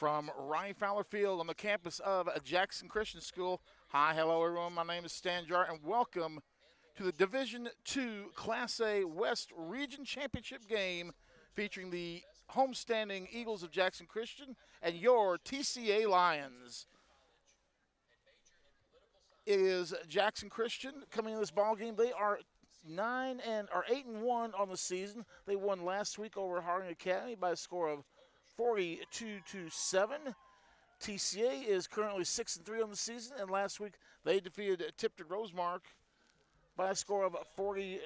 From Ryan Fowler Field on the campus of Jackson Christian School. Hi, hello everyone. My name is Stan Jar, and welcome to the Division II Class A West Region Championship game featuring the homestanding Eagles of Jackson Christian and your TCA Lions. It is Jackson Christian coming in this ball game. They are 8-1 on the season. They won last week over Harding Academy by a score of 42-7. TCA is currently 6-3 on the season, and last week they defeated Tipton Rosemark by a score of 42-7.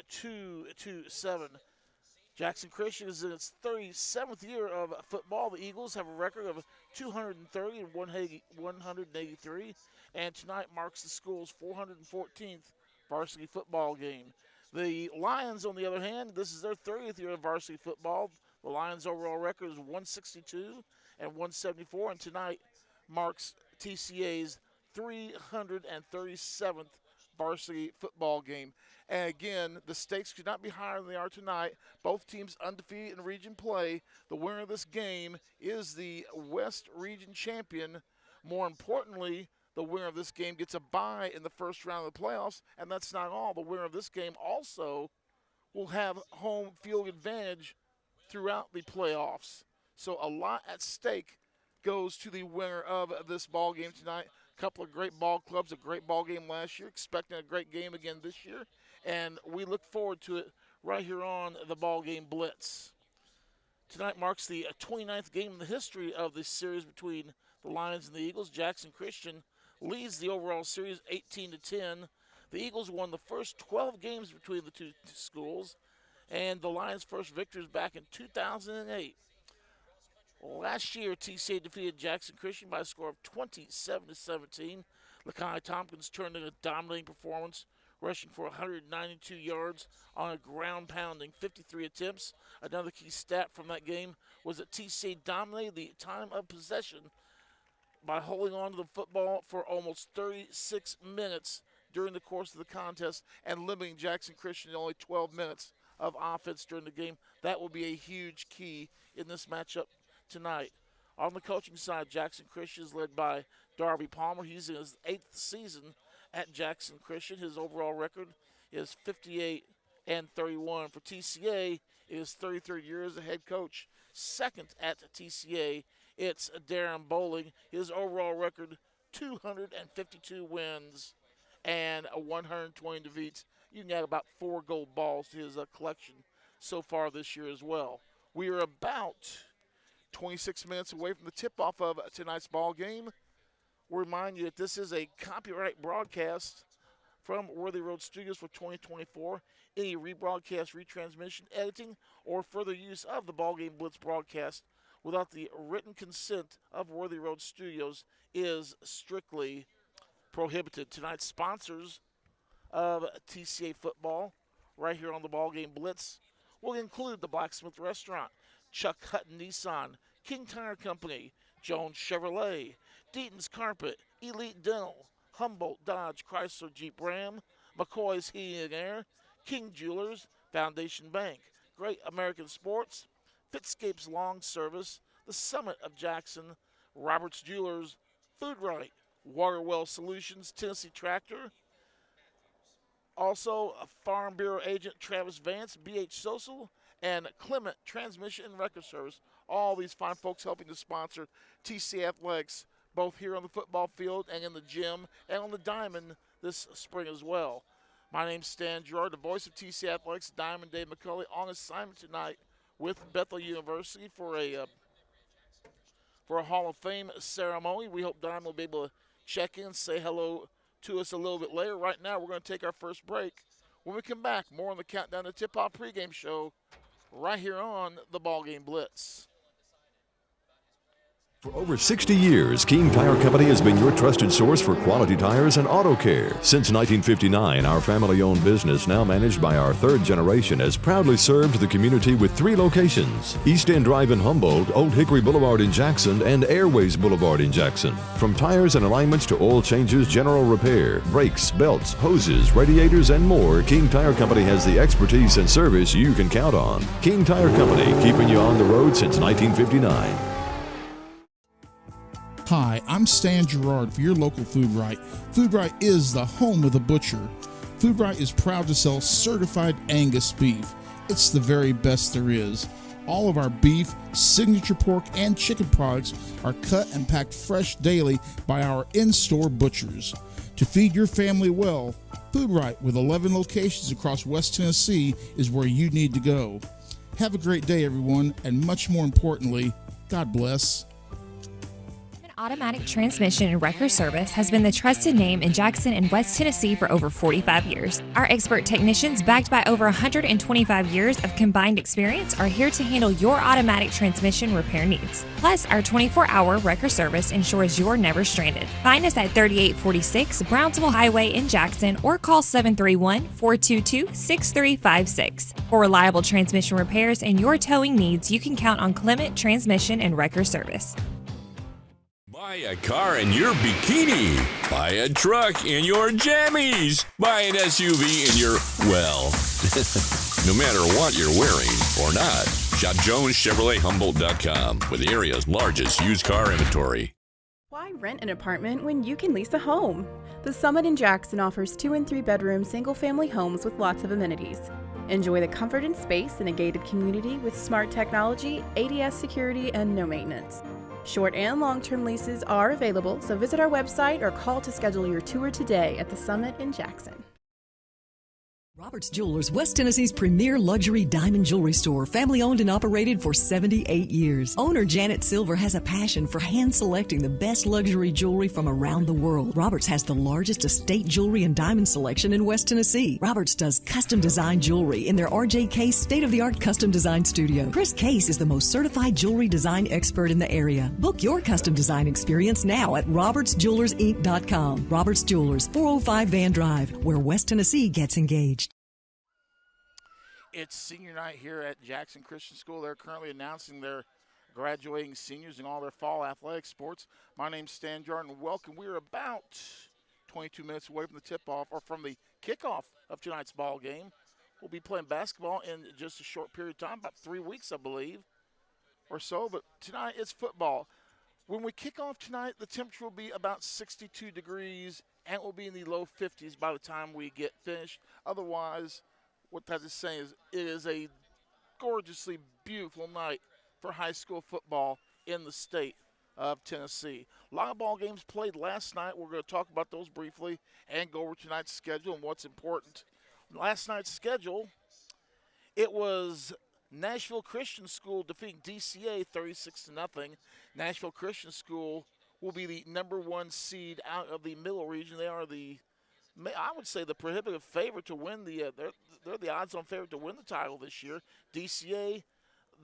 Jackson Christian is in its 37th year of football. The Eagles have a record of 230 and 183, and tonight marks the school's 414th varsity football game. The Lions, on the other hand, this is their 30th year of varsity football. The Lions' overall record is 162 and 174, and tonight marks TCA's 337th varsity football game. And again, the stakes could not be higher than they are tonight. Both teams undefeated in region play. The winner of this game is the West Region champion. More importantly, the winner of this game gets a bye in the first round of the playoffs, and that's not all. The winner of this game also will have home field advantage throughout the playoffs. So a lot at stake goes to the winner of this ball game tonight. A couple of great ball clubs, a great ball game last year, expecting a great game again this year, and we look forward to it right here on the ball game Blitz. Tonight marks the 29th game in the history of this series between the Lions and the Eagles. Jackson Christian leads the overall series 18-10. The Eagles won the first 12 games between the two schools, and the Lions' first victory was back in 2008. Last year, TCA defeated Jackson Christian by a score of 27-17. Lakai Tompkins turned in a dominating performance, rushing for 192 yards on a ground-pounding 53 attempts. Another key stat from that game was that TCA dominated the time of possession by holding on to the football for almost 36 minutes during the course of the contest and limiting Jackson Christian to only 12 minutes of offense during the game. That will be a huge key in this matchup tonight. On the coaching side, Jackson Christian is led by Darby Palmer. He's in his 8th season at Jackson Christian. His overall record is 58-31. For TCA, it is 33rd year as a head coach. Second at TCA, it's Darren Bowling. His overall record, 252 wins and 120 defeats. You can add about 4 gold balls to his collection so far this year as well. We are about 26 minutes away from the tip-off of tonight's ball game. We'll remind you that this is a copyright broadcast from Worthy Road Studios for 2024. Any rebroadcast, retransmission, editing, or further use of the BallGame Blitz broadcast without the written consent of Worthy Road Studios is strictly prohibited. Tonight's sponsors of TCA football right here on the BallGame Blitz will include the Blacksmith Restaurant, Chuck Hutton Nissan, King Tire Company, Jones Chevrolet, Deaton's Carpet, Elite Dental, Humboldt Dodge Chrysler Jeep Ram, McCoy's Heating and Air, King Jewelers, Foundation Bank, Great American Sports, Fitscape's Lawn Service, the Summit of Jackson, Roberts Jewelers, Food Right, Waterwell Solutions, Tennessee Tractor, also Farm Bureau Agent Travis Vance, BH Social, and Clement Transmission and Record Service. All these fine folks helping to sponsor TCA Athletics, both here on the football field and in the gym and on the diamond this spring as well. My name's Stan Gerard, the voice of TCA Athletics, Diamond Dave McCulley, on assignment tonight with Bethel University for a Hall of Fame ceremony. We hope Diamond will be able to check in, say hello to us a little bit later. Right now, we're going to take our first break. When we come back, more on the Countdown to Tip-Off pregame show right here on the BallGame Blitz. For over 60 years, King Tire Company has been your trusted source for quality tires and auto care. Since 1959, our family-owned business, now managed by our third generation, has proudly served the community with 3 locations: East End Drive in Humboldt, Old Hickory Boulevard in Jackson, and Airways Boulevard in Jackson. From tires and alignments to oil changes, general repair, brakes, belts, hoses, radiators, and more, King Tire Company has the expertise and service you can count on. King Tire Company, keeping you on the road since 1959. Hi, I'm Stan Gerard for your local Food Right. Food Right is the home of the butcher. Food Right is proud to sell certified Angus beef. It's the very best there is. All of our beef, signature pork, and chicken products are cut and packed fresh daily by our in-store butchers. To feed your family well, Food Right, with 11 locations across West Tennessee, is where you need to go. Have a great day, everyone, and much more importantly, God bless. Automatic Transmission and Wrecker Service has been the trusted name in Jackson and West Tennessee for over 45 years. Our expert technicians, backed by over 125 years of combined experience, are here to handle your automatic transmission repair needs. Plus, our 24-hour wrecker service ensures you're never stranded. Find us at 3846 Brownsville Highway in Jackson or call 731-422-6356. For reliable transmission repairs and your towing needs, you can count on Clement Transmission and Wrecker Service. Buy a car in your bikini. Buy a truck in your jammies. Buy an SUV in your, well, no matter what you're wearing or not. Shop JonesChevroletHumboldt.com with the area's largest used car inventory. Why rent an apartment when you can lease a home? The Summit in Jackson offers 2 and 3 bedroom single-family homes with lots of amenities. Enjoy the comfort and space in a gated community with smart technology, ADS security, and no maintenance. Short and long-term leases are available, so visit our website or call to schedule your tour today at the Summit in Jackson. Roberts Jewelers, West Tennessee's premier luxury diamond jewelry store, family owned and operated for 78 years. Owner Janet Silver has a passion for hand selecting the best luxury jewelry from around the world. Roberts has the largest estate jewelry and diamond selection in West Tennessee. Roberts does custom design jewelry in their RJ Case state-of-the-art custom design studio. Chris Case is the most certified jewelry design expert in the area. Book your custom design experience now at robertsjewellersinc.com. Roberts Jewelers, 405 Van Drive, where West Tennessee gets engaged. It's senior night here at Jackson Christian School. They're currently announcing their graduating seniors in all their fall athletic sports. My name's Stan Jordan. Welcome. We're about 22 minutes away from the tip-off, or from the kickoff of tonight's ball game. We'll be playing basketball in just a short period of time, about 3 weeks, I believe, or so. But tonight it's football. When we kick off tonight, the temperature will be about 62 degrees, and it will be in the low 50s by the time we get finished. Otherwise, what that is saying is it is a gorgeously beautiful night for high school football in the state of Tennessee. A lot of ball games played last night. We're going to talk about those briefly and go over tonight's schedule and what's important. Last night's schedule, it was Nashville Christian School defeating TCA 36-0. Nashville Christian School will be the number 1 seed out of the middle region. They are I would say the prohibitive favorite to win they're the odds-on favorite to win the title this year. DCA,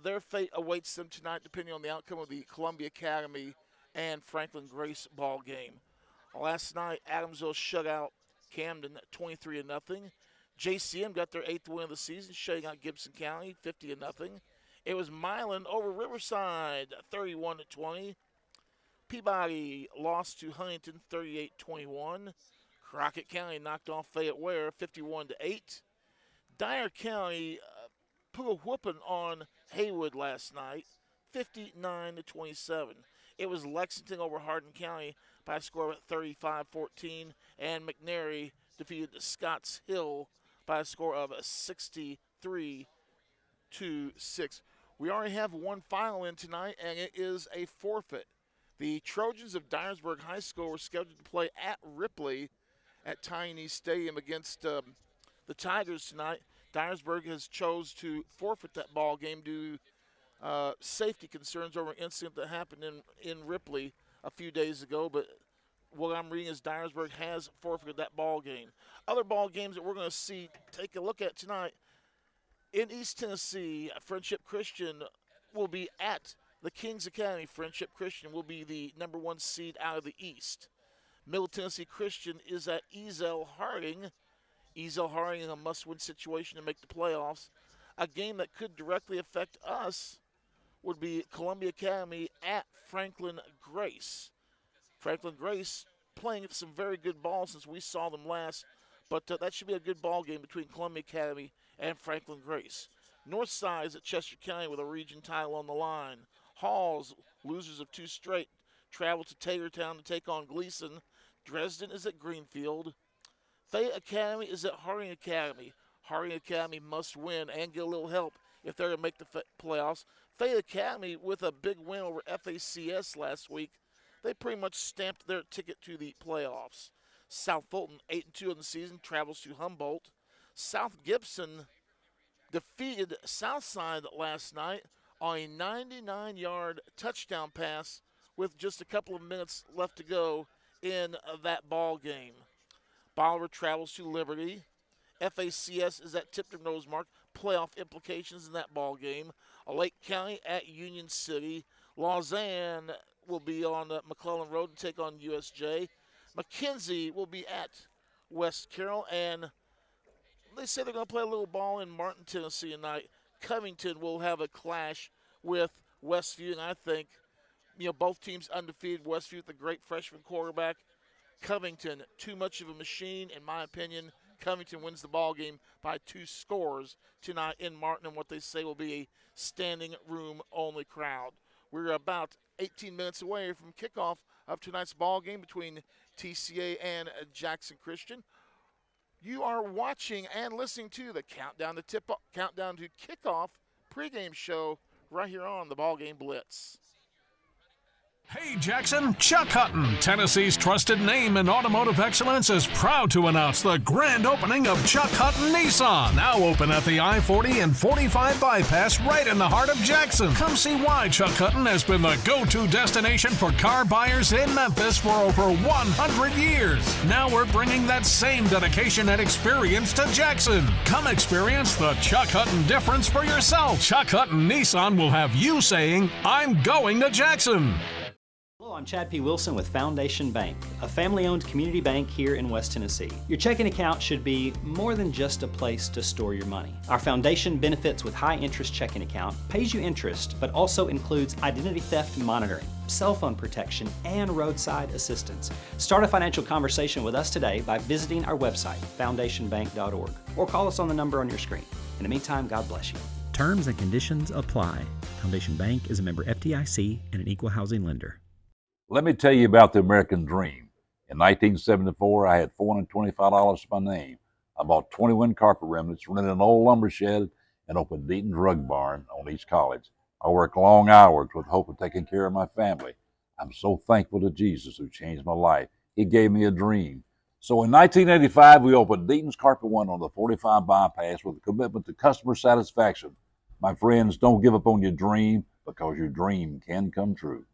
their fate awaits them tonight depending on the outcome of the Columbia Academy and Franklin Grace ball game. Last night, Adamsville shut out Camden 23-0. JCM got their 8th win of the season, shutting out Gibson County 50-0. It was Milan over Riverside 31-20. Peabody lost to Huntington 38-21. Crockett County knocked off Fayette Ware 51-8. Dyer County put a whooping on Haywood last night, 59-27. It was Lexington over Hardin County by a score of 35-14, and McNary defeated Scotts Hill by a score of 63-6. We already have one final in tonight, and it is a forfeit. The Trojans of Dyersburg High School were scheduled to play at Ripley at Tiny Stadium against the Tigers tonight. Dyersburg has chose to forfeit that ball game due to safety concerns over an incident that happened in Ripley a few days ago. But what I'm reading is Dyersburg has forfeited that ball game. Other ball games that we're going to take a look at tonight. In East Tennessee, Friendship Christian will be at the Kings Academy. Friendship Christian will be the number 1 seed out of the East. Middle Tennessee Christian is at Ezel Harding. Ezel Harding in a must-win situation to make the playoffs. A game that could directly affect us would be Columbia Academy at Franklin Grace. Franklin Grace playing some very good ball since we saw them last, but that should be a good ball game between Columbia Academy and Franklin Grace. Northside is at Chester County with a region title on the line. Halls, losers of 2 straight, travel to Tatertown to take on Gleason. Dresden is at Greenfield. Fayette Academy is at Harding Academy. Harding Academy must win and get a little help if they're to make the playoffs. Fayette Academy, with a big win over FACS last week, they pretty much stamped their ticket to the playoffs. South Fulton, 8-2 in the season, travels to Humboldt. South Gibson defeated Southside last night on a 99-yard touchdown pass with just a couple of minutes left to go in that ball game. Bolivar travels to Liberty. FACS is at Tipton Rosemark. Playoff implications in that ball game. Lake County at Union City. Lausanne will be on McClellan Road and take on USJ. McKenzie will be at West Carroll, and they say they're going to play a little ball in Martin, Tennessee tonight. Covington will have a clash with Westview, and I think, both teams undefeated. Westview with the great freshman quarterback. Covington, too much of a machine, in my opinion. Covington wins the ball game by 2 scores tonight in Martin, and what they say will be a standing room only crowd. We're about 18 minutes away from kickoff of tonight's ball game between TCA and Jackson Christian. You are watching and listening to the countdown to kickoff pregame show right here on the BallGame Blitz. Hey Jackson, Chuck Hutton, Tennessee's trusted name in automotive excellence, is proud to announce the grand opening of Chuck Hutton Nissan, now open at the I-40 and 45 bypass right in the heart of Jackson. Come see why Chuck Hutton has been the go-to destination for car buyers in Memphis for over 100 years. Now we're bringing that same dedication and experience to Jackson. Come experience the Chuck Hutton difference for yourself. Chuck Hutton Nissan will have you saying, "I'm going to Jackson." Hello, I'm Chad P. Wilson with Foundation Bank, a family-owned community bank here in West Tennessee. Your checking account should be more than just a place to store your money. Our foundation benefits with high-interest checking account pays you interest, but also includes identity theft monitoring, cell phone protection, and roadside assistance. Start a financial conversation with us today by visiting our website, foundationbank.org, or call us on the number on your screen. In the meantime, God bless you. Terms and conditions apply. Foundation Bank is a member FDIC and an equal housing lender. Let me tell you about the American Dream. In 1974, I had $425 to my name. I bought 21 carpet remnants, rented an old lumber shed, and opened Deaton's Rug Barn on East College. I worked long hours with hope of taking care of my family. I'm so thankful to Jesus who changed my life. He gave me a dream. So in 1985, we opened Deaton's Carpet One on the 45 bypass with a commitment to customer satisfaction. My friends, don't give up on your dream, because your dream can come true.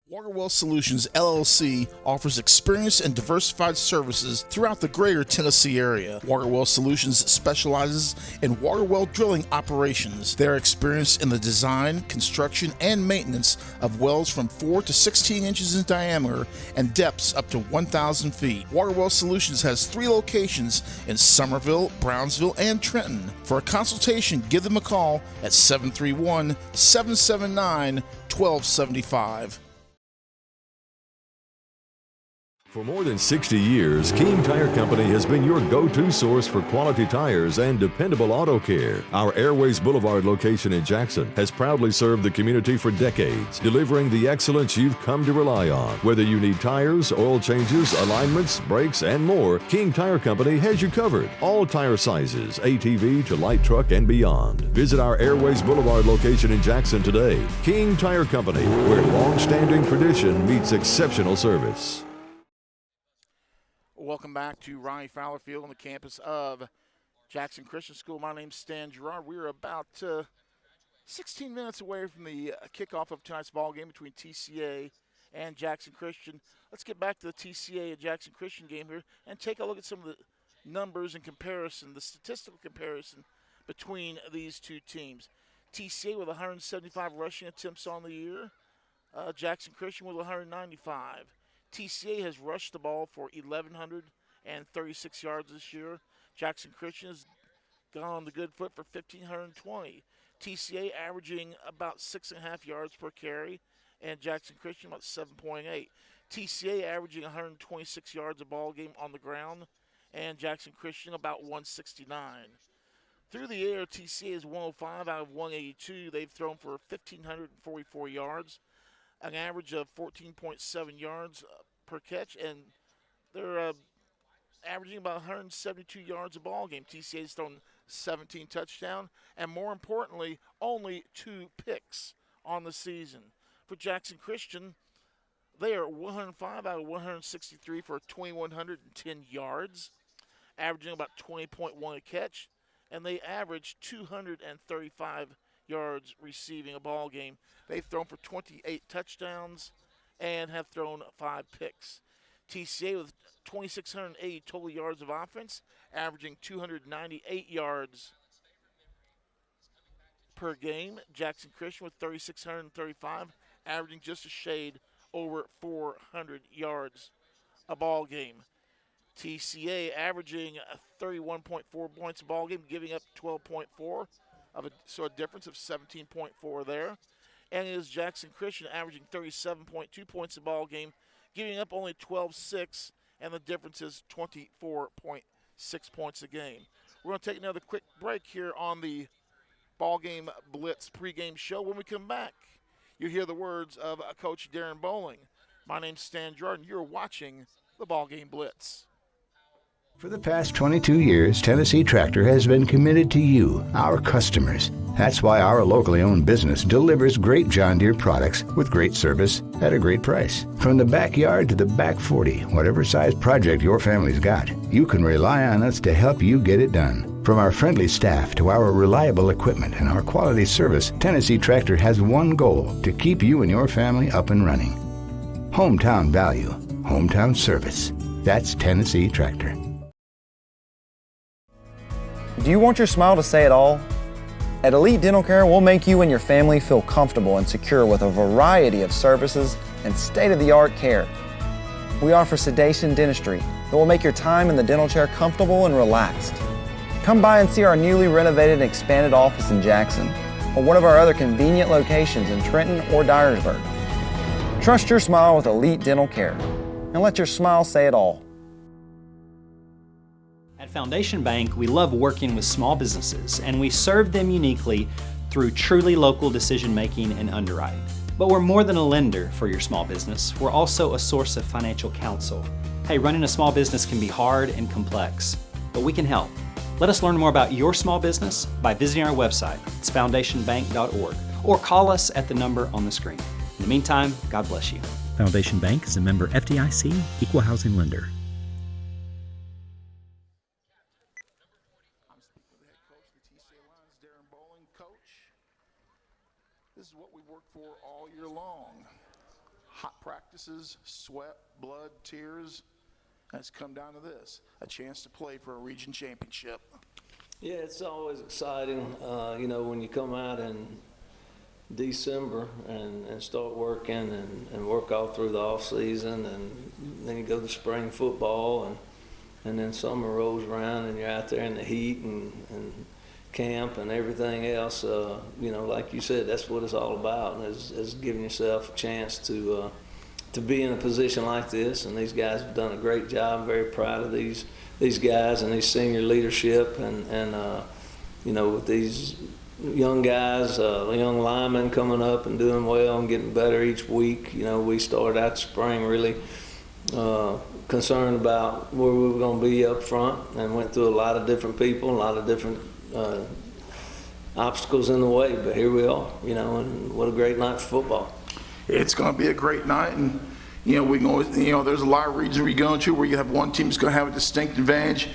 Waterwell Solutions, LLC offers experienced and diversified services throughout the greater Tennessee area. Waterwell Solutions specializes in water well drilling operations. They're experienced in the design, construction, and maintenance of wells from 4 to 16 inches in diameter and depths up to 1,000 feet. Waterwell Solutions has 3 locations in Summerville, Brownsville, and Trenton. For a consultation, give them a call at 731-779-1275. For more than 60 years, King Tire Company has been your go-to source for quality tires and dependable auto care. Our Airways Boulevard location in Jackson has proudly served the community for decades, delivering the excellence you've come to rely on. Whether you need tires, oil changes, alignments, brakes, and more, King Tire Company has you covered. All tire sizes, ATV to light truck and beyond. Visit our Airways Boulevard location in Jackson today. King Tire Company, where long-standing tradition meets exceptional service. Welcome back to Ronnie Fowler Field on the campus of Jackson Christian School. My name's Stan Gerard. We're about 16 minutes away from the kickoff of tonight's ball game between TCA and Jackson Christian. Let's get back to the TCA and Jackson Christian game here and take a look at some of the numbers and comparison, the statistical comparison between these two teams. TCA with 175 rushing attempts on the year. Jackson Christian with 195. TCA has rushed the ball for 1,136 yards this year. Jackson Christian has gone on the good foot for 1,520. TCA averaging about 6.5 yards per carry, and Jackson Christian about 7.8. TCA averaging 126 yards a ball game on the ground, and Jackson Christian about 169. Through the air, TCA is 105 out of 182. They've thrown for 1,544 yards. an average of 14.7 yards per catch, and they're averaging about 172 yards a ball game. TCA's thrown 17 touchdowns, and more importantly, only 2 picks on the season. For Jackson Christian, they are 105 out of 163 for 2,110 yards, averaging about 20.1 a catch, and they average 235 yards receiving a ball game. They've thrown for 28 touchdowns and have thrown 5 picks. TCA with 2,680 total yards of offense, averaging 298 yards per game. Jackson Christian with 3,635, averaging just a shade over 400 yards a ball game. TCA averaging 31.4 points a ball game, giving up 12.4, so a difference of 17.4 there. And it is Jackson Christian averaging 37.2 points a ball game, giving up only 12.6, and the difference is 24.6 points a game. We're going to take another quick break here on the BallGame Blitz pregame show. When we come back, you hear the words of Coach Darren Bowling. My name's Stan Jordan. You're watching the BallGame Blitz. For the past 22 years, Tennessee Tractor has been committed to you, our customers. That's why our locally owned business delivers great John Deere products with great service at a great price. From the backyard to the back 40, whatever size project your family's got, you can rely on us to help you get it done. From our friendly staff to our reliable equipment and our quality service, Tennessee Tractor has one goal: to keep you and your family up and running. Hometown value, hometown service. That's Tennessee Tractor. Do you want your smile to say it all? At Elite Dental Care, we'll make you and your family feel comfortable and secure with a variety of services and state-of-the-art care. We offer sedation dentistry that will make your time in the dental chair comfortable and relaxed. Come by and see our newly renovated and expanded office in Jackson or one of our other convenient locations in Trenton or Dyersburg. Trust your smile with Elite Dental Care and let your smile say it all. At Foundation Bank, we love working with small businesses, and we serve them uniquely through truly local decision-making and underwriting. But we're more than a lender for your small business. We're also a source of financial counsel. Hey, running a small business can be hard and complex, but we can help. Let us learn more about your small business by visiting our website. It's foundationbank.org, or call us at the number on the screen. In the meantime, God bless you. Foundation Bank is a member FDIC, equal housing lender. This is what we work for all year long. Hot practices, sweat, blood, tears. And it's come down to this, a chance to play for a region championship. Yeah, it's always exciting, when you come out in December and start working and work all through the off season, and then you go to spring football, and then summer rolls around and you're out there in the heat and camp and everything else. Like you said, that's what it's all about, is giving yourself a chance to be in a position like this. And these guys have done a great job. I'm very proud of these guys and these senior leadership, and with these young guys, young linemen coming up and doing well and getting better each week. We started out the spring really concerned about where we were going to be up front, and went through a lot of different people, a lot of different obstacles in the way, but here we are, and what a great night for football. It's going to be a great night, and we can there's a lot of regions we go into where you have one team that's going to have a distinct advantage.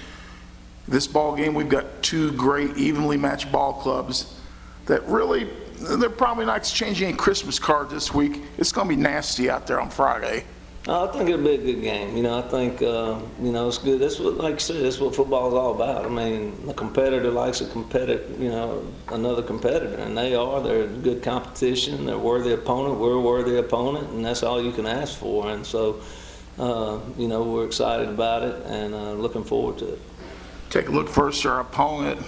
This ball game, we've got 2 great evenly matched ball clubs that really, they're probably not exchanging any Christmas cards this week. It's going to be nasty out there on Friday. I think it'll be a good game. I think, it's good. That's what, like you said, that's what football is all about. I mean, a competitor likes another competitor, and they're good competition. They're a worthy opponent. We're a worthy opponent, and that's all you can ask for. And so, we're excited about it and looking forward to it. Take a look first at our opponent,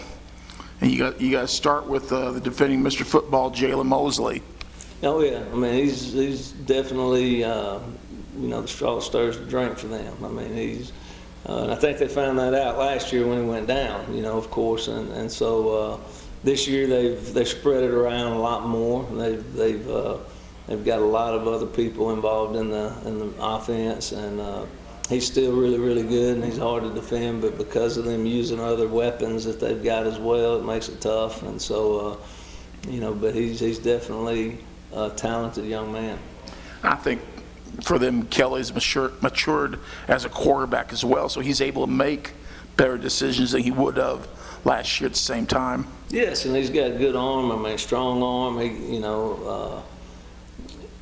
and you got to start with the defending Mr. Football, Jalen Mosley. Oh yeah, I mean he's definitely. The straw stirs the drink for them. I mean, and I think they found that out last year when he went down, of course, and so this year they've spread it around a lot more. They've they've got a lot of other people involved in the offense, and he's still really, really good, and he's hard to defend. But because of them using other weapons that they've got as well, it makes it tough. And so, but he's definitely a talented young man. I think for them, Kelly's matured as a quarterback as well, so he's able to make better decisions than he would have last year at the same time. Yes, and he's got a good arm. I mean, strong arm.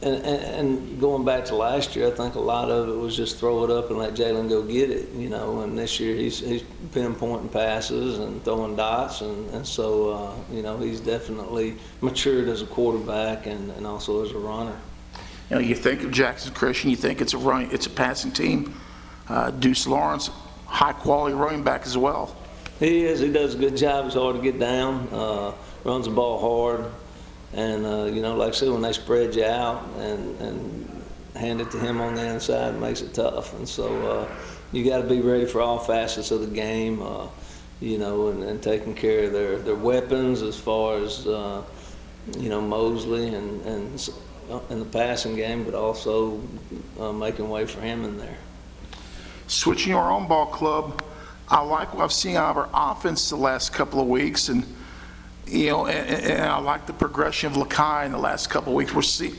And going back to last year, I think a lot of it was just throw it up and let Jalen go get it, And this year he's pinpointing passes and throwing dots, and so he's definitely matured as a quarterback and also as a runner. You think of Jackson Christian, you think it's a passing team. Deuce Lawrence, high quality running back as well. He is. He does a good job. He's hard to get down. Runs the ball hard. And, like I said, when they spread you out and hand it to him on the inside, it makes it tough. And so you got to be ready for all facets of the game, and taking care of their weapons as far as, Mosley and in the passing game, but also making way for him in there. Switching our own ball club, I like what I've seen out of our offense the last couple of weeks, and I like the progression of Lakai in the last couple of weeks. We're seeing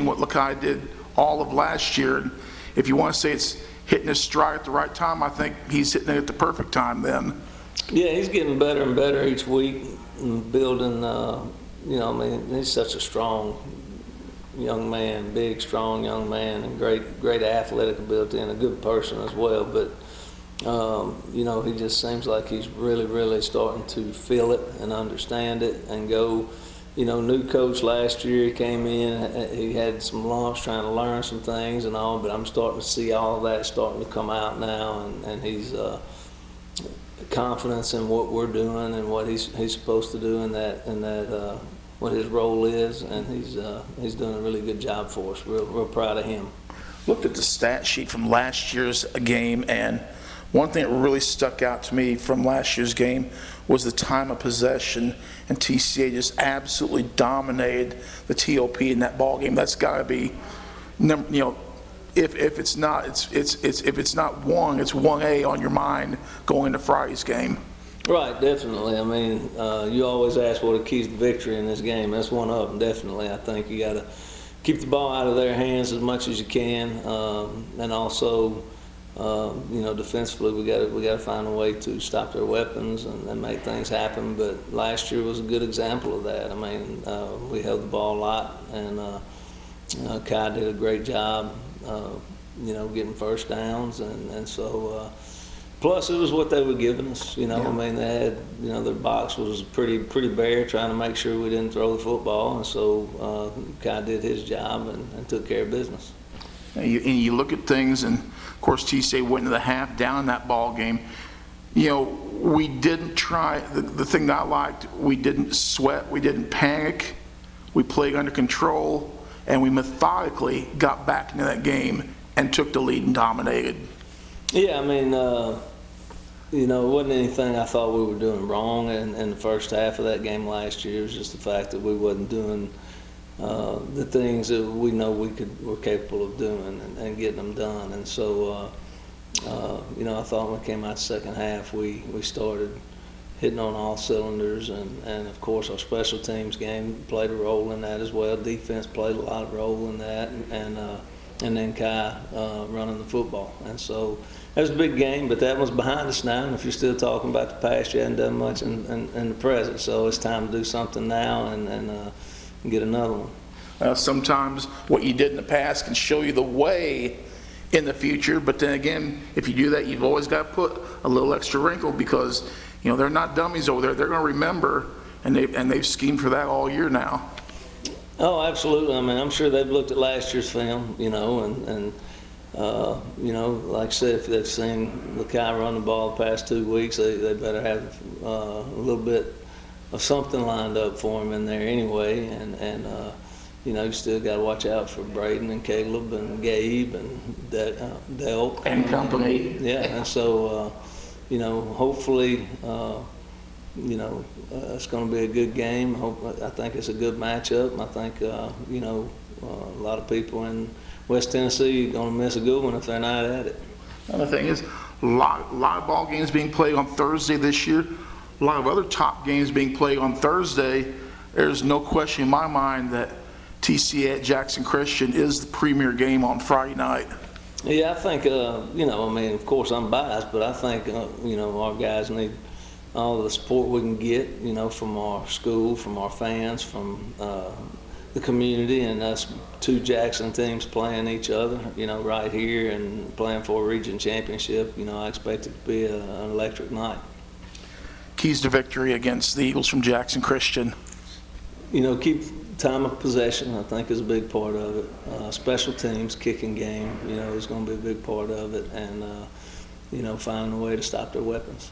what Lakai did all of last year. And if you want to say it's hitting his stride at the right time, I think he's hitting it at the perfect time then. Yeah, he's getting better and better each week, and building. He's such a strong young man, big, strong young man, and great athletic ability, and a good person as well. But he just seems like he's really, really starting to feel it and understand it and go. New coach last year, he came in, he had some lumps trying to learn some things and all, but I'm starting to see all of that starting to come out now, and he's confidence in what we're doing and what he's supposed to do in that what his role is, and he's doing a really good job for us. Real proud of him. Looked at the stat sheet from last year's game, and one thing that really stuck out to me from last year's game was the time of possession, and TCA just absolutely dominated the TOP in that ball game. That's got to be, if it's not, if it's not one, it's 1A on your mind going into Friday's game. Right, definitely. I mean, you always ask what the keys to victory in this game. That's one of them, definitely. I think you got to keep the ball out of their hands as much as you can, and also, defensively, we got to find a way to stop their weapons and make things happen. But last year was a good example of that. I mean, we held the ball a lot, and Kai did a great job, getting first downs, and so. Plus, it was what they were giving us. I mean, they had, their box was pretty bare, trying to make sure we didn't throw the football, and so Kai did his job and took care of business. And you look at things, and of course, TCA went into the half down in that ball game. We didn't try. The thing that I liked, we didn't sweat, we didn't panic, we played under control, and we methodically got back into that game and took the lead and dominated. Yeah, I mean. It wasn't anything I thought we were doing wrong in the first half of that game last year. It was just the fact that we wasn't doing the things that we know we're capable of doing and getting them done. And so, I thought when we came out the second half, we started hitting on all cylinders. And of course, our special teams game played a role in that as well. Defense played a lot of role in that. And then Kai running the football. And so that was a big game, but that one's behind us now. And if you're still talking about the past, you haven't done much in the present. So it's time to do something now and get another one. Sometimes what you did in the past can show you the way in the future. But then again, if you do that, you've always got to put a little extra wrinkle because, they're not dummies over there. They're going to remember, and they've schemed for that all year now. Oh, absolutely. I mean, I'm sure they've looked at last year's film, like I said, if they've seen Lakai run the ball the past 2 weeks, they better have a little bit of something lined up for him in there anyway. And you still got to watch out for Braden and Caleb and Gabe and Delk. And company. Yeah, and so, hopefully, it's going to be a good game. I think it's a good matchup. I think, a lot of people in West Tennessee are going to miss a good one if they're not at it. Another thing is, a lot of ball games being played on Thursday this year. A lot of other top games being played on Thursday. There's no question in my mind that TCA at Jackson Christian is the premier game on Friday night. Yeah, I think, of course I'm biased, but I think, our guys need all the support we can get, from our school, from our fans, from the community, and us two Jackson teams playing each other, right here and playing for a region championship. I expect it to be an electric night. Keys to victory against the Eagles from Jackson Christian? Keep time of possession, I think, is a big part of it. Special teams, kicking game, is going to be a big part of it, and, finding a way to stop their weapons.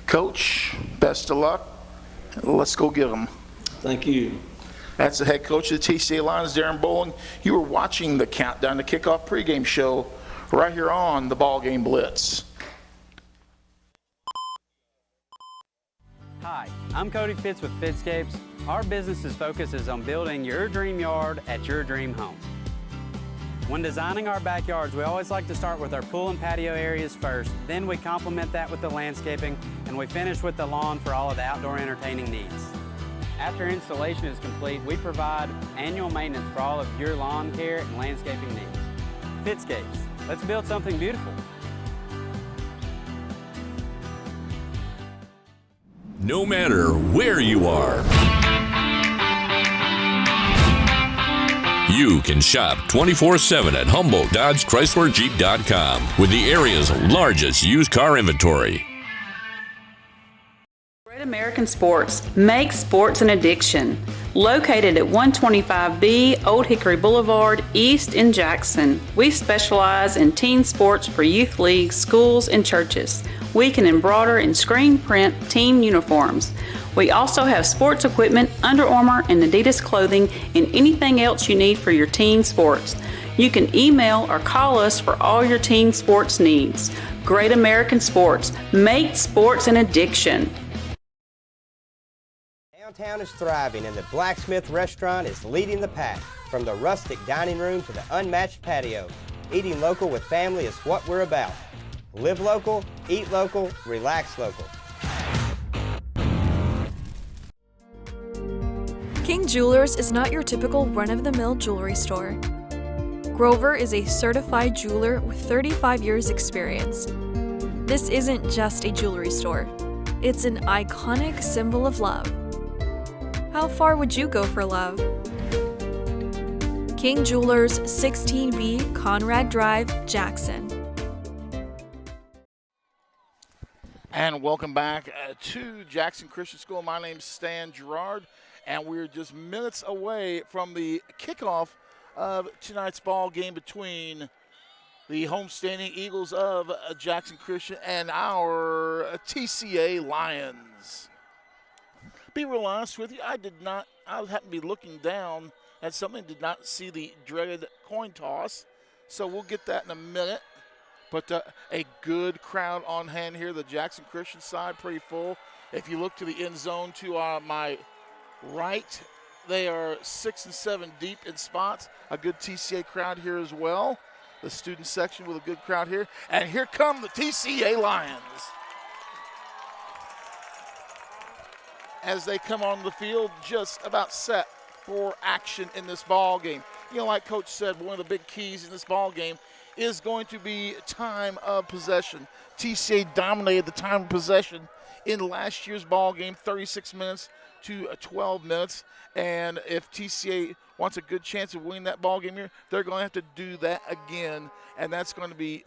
Coach, best of luck. Let's go get them. Thank you. That's the head coach of the TCA Lions, Darren Bowling. You were watching the Countdown to Kickoff pregame show right here on the BallGame Blitz. Hi, I'm Cody Fitz with Fitscapes. Our business's focus is on building your dream yard at your dream home. When designing our backyards, we always like to start with our pool and patio areas first, then we complement that with the landscaping, and we finish with the lawn for all of the outdoor entertaining needs. After installation is complete, we provide annual maintenance for all of your lawn care and landscaping needs. Fitscapes, let's build something beautiful. No matter where you are, you can shop 24/7 at Humboldt Dodge Chrysler Jeep.com with the area's largest used car inventory. Great American Sports makes sports an addiction. Located at 125B Old Hickory Boulevard East in Jackson, we specialize in teen sports for youth leagues, schools, and churches. We can embroider and screen print team uniforms. We also have sports equipment, Under Armour, and Adidas clothing, and anything else you need for your teen sports. You can email or call us for all your teen sports needs. Great American Sports. Make sports an addiction. Downtown is thriving, and the Blacksmith Restaurant is leading the pack. From the rustic dining room to the unmatched patio, eating local with family is what we're about. Live local, eat local, relax local. King Jewelers is not your typical run-of-the-mill jewelry store. Grover is a certified jeweler with 35 years experience. This isn't just a jewelry store. It's an iconic symbol of love. How far would you go for love? King Jewelers, 16B Conrad Drive, Jackson. And welcome back to Jackson Christian School. My name's Stan Gerard, and we're just minutes away from the kickoff of tonight's ball game between the homestanding Eagles of Jackson Christian and our TCA Lions. Be real honest with you, I happened to be looking down at something, did not see the dreaded coin toss, so we'll get that in a minute. But a good crowd on hand here. The Jackson Christian side pretty full. If you look to the end zone to my right, they are 6 and 7 deep in spots. A good TCA crowd here as well. The student section with a good crowd here. And here come the TCA Lions. As they come on the field, just about set for action in this ball game. Like Coach said, one of the big keys in this ball game is going to be time of possession. TCA dominated the time of possession in last year's ball game, 36 minutes to 12 minutes. And if TCA wants a good chance of winning that ball game here, they're going to have to do that again. And that's going to be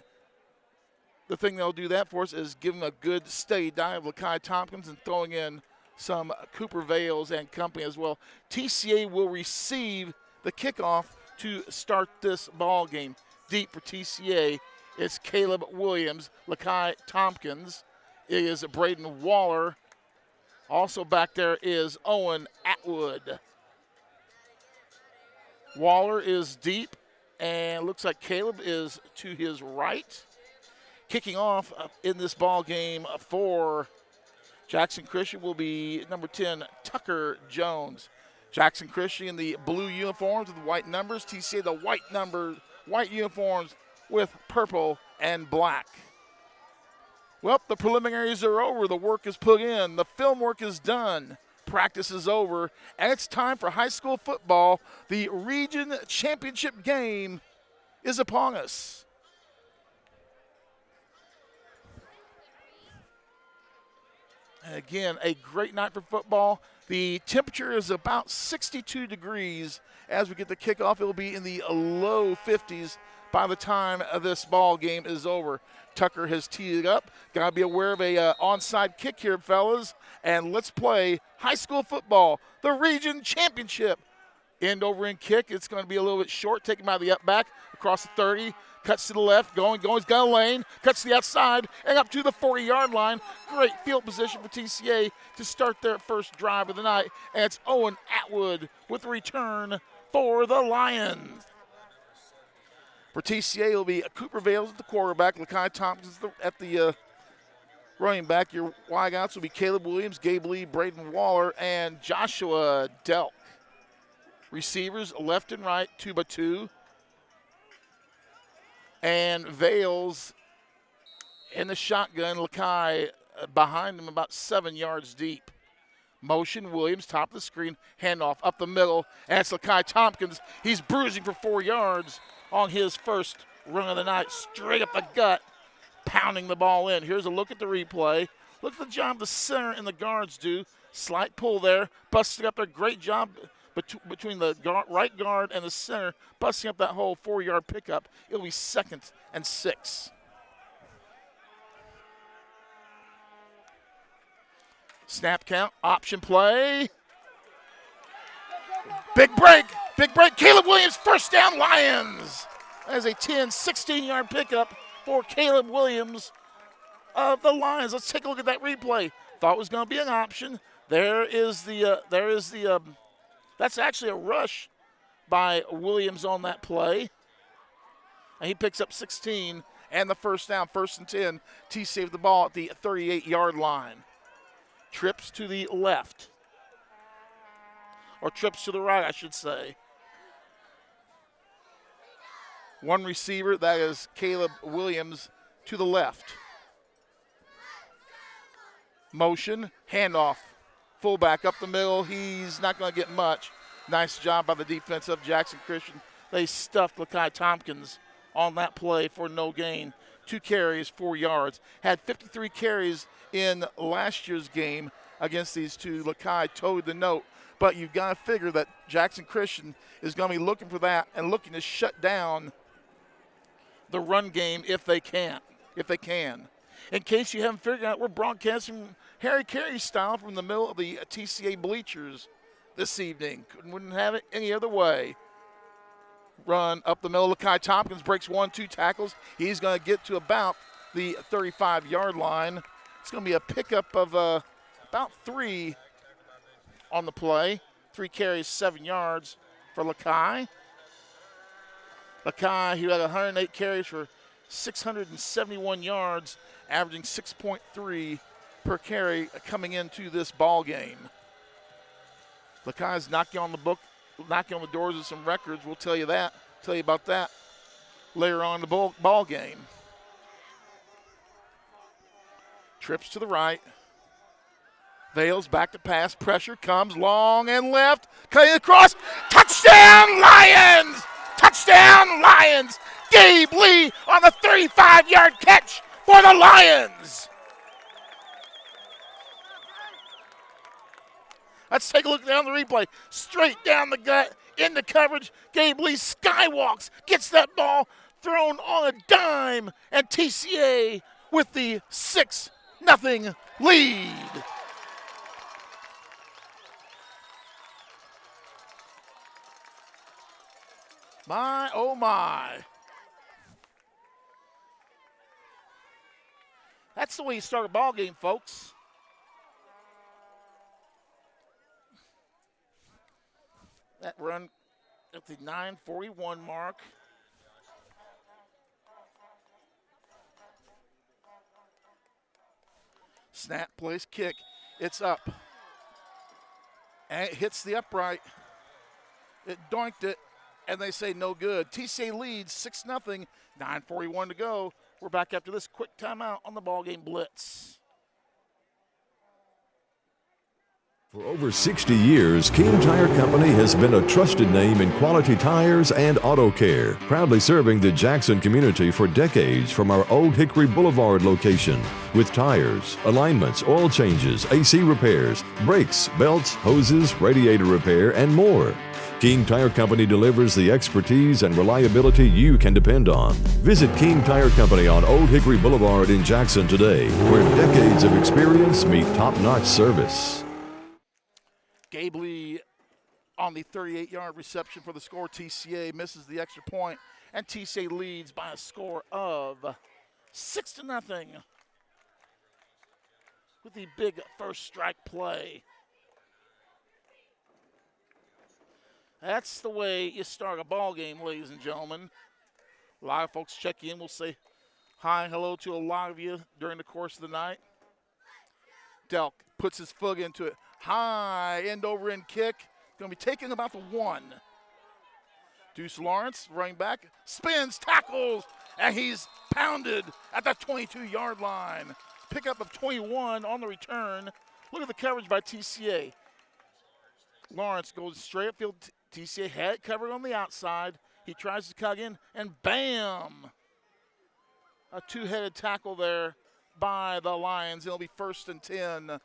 the thing they'll do that for us, is give them a good steady dive of Lakai Tompkins and throwing in some Cooper Vales and company as well. TCA will receive the kickoff to start this ball game. Deep for TCA, it's Caleb Williams, Lakai Tompkins. It is Braden Waller. Also back there is Owen Atwood. Waller is deep, and looks like Caleb is to his right. Kicking off in this ball game for Jackson Christian will be number 10, Tucker Jones. Jackson Christian in the blue uniforms with white numbers. TCA the white uniforms with purple and black. Well, the preliminaries are over. The work is put in. The film work is done. Practice is over. And it's time for high school football. The region championship game is upon us. And again, a great night for football. The temperature is about 62 degrees as we get the kickoff. It will be in the low 50s by the time this ball game is over. Tucker has teed it up. Got to be aware of a onside kick here, fellas. And let's play high school football, the region championship. End over end kick. It's going to be a little bit short. Take him out of the up back across the 30. Cuts to the left, going. He's got a lane. Cuts to the outside and up to the 40-yard line. Great field position for TCA to start their first drive of the night. And it's Owen Atwood with the return for the Lions. For TCA, it'll be Cooper Vales at the quarterback, Lakai Tompkins at the running back. Your wideouts will be Caleb Williams, Gabe Lee, Braden Waller, and Joshua Delk. Receivers left and right, 2x2. And Vales in the shotgun, Lakai behind him about 7 yards deep. Motion, Williams, top of the screen, handoff up the middle, and it's Lakai Tompkins. He's bruising for 4 yards on his first run of the night, straight up the gut, pounding the ball in. Here's a look at the replay. Look at the job the center and the guards do. Slight pull there, busting up there. Great job between the right guard and the center, busting up that whole 4-yard pickup. It'll be 2nd and 6. Snap count, option play. Big break. Caleb Williams, first down, Lions. That is a 10, 16-yard pickup for Caleb Williams of the Lions. Let's take a look at that replay. Thought it was going to be an option. That's actually a rush by Williams on that play. And he picks up 16 and the first down, 1st and 10. T saved the ball at the 38-yard line. Trips to the left. Or trips to the right, I should say. One receiver, that is Caleb Williams, to the left. Motion, handoff. Fullback up the middle. He's not going to get much. Nice job by the defense of Jackson Christian. They stuffed Lakai Tompkins on that play for no gain. 2 carries, 4 yards. Had 53 carries in last year's game against these two. Lakai toed the note. But you've got to figure that Jackson Christian is going to be looking for that and looking to shut down the run game if they can. In case you haven't figured out, we're broadcasting Harry Carey style from the middle of the TCA bleachers this evening. Wouldn't have it any other way. Run up the middle. Lakai Tompkins breaks 1-2 tackles. He's going to get to about the 35-yard line. It's going to be a pickup of about 3 on the play. 3 carries, 7 yards for Lakai. Lakai, who had 108 carries for 671 yards, averaging 6.3 per carry coming into this ball game. Lakai's knocking on the doors of some records. We'll tell you about that later on in the ball game. Trips to the right. Vales back to pass. Pressure comes long and left. Cutting across. Touchdown, Lions! Touchdown, Lions! Gabe Lee on the 35-yard catch for the Lions. Let's take a look down the replay. Straight down the gut, into coverage. Gabe Lee skywalks, gets that ball thrown on a dime, and TCA with the 6-0 lead. My, oh my. That's the way you start a ball game, folks. That run at the 9:41 mark. Snap, place, kick. It's up. And it hits the upright. It doinked it, and they say no good. TCA leads 6-0, 9:41 to go. We're back after this quick timeout on the BallGame Blitz. For over 60 years, King Tire Company has been a trusted name in quality tires and auto care, proudly serving the Jackson community for decades from our Old Hickory Boulevard location. With tires, alignments, oil changes, AC repairs, brakes, belts, hoses, radiator repair, and more. King Tire Company delivers the expertise and reliability you can depend on. Visit King Tire Company on Old Hickory Boulevard in Jackson today, where decades of experience meet top-notch service. Gabe Lee on the 38-yard reception for the score. TCA misses the extra point, and TCA leads by a score of 6-0 with the big first strike play. That's the way you start a ball game, ladies and gentlemen. A lot of folks check in. We'll say hi and hello to a lot of you during the course of the night. Delk puts his foot into it. High end over end kick. Going to be taken about the 1. Deuce Lawrence running back, spins, tackles, and he's pounded at the 22-yard line. Pickup of 21 on the return. Look at the coverage by TCA. Lawrence goes straight upfield. TCA had it covered on the outside. He tries to cut in, and bam! A two-headed tackle there by the Lions. It'll be 1st and 10.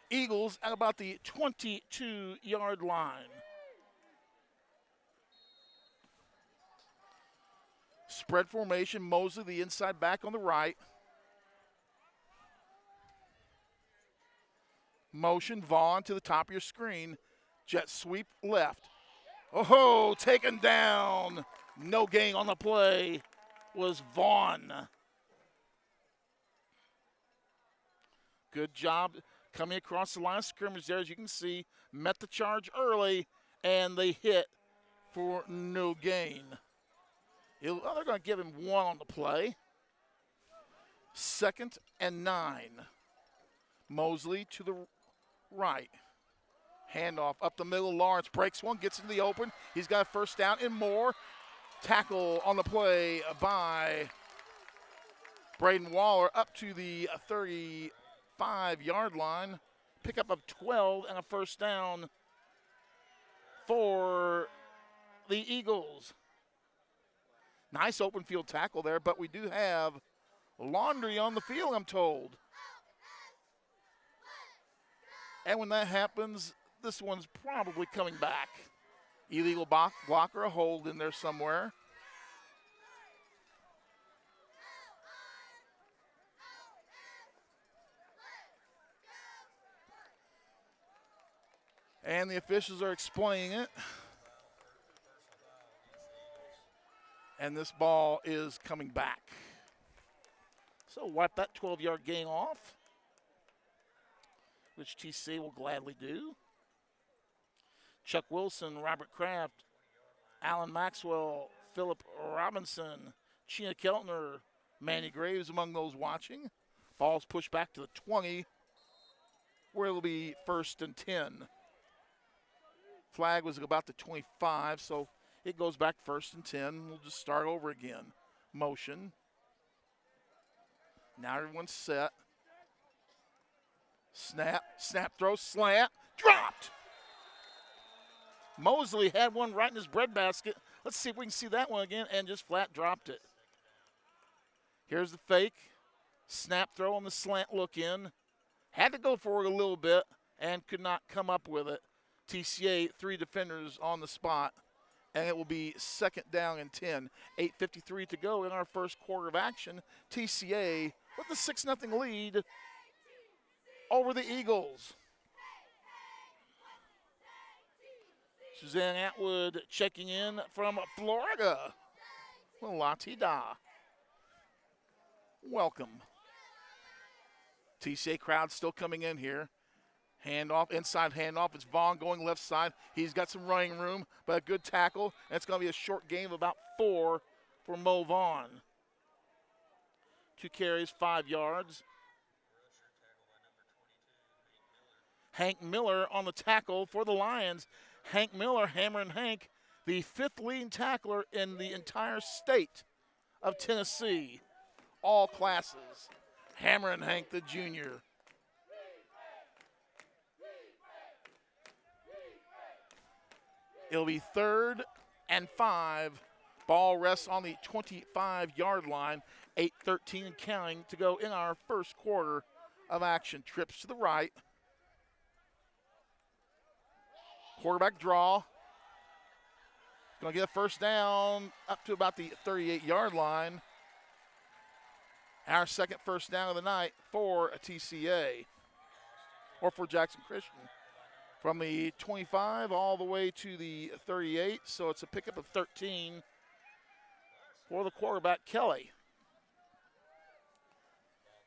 Eagles at about the 22-yard line. Spread formation, Mosley, the inside back on the right. Motion, Vaughn to the top of your screen. Jet sweep left. Oh, taken down. No gain on the play was Vaughn. Good job coming across the line of scrimmage there, as you can see. Met the charge early, and they hit for no gain. They're going to give him 1 on the play. 2nd and 9. Mosley to the right. Handoff up the middle. Lawrence breaks one, gets into the open. He's got a first down and more. Tackle on the play by Braden Waller up to the 35-yard line. Pickup of 12 and a first down for the Eagles. Nice open field tackle there, but we do have laundry on the field, I'm told. And when that happens, this one's probably coming back. Illegal block or a hold in there somewhere. And the officials are explaining it. And this ball is coming back. So wipe that 12-yard gain off, which TCA will gladly do. Chuck Wilson, Robert Kraft, Alan Maxwell, Philip Robinson, Sheena Keltner, Manny Graves among those watching. Ball's pushed back to the 20, where it'll be 1st and 10. Flag was about the 25, so it goes back 1st and 10. We'll just start over again. Motion. Now everyone's set. Snap, throw, slant, dropped. Mosley had one right in his breadbasket. Let's see if we can see that one again, and just flat dropped it. Here's the fake. Snap throw on the slant look in. Had to go forward a little bit and could not come up with it. TCA, 3 defenders on the spot, and it will be 2nd down and 10. 8:53 to go in our first quarter of action. TCA with the 6-0 lead over the Eagles. Suzanne Atwood checking in from Florida. La-ti-da. Welcome. TCA crowd still coming in here. Handoff, inside handoff. It's Vaughn going left side. He's got some running room, but a good tackle. And it's going to be a short game of about 4 for Mo Vaughn. 2 carries, 5 yards. Hank Miller on the tackle for the Lions. Hank Miller, Hammerin' Hank, the 5th leading tackler in the entire state of Tennessee. All classes. Hammerin' Hank, the junior. It'll be 3rd and 5. Ball rests on the 25-yard line. 8:13 and counting to go in our first quarter of action. Trips to the right. Quarterback draw. Going to get a first down up to about the 38-yard line. Our second first down of the night for a TCA, or for Jackson Christian. From the 25 all the way to the 38, so it's a pickup of 13 for the quarterback, Kelly.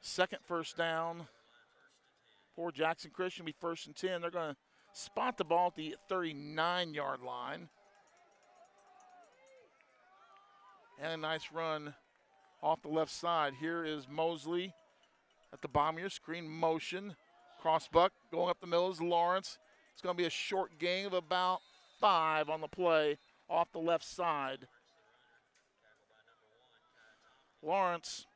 Second first down for Jackson Christian, be 1st and 10. They're going to spot the ball at the 39-yard line. And a nice run off the left side. Here is Mosley at the bottom of your screen, motion. Crossbuck going up the middle is Lawrence. It's going to be a short gain of about 5 on the play off the left side. Lawrence,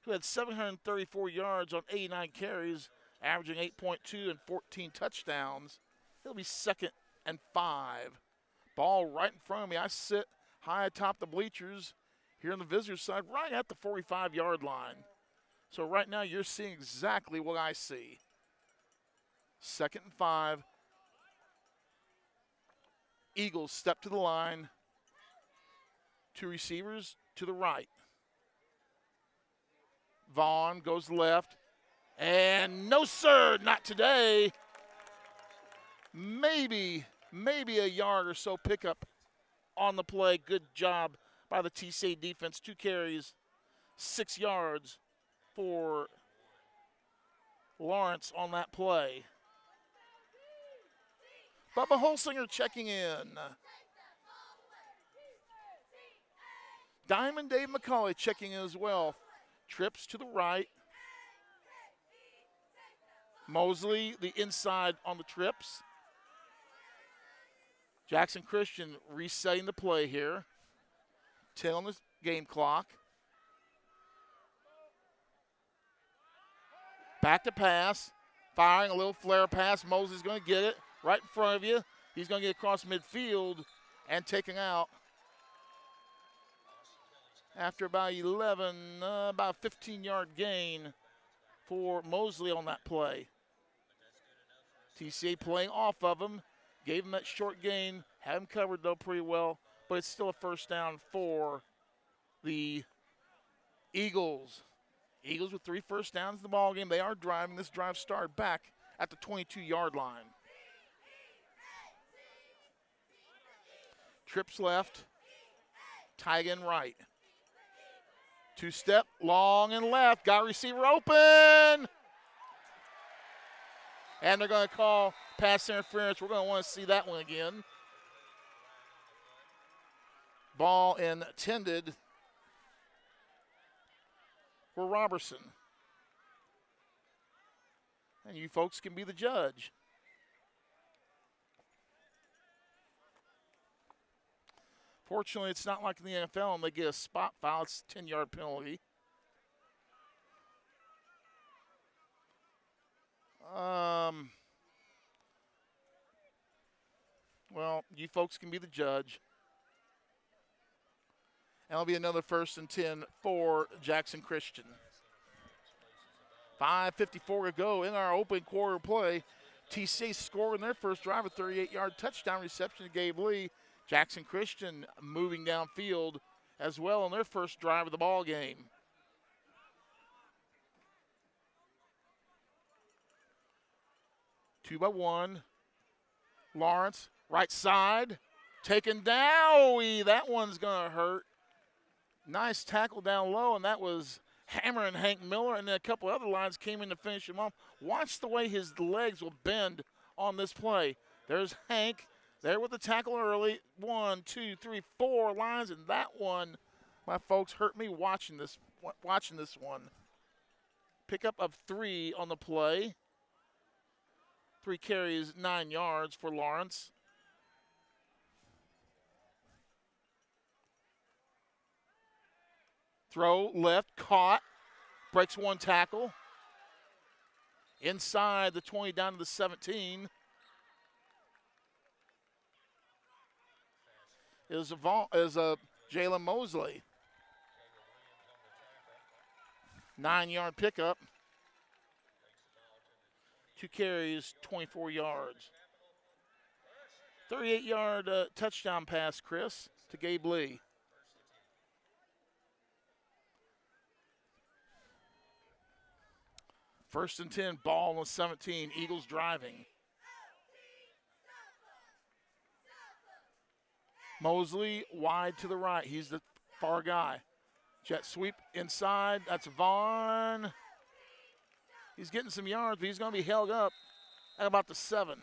who had 734 yards on 89 carries, averaging 8.2 and 14 touchdowns. It'll be 2nd and 5. Ball right in front of me. I sit high atop the bleachers here on the visitor side, right at the 45-yard line. So right now you're seeing exactly what I see. 2nd and 5. Eagles step to the line. 2 receivers to the right. Vaughn goes left. And no, sir, not today. Maybe a yard or so pickup on the play. Good job by the TCA defense. 2 carries, 6 yards for Lawrence on that play. Bubba Holsinger checking in. Diamond Dave McCauley checking in as well. Trips to the right. Mosley, the inside on the trips. Jackson Christian resetting the play here. 10 on the game clock. Back to pass. Firing a little flare pass. Mosley's going to get it right in front of you. He's going to get across midfield and taken out after about 11, about a 15-yard gain for Mosley on that play. TCA playing off of him. Gave him that short gain. Had him covered, though, pretty well. But it's still a first down for the Eagles. Eagles with 3 first downs in the ballgame. They are driving. This drive started back at the 22-yard line. Trips left. Tygan right. 2-step, long and left. Got receiver open. And they're going to call pass interference. We're going to want to see that one again. Ball intended for Robertson. And you folks can be the judge. Fortunately, it's not like in the NFL and they get a spot foul. It's a 10-yard penalty. Well, you folks can be the judge. And it'll be another 1st and 10 for Jackson Christian. 5:54 to go in our open quarter play. TCA scored in their first drive, a 38-yard touchdown reception to Gabe Lee. Jackson Christian moving downfield as well in their first drive of the ball game. Two by one. Lawrence, right side, taken down. That one's going to hurt. Nice tackle down low, and that was hammering Hank Miller, and then a couple other lines came in to finish him off. Watch the way his legs will bend on this play. There's Hank there with the tackle early. 1, 2, 3, 4 lines, and that one, my folks, hurt me watching this one. Pickup of 3 on the play. 3 carries, 9 yards for Lawrence. Throw left, caught, breaks 1 tackle. Inside the 20 down to the 17. Is Jalen Mosley. 9-yard pickup. 2 carries, 24 yards. 38-yard touchdown pass, Chris, to Gabe Lee. First and 10, ball on the 17. Eagles driving. Mosley wide to the right. He's the far guy. Jet sweep inside. That's Vaughn. He's getting some yards, but he's going to be held up at about the 7.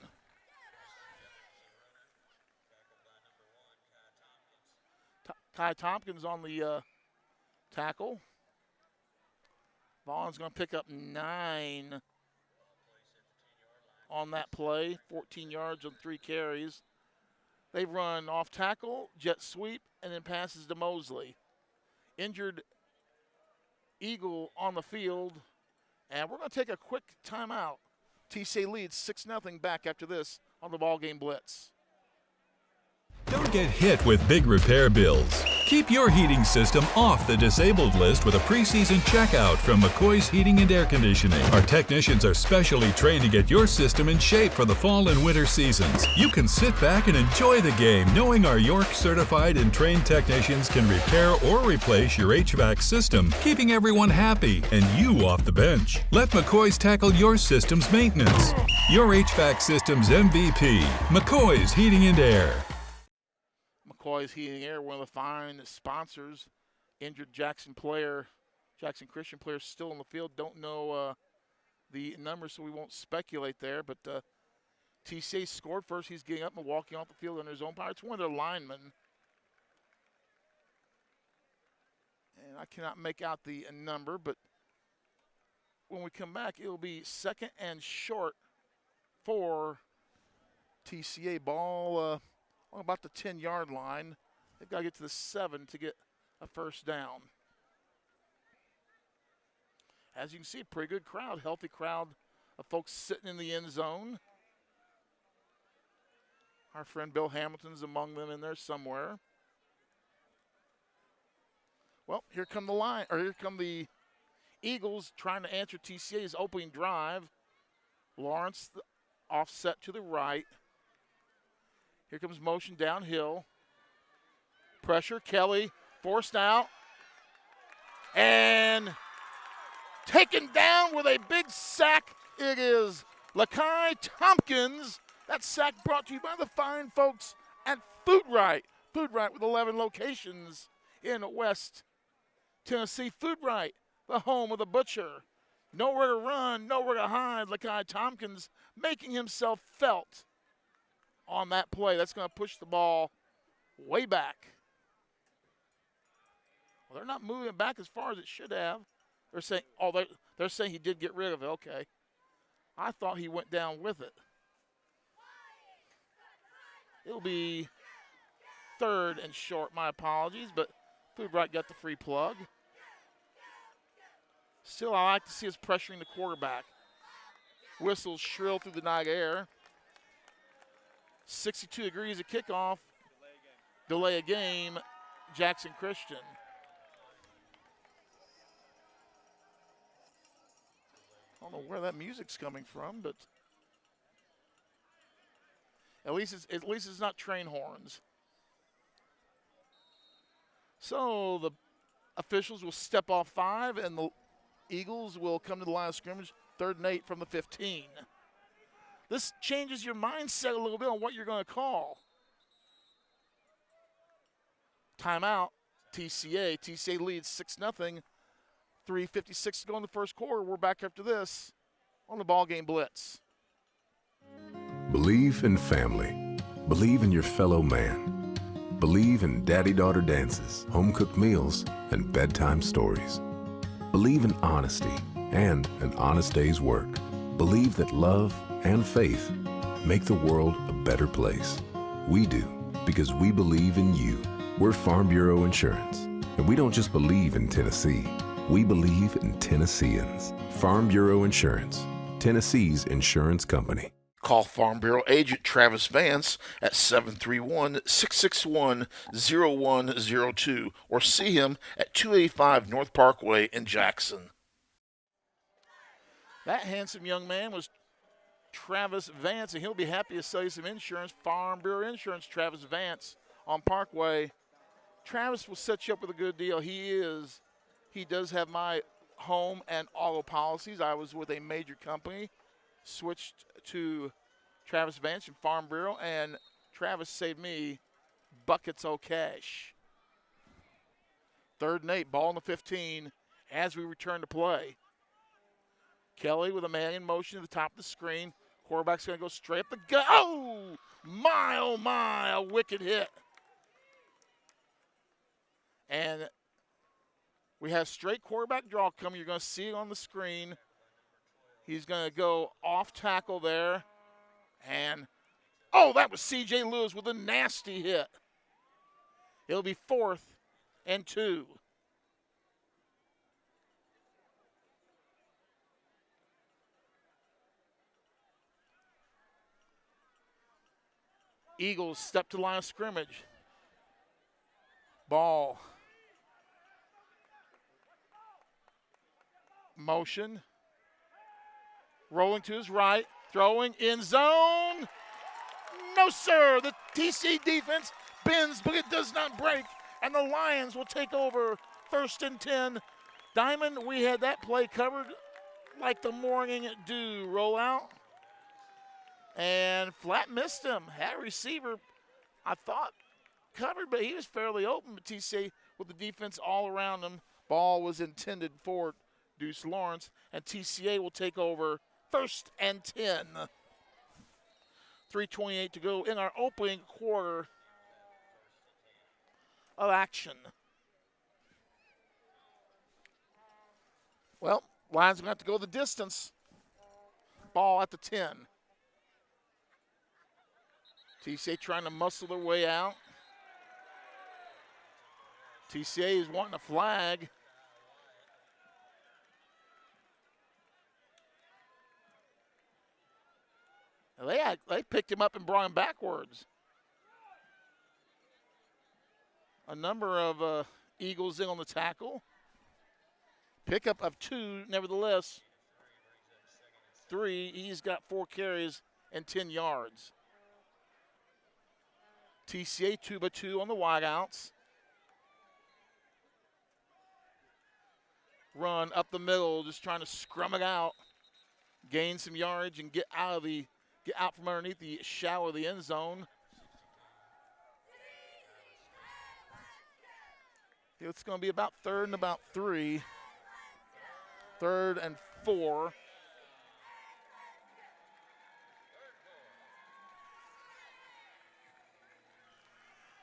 Kai Tompkins on the tackle. Vaughn's going to pick up 9 on that play. 14 yards on 3 carries. They've run off tackle, jet sweep, and then passes to Mosley. Injured Eagle on the field. And we're going to take a quick timeout. TCA leads 6-0 back after this on the BallGame Blitz. Don't get hit with big repair bills. Keep your heating system off the disabled list with a preseason checkout from McCoy's Heating and Air Conditioning. Our technicians are specially trained to get your system in shape for the fall and winter seasons. You can sit back and enjoy the game knowing our York certified and trained technicians can repair or replace your HVAC system, keeping everyone happy and you off the bench. Let McCoy's tackle your system's maintenance. Your HVAC system's MVP, McCoy's Heating and Air. McCoy's Heating and Air, one of the fine sponsors. Injured Jackson Christian player still on the field. Don't know the numbers, so we won't speculate there. But TCA scored first. He's getting up and walking off the field on his own power. It's one of their linemen. And I cannot make out the number, but when we come back, it will be 2nd and short for TCA. Ball on about the 10-yard line. They've got to get to the 7 to get a first down. As you can see, pretty good crowd, healthy crowd of folks sitting in the end zone. Our friend Bill Hamilton's among them in there somewhere. Well, here come the Eagles trying to answer TCA's opening drive. Lawrence offset to the right. Here comes motion downhill. Pressure, Kelly forced out. And taken down with a big sack. It is Lakai Tompkins. That sack brought to you by the fine folks at Food Right. Food Right with 11 locations in West Tennessee. Food Right, the home of the butcher. Nowhere to run, nowhere to hide. Lakai Tompkins making himself felt on that play. That's going to push the ball way back. Well, they're not moving it back as far as it should have. They're saying, they're saying he did get rid of it. Okay. I thought he went down with it. It'll be 3rd and short. My apologies, but Food Right got the free plug. Still, I like to see us pressuring the quarterback. Whistles shrill through the night air. 62 degrees of kickoff. Delay a game. Jackson Christian. I don't know where that music's coming from, but at least it's not train horns. So the officials will step off 5, and the Eagles will come to the line of scrimmage. 3rd and 8 from the 15. This changes your mindset a little bit on what you're going to call. Timeout, TCA. TCA leads 6-0. 3:56 to go in the first quarter. We're back after this on the BallGame Blitz. Believe in family. Believe in your fellow man. Believe in daddy-daughter dances, home-cooked meals, and bedtime stories. Believe in honesty and an honest day's work. Believe that love and faith make the world a better place. We do, because we believe in you. We're Farm Bureau Insurance, and we don't just believe in Tennessee. We believe in Tennesseans. Farm Bureau Insurance, Tennessee's insurance company. Call Farm Bureau agent Travis Vance at 731-661-0102 or see him at 285 North Parkway in Jackson. That handsome young man was Travis Vance, and he'll be happy to sell you some insurance. Farm Bureau Insurance, Travis Vance on Parkway. Travis will set you up with a good deal. He does have my home and auto policies. I was with a major company, switched to Travis Vance and Farm Bureau, and Travis saved me buckets of cash. 3rd and 8, ball in the 15 as we return to play. Kelly with a man in motion at the top of the screen. Quarterback's going to go straight up the gut. Oh, my, a wicked hit. And we have straight quarterback draw coming. You're going to see it on the screen. He's going to go off tackle there. And, that was C.J. Lewis with a nasty hit. It'll be 4th and 2. Eagles step to line of scrimmage. Ball. Motion. Rolling to his right. Throwing in zone. No, sir. The TC defense bends, but it does not break. And the Lions will take over 1st and 10. Diamond, we had that play covered like the morning dew. Roll out. And flat missed him. Had a receiver, I thought, covered, but he was fairly open. But TCA with the defense all around him. Ball was intended for Deuce Lawrence. And TCA will take over 1st and 10. 3:28 to go in our opening quarter of action. Well, Lions are going to have to go the distance. Ball at the 10. TCA trying to muscle their way out. TCA is wanting a flag. They picked him up and brought him backwards. A number of Eagles in on the tackle. Pickup of 2, nevertheless. 3, he's got 4 carries and 10 yards. TCA 2-by-2 on the wideouts. Run up the middle, just trying to scrum it out. Gain some yardage and get out from underneath the shadow of the end zone. It's going to be about 3rd and about 3. 3rd and 4.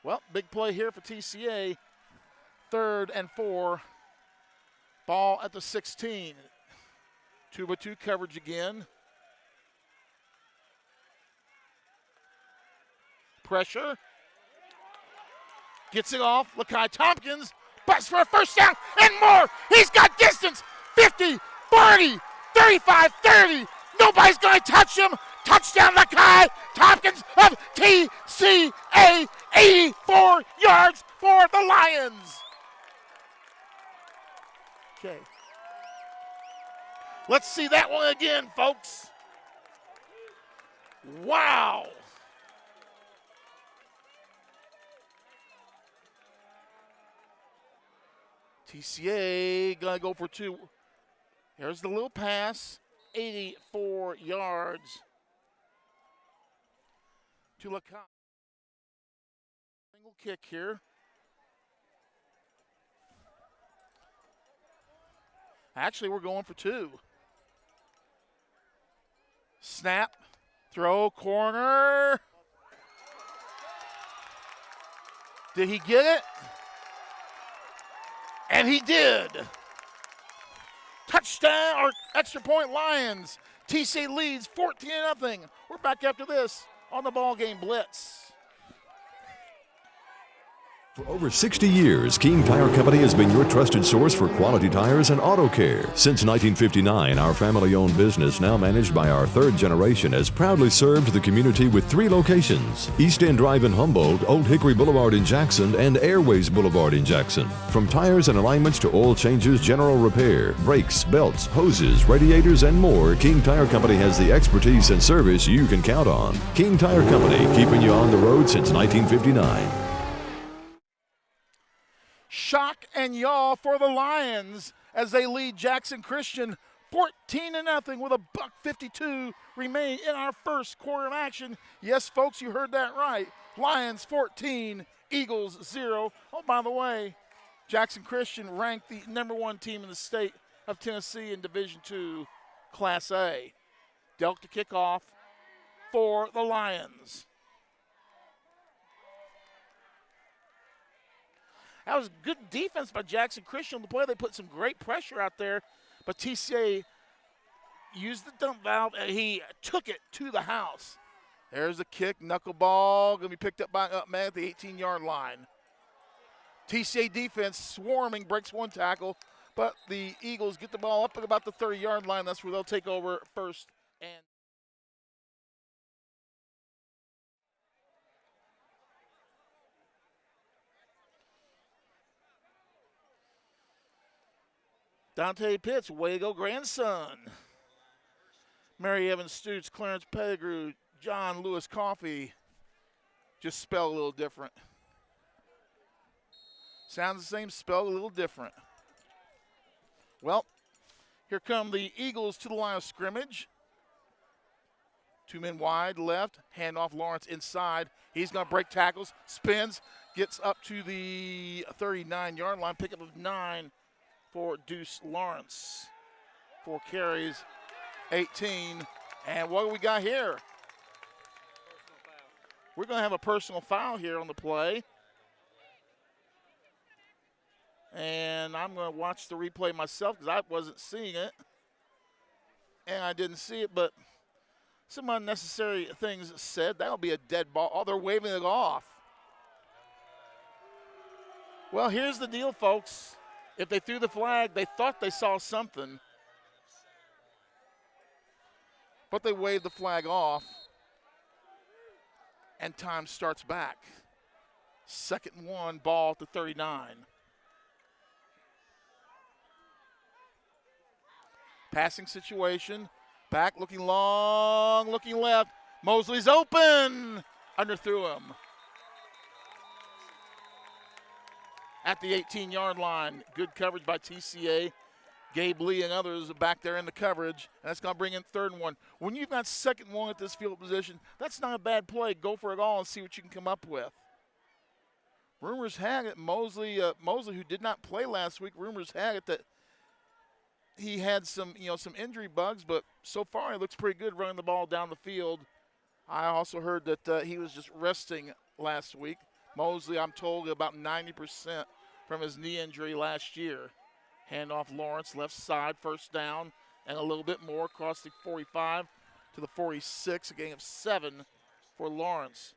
Well, big play here for TCA. 3rd and 4. Ball at the 16. 2-by-2 coverage again. Pressure. Gets it off. Lakai Tompkins busts for a 1st down and more. He's got distance. 50, 40, 35, 30. Nobody's going to touch him. Touchdown, Lakai Tompkins of TCA. 84 yards for the Lions. Okay. Let's see that one again, folks. Wow. TCA gonna go for 2. Here's the little pass, 84 yards to Lakai. Single kick here. Actually, we're going for 2. Snap, throw, corner. Did he get it? And he did. Touchdown or extra point Lions. TCA leads 14-0. We're back after this on the BallGame Blitz. For over 60 years, King Tire Company has been your trusted source for quality tires and auto care. Since 1959, our family-owned business, now managed by our third generation, has proudly served the community with 3 locations: East End Drive in Humboldt, Old Hickory Boulevard in Jackson, and Airways Boulevard in Jackson. From tires and alignments to oil changes, general repair, brakes, belts, hoses, radiators, and more, King Tire Company has the expertise and service you can count on. King Tire Company, keeping you on the road since 1959. Shock and yaw for the Lions as they lead Jackson Christian 14-0 with a $1:52 remain in our first quarter of action. Yes, folks, you heard that right. Lions 14, Eagles 0. Oh, by the way, Jackson Christian ranked the #1 team in the state of Tennessee in Division II Class A. Delk to kick off for the Lions. That was good defense by Jackson Christian on the play. They put some great pressure out there, but TCA used the dump valve, and he took it to the house. There's the kick, knuckleball, going to be picked up by Upman at the 18-yard line. TCA defense swarming, breaks one tackle, but the Eagles get the ball up at about the 30-yard line. That's where they'll take over first and Dante Pitts, way to go, grandson. Mary Evans Stutes, Clarence Pettigrew, John Lewis Coffey, just spelled a little different. Sounds the same, spelled a little different. Well, here come the Eagles to the line of scrimmage. 2 men wide, left, handoff Lawrence inside. He's going to break tackles, spins, gets up to the 39-yard line, pickup of 9 for Deuce Lawrence. 4 carries, 18. And what do we got here? We're going to have a personal foul here on the play. And I'm going to watch the replay myself because I wasn't seeing it. And I didn't see it, but some unnecessary things said. That'll be a dead ball. Oh, they're waving it off. Well, here's the deal, folks. If they threw the flag, they thought they saw something. But they waved the flag off. And time starts back. 2nd and 1, ball at the 39. Passing situation. Back, looking long, looking left. Mosley's open. Underthrew him. At the 18-yard line. Good coverage by TCA. Gabe Lee and others back there in the coverage. And that's going to bring in 3rd and 1. When you've got 2nd and 1 at this field position, that's not a bad play. Go for it all and see what you can come up with. Rumors had it, Mosley, who did not play last week, rumors had it that he had some injury bugs, but so far he looks pretty good running the ball down the field. I also heard that he was just resting last week. Mosley, I'm told, about 90% from his knee injury last year. Handoff Lawrence, left side, 1st down, and a little bit more across the 45 to the 46, a gain of 7 for Lawrence.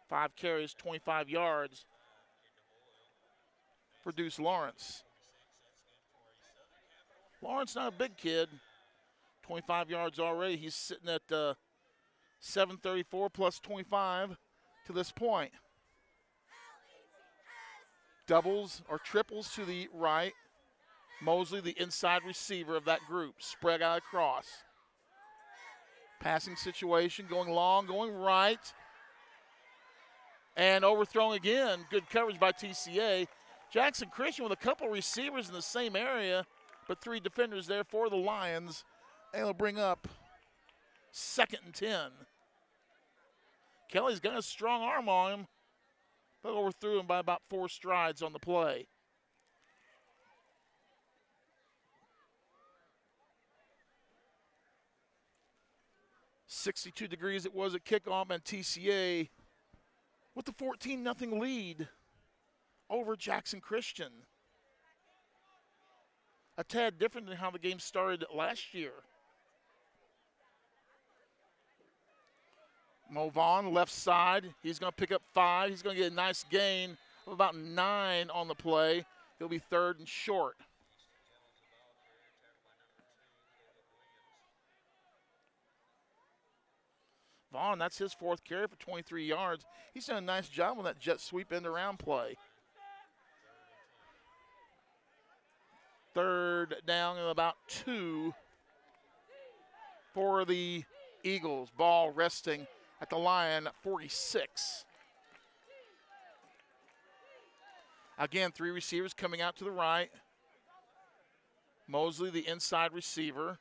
5 carries, 25 yards for Deuce Lawrence. Lawrence not a big kid, 25 yards already. He's sitting at 734 plus 25 to this point. Doubles or triples to the right. Mosley, the inside receiver of that group, spread out across. Passing situation, going long, going right. And overthrown again. Good coverage by TCA. Jackson Christian with a couple receivers in the same area, but 3 defenders there for the Lions. And it'll bring up 2nd and 10. Kelly's got a strong arm on him, but overthrew him by about 4 strides on the play. .62 degrees it was at kickoff, and TCA with the 14-0 lead over Jackson Christian. A tad different than how the game started last year. Mo Vaughn, left side. He's going to pick up 5. He's going to get a nice gain of about 9 on the play. He'll be 3rd and short. Vaughn, that's his 4th carry for 23 yards. He's done a nice job on that jet sweep end around play. 3rd down and about 2 for the Eagles. Ball resting at the line 46. Again, 3 receivers coming out to the right. Mosley, the inside receiver.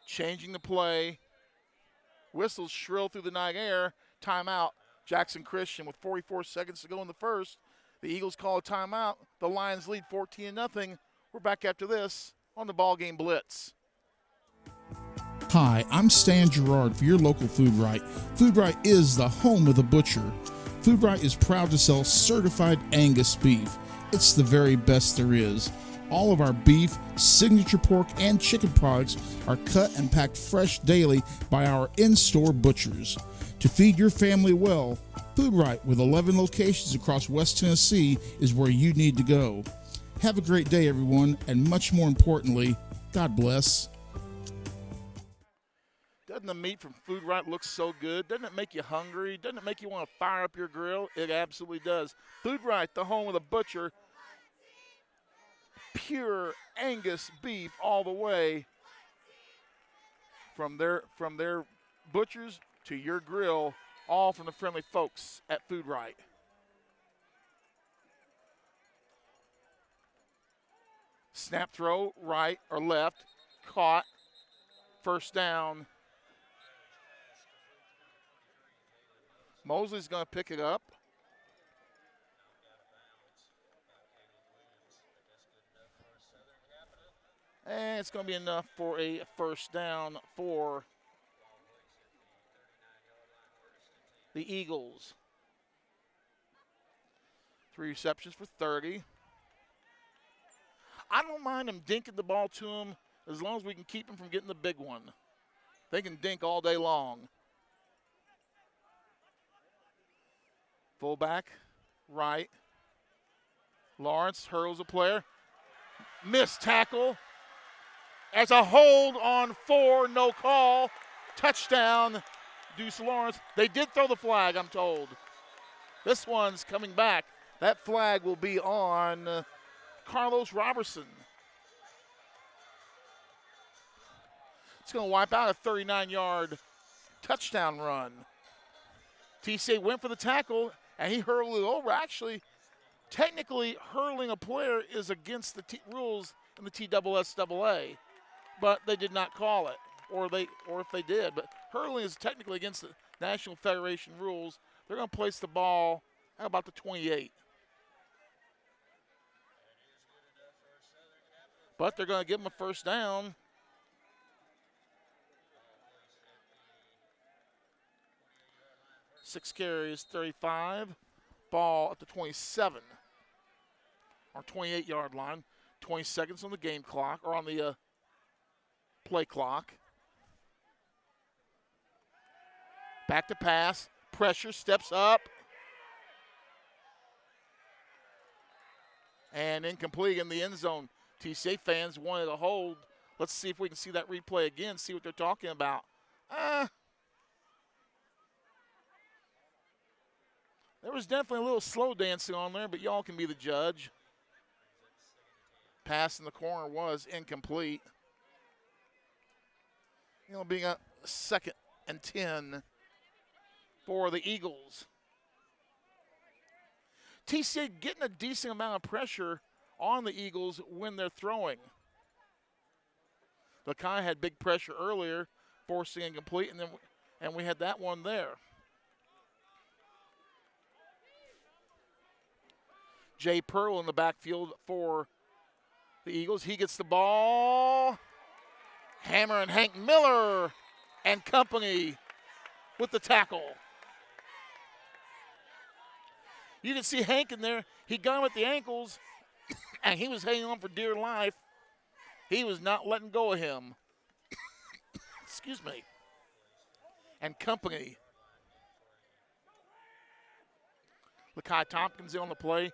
Changing the play. Whistles shrill through the night air. Timeout. Jackson Christian with 44 seconds to go in the first. The Eagles call a timeout. The Lions lead 14-0. We're back after this on the BallGame Blitz. Hi, I'm Stan Gerard for your local Food Right. Food Right is the home of the butcher. Food Right is proud to sell certified Angus beef. It's the very best there is. All of our beef, signature pork, and chicken products are cut and packed fresh daily by our in-store butchers. To feed your family well, Food Right, with 11 locations across West Tennessee, is where you need to go. Have a great day, everyone, and much more importantly, God bless. Doesn't the meat from Food Right look so good? Doesn't it make you hungry? Doesn't it make you want to fire up your grill? It absolutely does. Food Right, the home of the butcher. Pure Angus beef all the way from their butchers to your grill, all from the friendly folks at Food Right. Snap throw, right or left, caught, 1st down. Mosley's going to pick it up. And it's going to be enough for a 1st down for the Eagles. 3 receptions for 30. I don't mind them dinking the ball to him as long as we can keep him from getting the big one. They can dink all day long. Fullback, right. Lawrence hurls a player. Missed tackle. As a hold on 4, no call. Touchdown, Deuce Lawrence. They did throw the flag, I'm told. This one's coming back. That flag will be on Carlos Robertson. It's going to wipe out a 39-yard touchdown run. TCA went for the tackle, and he hurled it over. Actually, technically, hurling a player is against the rules in the TSSAA. But they did not call it, or if they did. But hurling is technically against the National Federation rules. They're going to place the ball at about the 28. But they're going to give them a 1st down. Six carries, 35. Ball at the 27 or 28-yard line. 20 seconds on the game clock, or on the play clock. Back to pass. Pressure, steps up. And incomplete in the end zone. TCA fans wanted a hold. Let's see if we can see that replay again, see what they're talking about. There was definitely a little slow dancing on there, but y'all can be the judge. Pass in the corner was incomplete. Being a 2nd and 10 for the Eagles. TCA getting a decent amount of pressure on the Eagles when they're throwing. Lakai had big pressure earlier, forcing incomplete, and we had that one there. Jay Pearl in the backfield for the Eagles. He gets the ball. Hammer and Hank Miller and company with the tackle. You can see Hank in there. He got him at the ankles, and he was hanging on for dear life. He was not letting go of him. Excuse me. and company. Lakai Tompkins on the play.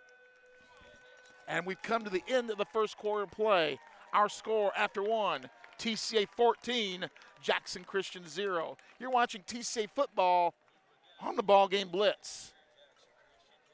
And we've come to the end of the first quarter play. Our score after one, TCA 14, Jackson Christian 0. You're watching TCA football on the BallGame Blitz.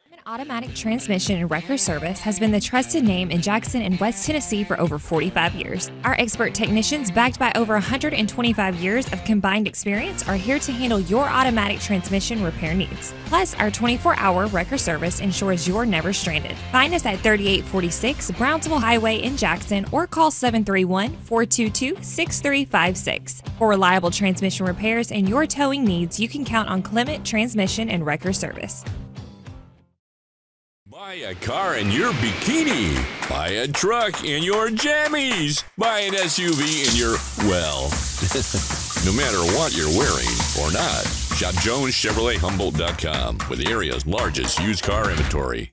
An automatic transmission and wrecker service has been the trusted name in Jackson and West Tennessee for over 45 years. Our expert technicians, backed by over 125 years of combined experience, are here to handle your automatic transmission repair needs. Plus, our 24-hour wrecker service ensures you're never stranded. Find us at 3846 Brownsville Highway in Jackson or call 731-422-6356. For reliable transmission repairs and your towing needs, you can count on Clement Transmission and Wrecker Service. Buy a car in your bikini. Buy a truck in your jammies. Buy an SUV in your, well, no matter what you're wearing or not. Shop JonesChevroletHumboldt.com with the area's largest used car inventory.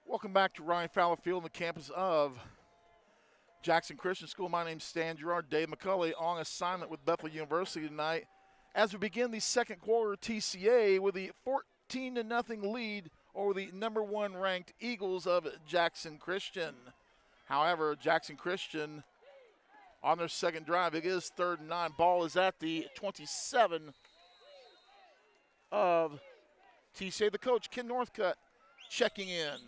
Welcome back to Ryan Fowler Field on the campus of Jackson Christian School. My name's Stan Gerard. Dave McCulley on assignment with Bethel University tonight. As we begin the second quarter, TCA with the 14-0 lead over the number one ranked Eagles of Jackson Christian. However, Jackson Christian on their second drive, it is 3rd and 9. Ball is at the 27 of TCA. The coach, Ken Northcutt, checking in.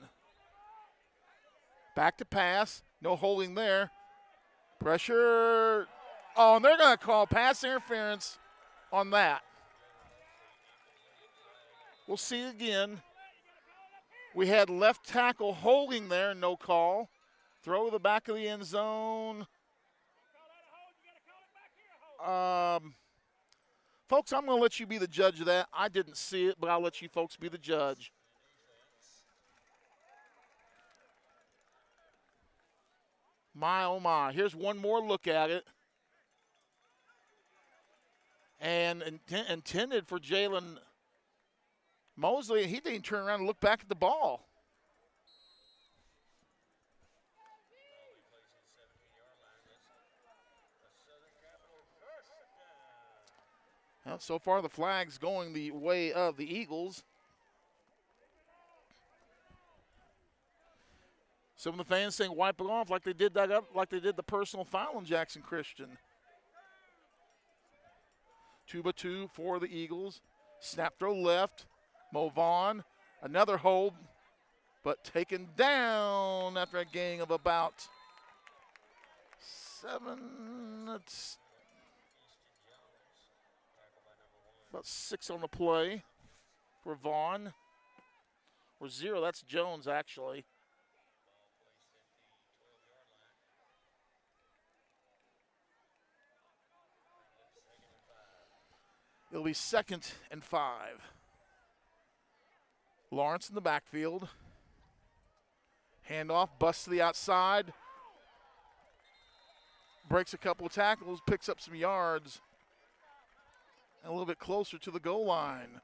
Back to pass, no holding there. Pressure. Oh, and they're going to call pass interference on that. We'll see again. We had left tackle holding there, no call. Throw to the back of the end zone. Folks, I'm going to let you be the judge of that. I didn't see it, but I'll let you folks be the judge. My, oh my. Here's one more look at it. And intended for Jalen Mosley, and he didn't turn around and look back at the ball. Well, so far the flag's going the way of the Eagles. Some of the fans saying wipe it off like they did the personal foul on Jackson Christian. 2-2 for the Eagles. Snap throw left. Mo Vaughn, another hold, but taken down after a gain of about 7. It's about 6 on the play for Vaughn. Or 0, that's Jones actually. It'll be 2nd and 5. Lawrence in the backfield. Handoff, busts to the outside. Breaks a couple of tackles, picks up some yards. And a little bit closer to the goal line.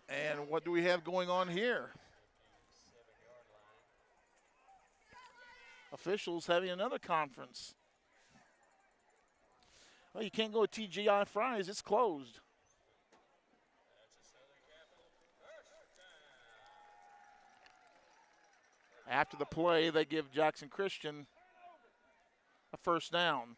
And what do we have going on here? Officials having another conference. Well, you can't go to TGI Fridays. It's closed. After the play, they give Jackson Christian a first down.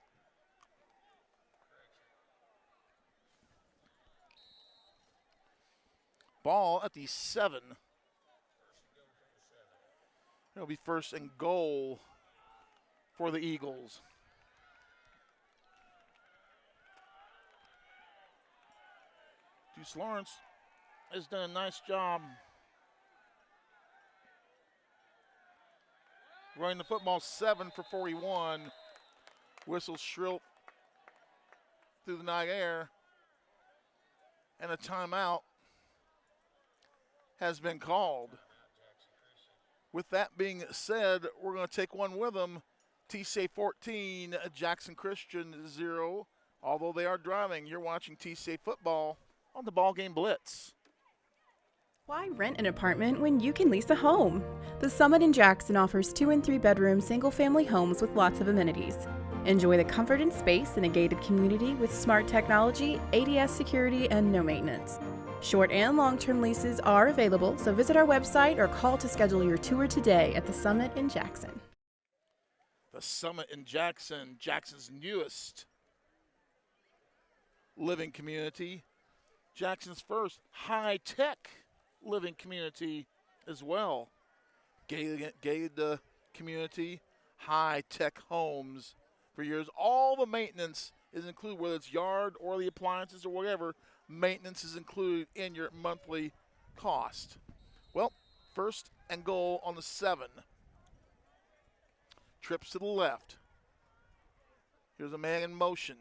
Ball at the 7. It'll be 1st and goal for the Eagles. Deuce Lawrence has done a nice job running the football. 7 for 41. Whistle shrill through the night air. And a timeout has been called. With that being said, we're going to take one with them. TCA 14, Jackson Christian 0. Although they are driving, you're watching TCA football on the BallGame Blitz. Why rent an apartment when you can lease a home? The Summit in Jackson offers 2 and 3 bedroom single-family homes with lots of amenities. Enjoy the comfort and space in a gated community with smart technology, ADS security, and no maintenance. Short and long-term leases are available, so visit our website or call to schedule your tour today at the Summit in Jackson. The Summit in Jackson, Jackson's newest living community. Jackson's first high-tech living community as well. Gated community, high-tech homes for years. All the maintenance is included, whether it's yard or the appliances or whatever. Maintenance is included in your monthly cost. Well, first and goal on the 7. Trips to the left. Here's a man in motion.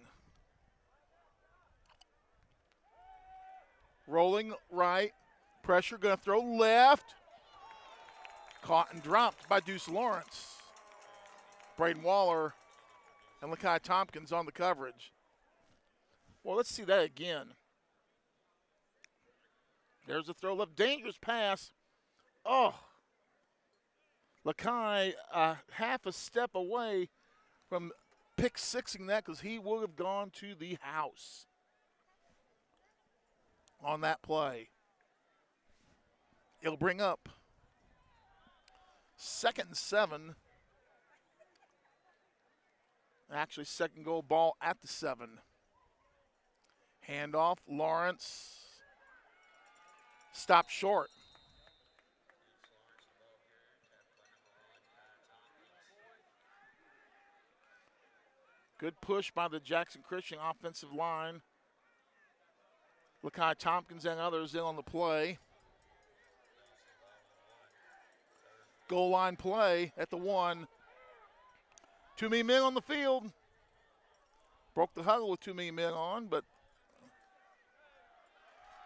Rolling right. Pressure, going to throw left. Caught and dropped by Deuce Lawrence. Braden Waller and Lakai Tompkins on the coverage. Well, let's see that again. There's a throw left. Dangerous pass. Oh. Lakai half a step away from pick-sixing that because he would have gone to the house on that play. It'll bring up 2nd and 7. Actually, second goal, ball at the 7. Handoff, Lawrence. Stop short. Good push by the Jackson Christian offensive line. Lakai Tompkins and others in on the play. Goal line play at the 1. Too many men on the field. Broke the huddle with too many men on, but.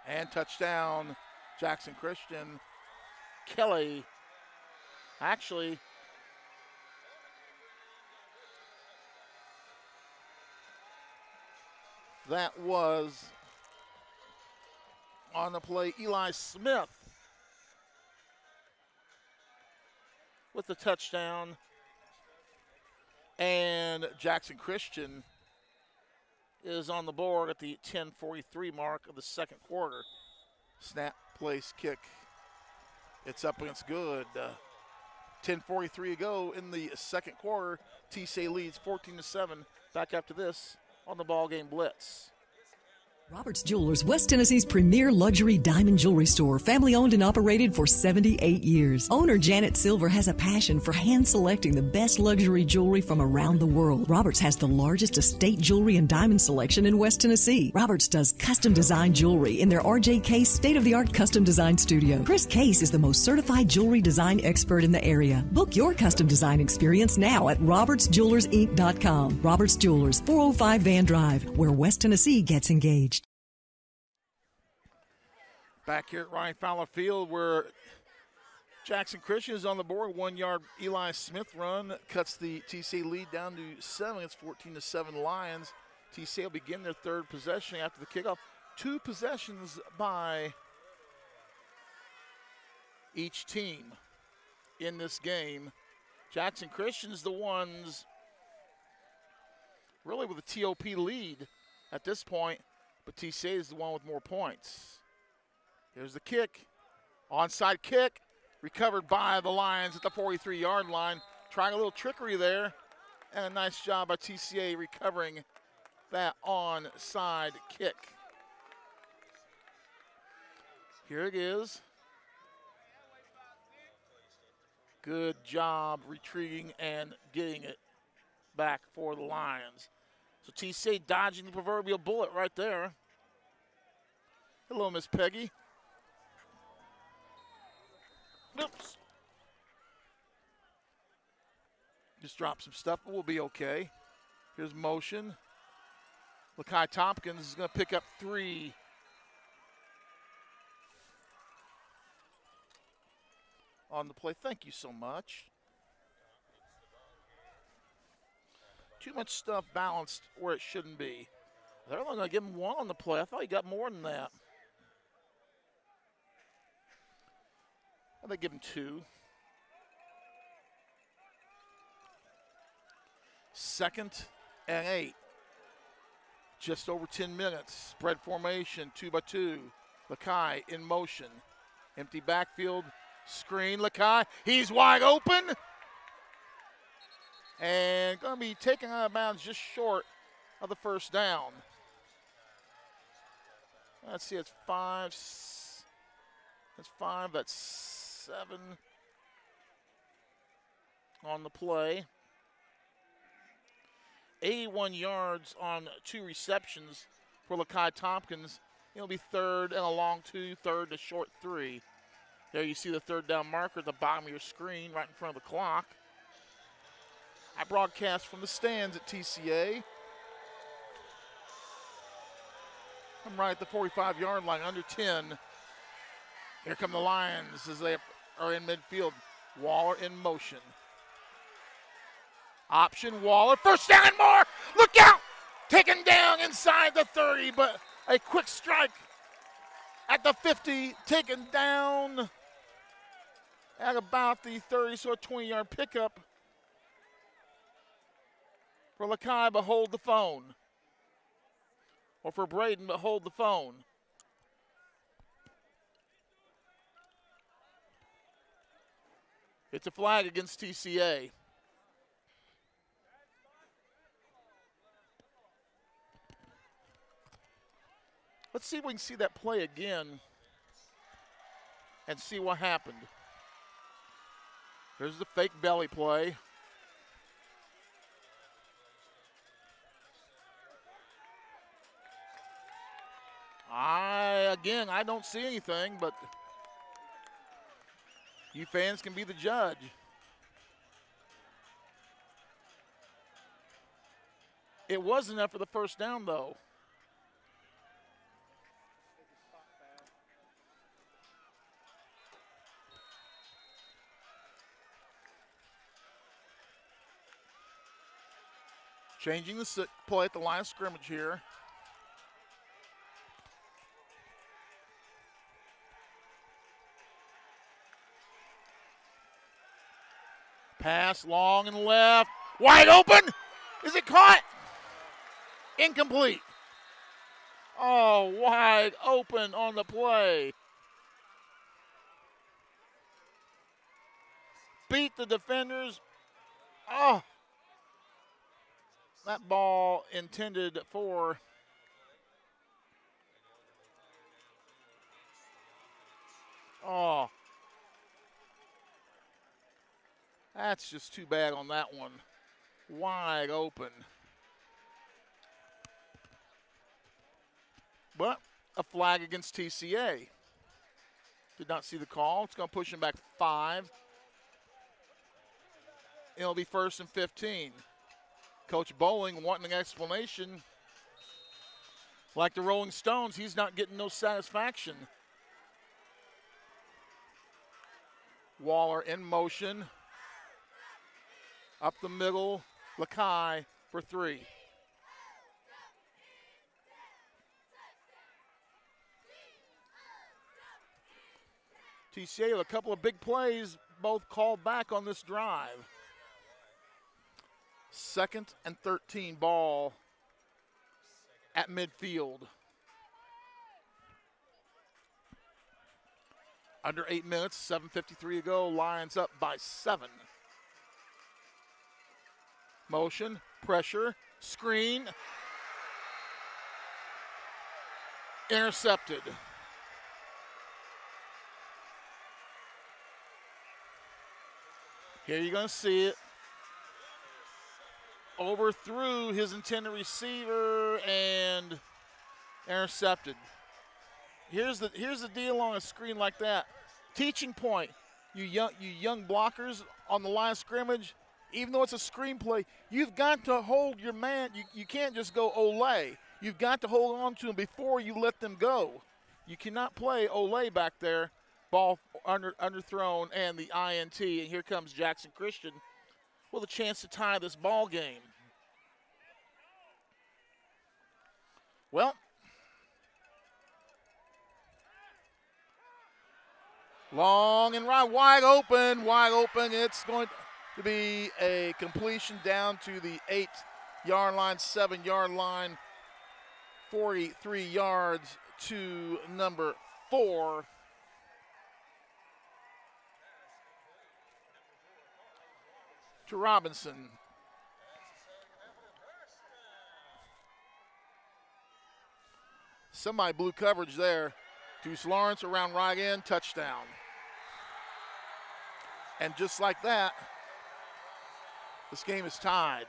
And touchdown, Jackson Christian. Kelly. Actually, that was on the play Eli Smith with the touchdown. And Jackson Christian is on the board at the 10:43 mark of the second quarter. Snap, place, kick. It's up and it's good. 10:43 to go in the second quarter. TCA leads 14-7. Back after this on the BallGame Blitz. Roberts Jewelers, West Tennessee's premier luxury diamond jewelry store, family owned and operated for 78 years. Owner Janet Silver has a passion for hand selecting the best luxury jewelry from around the world. Roberts has the largest estate jewelry and diamond selection in West Tennessee. Roberts does custom design jewelry in their RJ Case state-of-the-art custom design studio. Chris Case is the most certified jewelry design expert in the area. Book your custom design experience now at robertsjewellersinc.com. Roberts Jewelers, 405 Van Drive, where West Tennessee gets engaged. Back here at Ryan Fowler Field where Jackson Christian is on the board. 1 yard Eli Smith run cuts the TCA lead down to 7. It's 14-7 Lions. TCA will begin their third possession after the kickoff. 2 possessions by each team in this game. Jackson Christian's the ones really with a TOP lead at this point, but TCA is the one with more points. Here's the kick. Onside kick. Recovered by the Lions at the 43-yard line. Trying a little trickery there. And a nice job by TCA recovering that onside kick. Here it is. Good job retreating and getting it back for the Lions. So TCA dodging the proverbial bullet right there. Hello, Miss Peggy. Oops. Just dropped some stuff, but we'll be okay. Here's motion. Lakai Tompkins is going to pick up 3. On the play. Thank you so much. Too much stuff balanced where it shouldn't be. They're only going to give him 1 on the play. I thought he got more than that. They give him 2. Second and 8. Just over 10 minutes. Spread formation, 2 by 2. Lakai in motion. Empty backfield. Screen. Lakai. He's wide open. And going to be taken out of bounds just short of the first down. Let's see, it's 5. That's 5. That's 7 on the play. 81 yards on 2 receptions for Lakai Tompkins. It'll be 3rd and a long 2, 3rd to short 3. There you see the 3rd down marker at the bottom of your screen, right in front of the clock. I broadcast from the stands at TCA. I'm right at the 45-yard line, under 10. Here come the Lions as they are in midfield. Waller in motion. Option, Waller, first down and more. Look out! Taken down inside the 30, but a quick strike at the 50, taken down at about the 30, so a 20-yard pickup for Lakai, but hold the phone. Or for Braden, but hold the phone. It's a flag against TCA. Let's see if we can see that play again and see what happened. Here's the fake belly play. I don't see anything, but you fans can be the judge. It was enough for the first down, though. Changing the play at the line of scrimmage here. Pass long and left. Wide open. Is it caught? Incomplete. Oh, wide open on the play. Beat the defenders. Oh. That ball intended for that's just too bad on that one. Wide open. But a flag against TCA. Did not see the call. It's going to push him back 5. It'll be 1st and 15. Coach Bowling wanting an explanation. Like the Rolling Stones, he's not getting no satisfaction. Waller in motion. Up the middle, Lakai for 3. TCA with a couple of big plays, both called back on this drive. 2nd and 13 ball at midfield. Under 8 minutes, 7:53 to go. Lions up by 7. Motion, pressure, screen. Intercepted. Here you're going to see it. Overthrew his intended receiver and intercepted. Here's the deal on a screen like that. Teaching point, you young blockers on the line of scrimmage, even though it's a screenplay, you've got to hold your man. You can't just go Olay. You've got to hold on to him before you let them go. You cannot play Olay back there. Ball underthrown and the INT. And here comes Jackson Christian with a chance to tie this ball game. Well, Long and right, wide open. It's going to be a completion down to the 8-yard line, 7-yard line, 43 yards to number 4. To Robinson. Somebody blew coverage there. Deuce Lawrence around right end, touchdown. And just like that, this game is tied.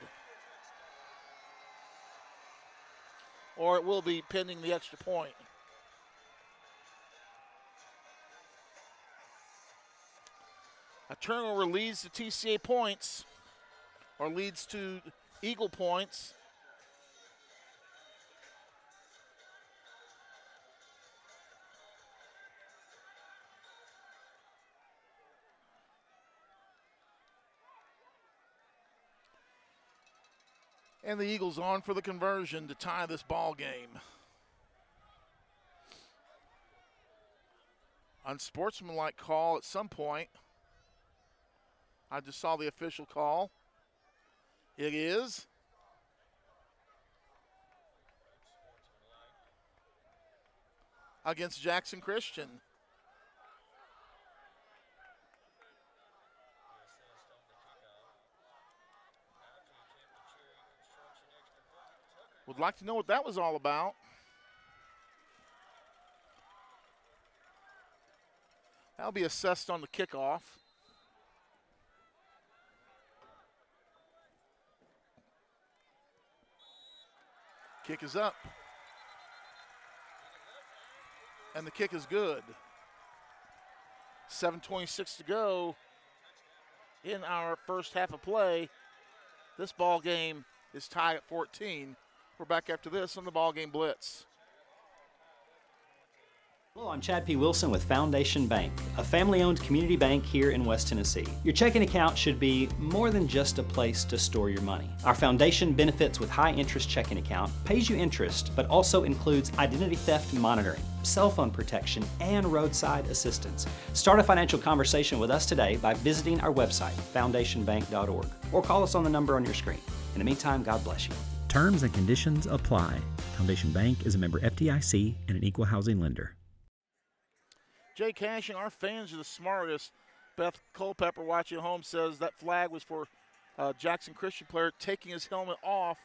Or it will be pending the extra point. A turnover leads to TCA points, or leads to Eagle points. And the Eagles on for the conversion to tie this ball game. Unsportsmanlike call at some point. I just saw the official call. It is. Against Jackson Christian. Would like to know what that was all about. That'll be assessed on the kickoff. Kick is up. And the kick is good. 7:26 to go in our first half of play. This ball game is tied at 14. We're back after this on the BallGame Blitz. Hello, I'm Chad P. Wilson with Foundation Bank, a family-owned community bank here in West Tennessee. Your checking account should be more than just a place to store your money. Our foundation benefits with high-interest checking account pays you interest, but also includes identity theft monitoring, cell phone protection, and roadside assistance. Start a financial conversation with us today by visiting our website, foundationbank.org, or call us on the number on your screen. In the meantime, God bless you. Terms and conditions apply. Foundation Bank is a member FDIC and an equal housing lender. Jay Cashing, our fans are the smartest. Beth Culpepper watching at home says that flag was for Jackson Christian player taking his helmet off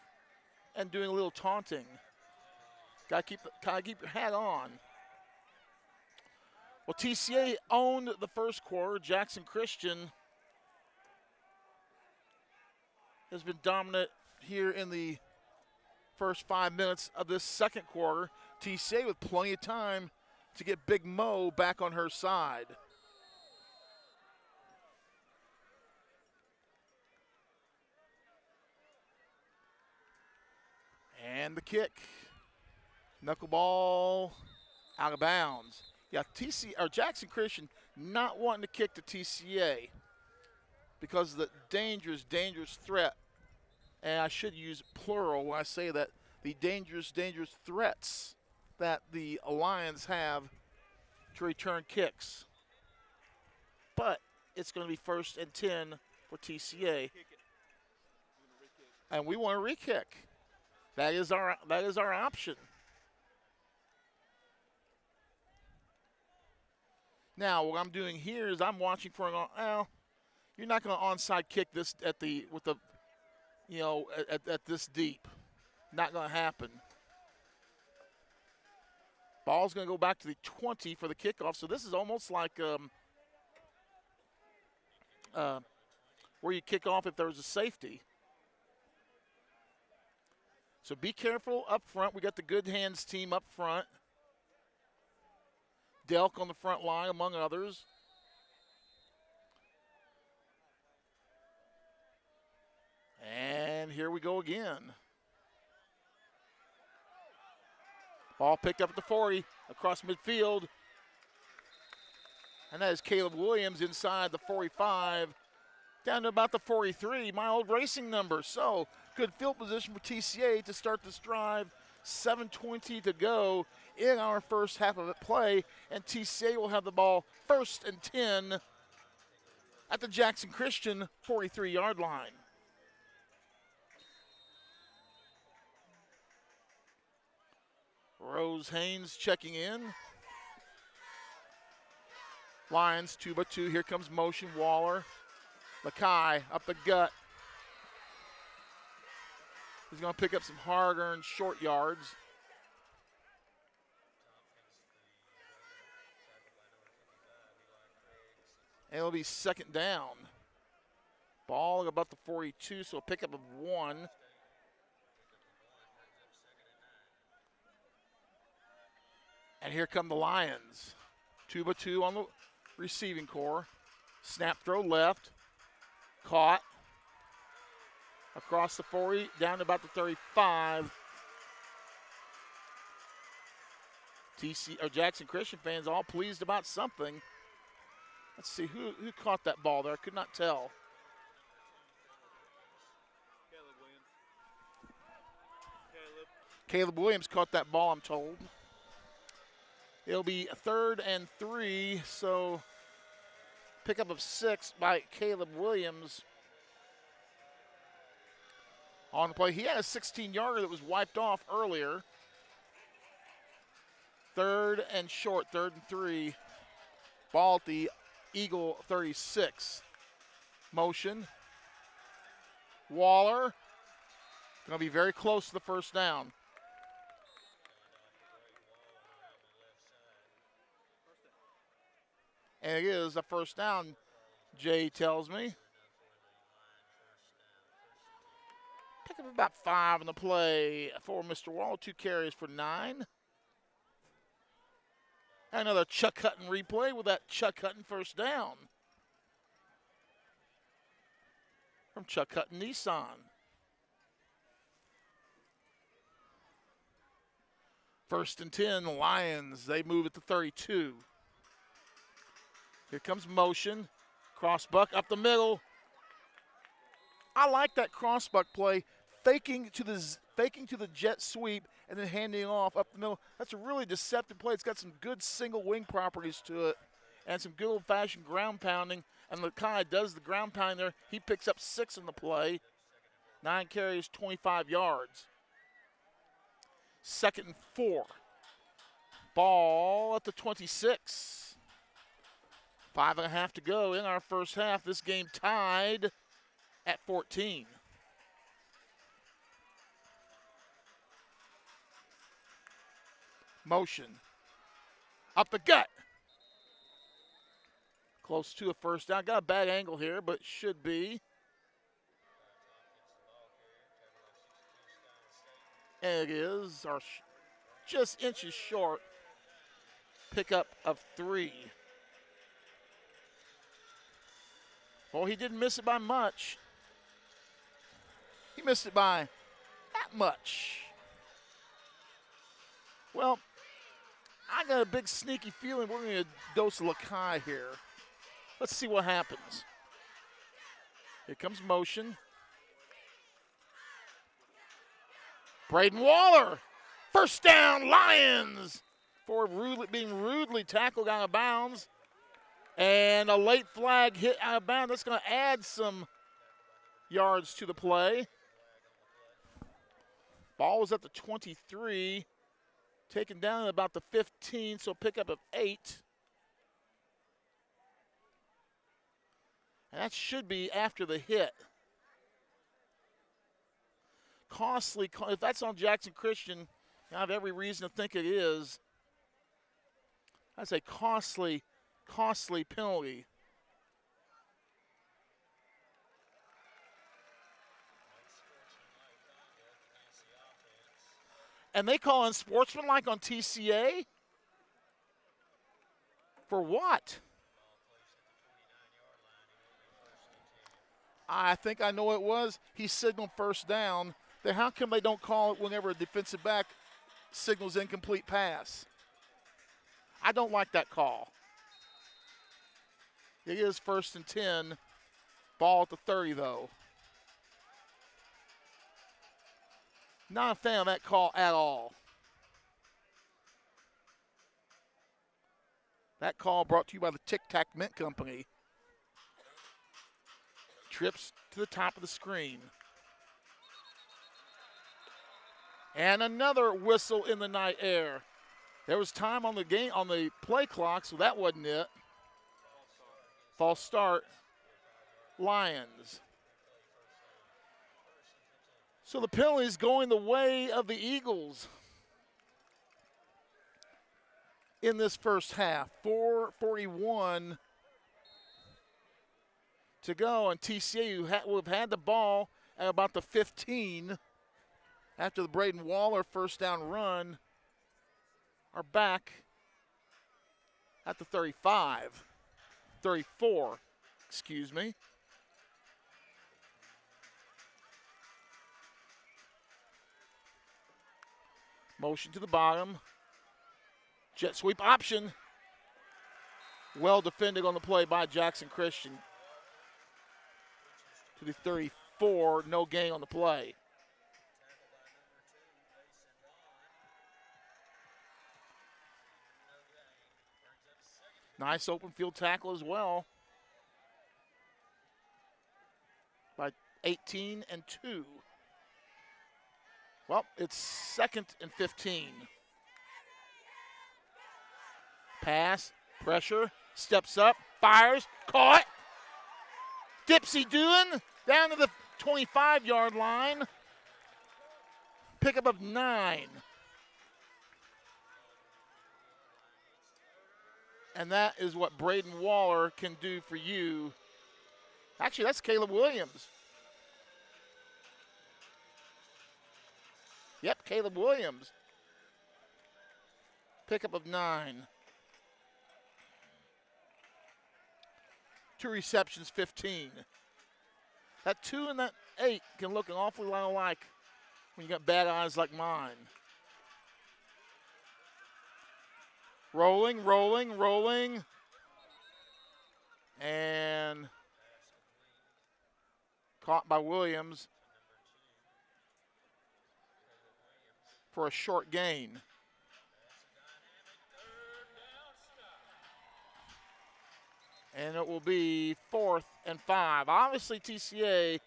and doing a little taunting. Gotta keep your hat on. Well, TCA owned the first quarter. Jackson Christian has been dominant here in the first 5 minutes of this second quarter. TCA with plenty of time to get Big Mo back on her side. And the kick. Knuckleball out of bounds. Yeah, Jackson Christian not wanting to kick to TCA because of the dangerous threat. And I should use plural when I say that. The dangerous threats that the Lions have to return kicks. But it's going to be 1st and 10 for TCA. And we want a re-kick. That is our option. Now, what I'm doing here is I'm watching for you're not going to onside kick this at this deep. Not going to happen. Ball's going to go back to the 20 for the kickoff. So this is almost like where you kick off if there's a safety. So be careful up front. We got the Good Hands team up front. Delk on the front line, among others. And here we go again. Ball picked up at the 40, across midfield. And that is Caleb Williams inside the 45, down to about the 43, my old racing number. So good field position for TCA to start this drive. 7:20 to go in our first half of play, and TCA will have the ball 1st and 10 at the Jackson Christian 43-yard line. Rose Haynes checking in. Lions 2-2. Here comes motion. Waller. Lakai up the gut. He's going to pick up some hard-earned short yards. And it'll be 2nd down. Ball about the 42, so a pickup of 1. And here come the Lions. 2-2 on the receiving core. Snap throw left. Caught. Across the 40, down to about the 35. Jackson Christian fans all pleased about something. Let's see, who caught that ball there? I could not tell. Caleb Williams caught that ball, I'm told. It'll be 3rd and 3, so pickup of 6 by Caleb Williams. On the play, he had a 16-yarder that was wiped off earlier. 3rd and short, 3rd and 3. Ball at the Eagle 36. Motion. Waller. Going to be very close to the 1st down. And it is a 1st down, Jay tells me. Pick up about 5 in the play for Mr. Waller. 2 carries for 9. Another Chuck Hutton replay with that Chuck Hutton 1st down from Chuck Hutton Nissan. 1st and 10, Lions. They move at the 32. Here comes motion. Crossbuck up the middle. I like that crossbuck play, faking to the jet sweep and then handing it off up the middle. That's a really deceptive play. It's got some good single wing properties to it and some good old-fashioned ground pounding. And Lakai does the ground pounding there. He picks up 6 in the play. 9 carries, 25 yards. 2nd and 4. Ball at the 26. 5.5 to go in our first half. This game tied at 14. Motion. Up the gut. Close to a 1st down. Got a bad angle here, but should be. And it is our just inches short. Pickup of 3. Well, he didn't miss it by much. He missed it by that much. Well, I got a big sneaky feeling we're going to dose Lakai here. Let's see what happens. Here comes motion. Braden Waller. 1st down, Lions. For being rudely tackled out of bounds. And a late flag hit out of bounds. That's going to add some yards to the play. Ball was at the 23. Taken down at about the 15, so pickup of 8. And that should be after the hit. Costly, if that's on Jackson Christian, I have every reason to think it is. That's a costly penalty. And they call unsportsmanlike on TCA? For what? I think I know what it was. He signaled 1st down. Then how come they don't call it whenever a defensive back signals incomplete pass? I don't like that call. It is 1st and 10. Ball at the 30, though. Not a fan of that call at all. That call brought to you by the Tic Tac Mint Company. Trips to the top of the screen. And another whistle in the night air. There was time on the play clock, so that wasn't it. False start. Lions. So the penalty's going the way of the Eagles in this first half. 4:41 to go, and TCA, who have had the ball at about the 15 after the Braden Waller first down run, are back at the 34, excuse me. Motion to the bottom. Jet sweep option. Well defended on the play by Jackson Christian. To the 34, no gain on the play. Nice open field tackle as well by 18 and 2. Well, it's 2nd and 15. Pass, pressure, steps up, fires, caught. Dipsy doing down to the 25-yard line. Pickup of 9. And that is what Braden Waller can do for you. Actually, that's Caleb Williams. Yep, Caleb Williams. Pickup of 9. 2 receptions, 15. That 2 and that 8 can look an awful lot alike when you got bad eyes like mine. Rolling. And caught by Williams for a short gain. And it will be 4th and 5. Obviously, TCA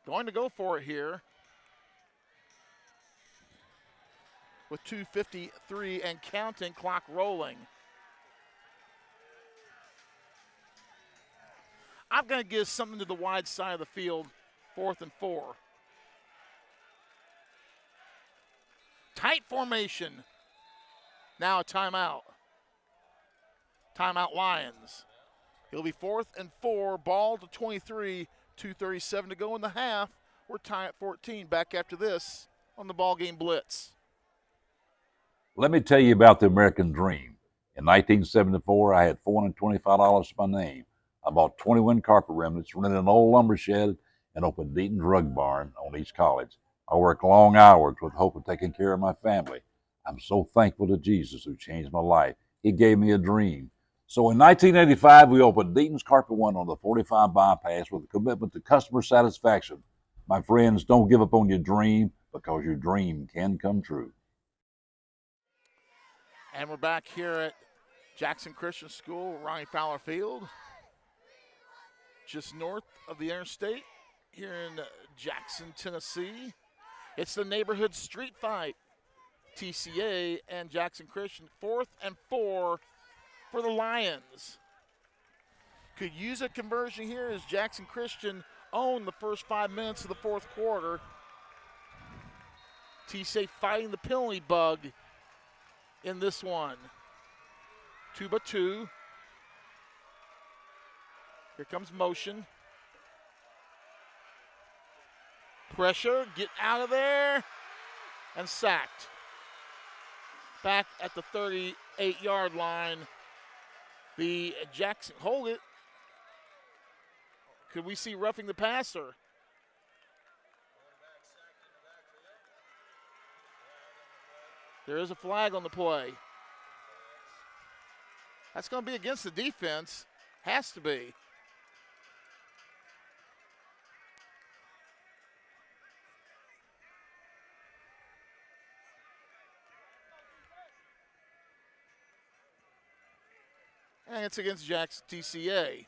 going to go for it here with 2:53 and counting, clock rolling. I'm going to give something to the wide side of the field, 4th and 4. Tight formation. Now a timeout. Timeout Lions. It'll be 4th and 4, ball to 23, 2:37 to go in the half. We're tied at 14. Back after this on the BallGame Blitz. Let me tell you about the American dream. In 1974, I had $425 to my name. I bought 21 carpet remnants, rented an old lumber shed, and opened Deaton's Rug Barn on East College. I worked long hours with hope of taking care of my family. I'm so thankful to Jesus who changed my life. He gave me a dream. So in 1985, we opened Deaton's Carpet One on the 45 bypass with a commitment to customer satisfaction. My friends, don't give up on your dream because your dream can come true. And we're back here at Jackson Christian School, Ronnie Fowler Field, just north of the interstate here in Jackson, Tennessee. It's the neighborhood street fight. TCA and Jackson Christian, 4th and 4 for the Lions. Could use a conversion here as Jackson Christian owned the first 5 minutes of the 4th quarter. TCA fighting the penalty bug in this one. 2-by-2. Here comes motion. Pressure, get out of there, and sacked. Back at the 38-yard line. The Jackson, hold it. Could we see roughing the passer? There is a flag on the play. That's going to be against the defense. Has to be. And it's against Jackson TCA.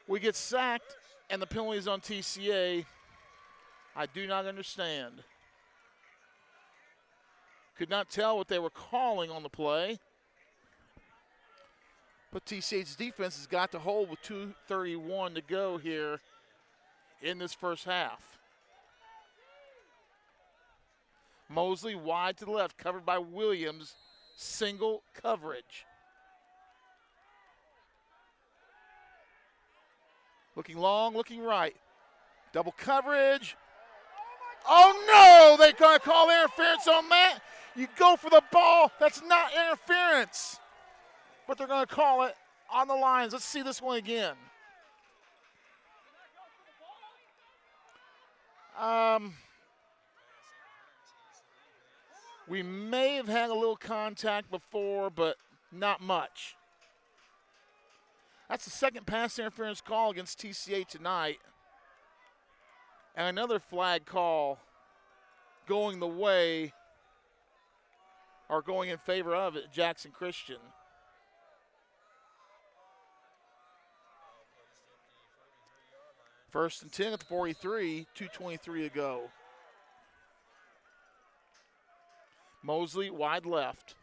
We get sacked, and the penalty is on TCA. I do not understand. Could not tell what they were calling on the play. But TCA's defense has got to hold with 2:31 to go here in this first half. Mosley wide to the left, covered by Williams. Single coverage. Looking long, looking right. Double coverage. Oh no, they're going to call interference on that. You go for the ball, that's not interference. But they're going to call it on the lines. Let's see this one again. We may have had a little contact before, but not much. That's the second pass interference call against TCA tonight. And another flag call going the way, or going in favor of it, Jackson Christian. First and 10 at the 43, 2:23 to go. Mosley wide left.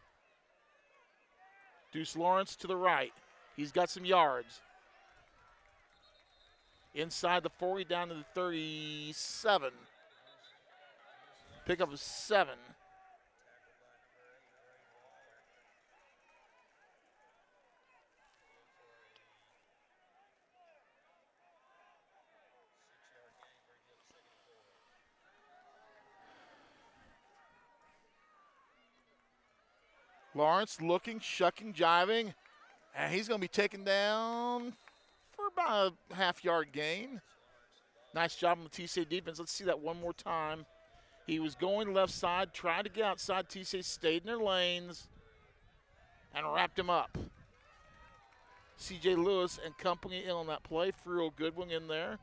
Deuce Lawrence to the right. He's got some yards. Inside the 40 down to the 37. Pick up a 7. Lawrence looking, shucking, jiving, and he's going to be taken down for about a half-yard gain. Nice job on the TCA defense. Let's see that one more time. He was going left side, tried to get outside. TCA stayed in their lanes and wrapped him up. C.J. Lewis and company in on that play. Friel Goodwin in there.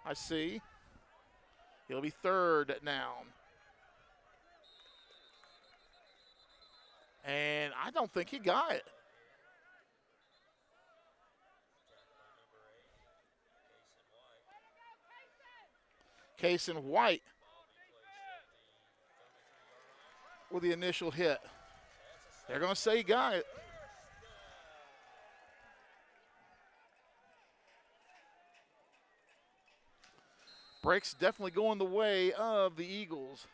I see. He'll be third down. And I don't think he got it. Kason White with the initial hit. They're going to say he got it. Breaks definitely going the way of the Eagles.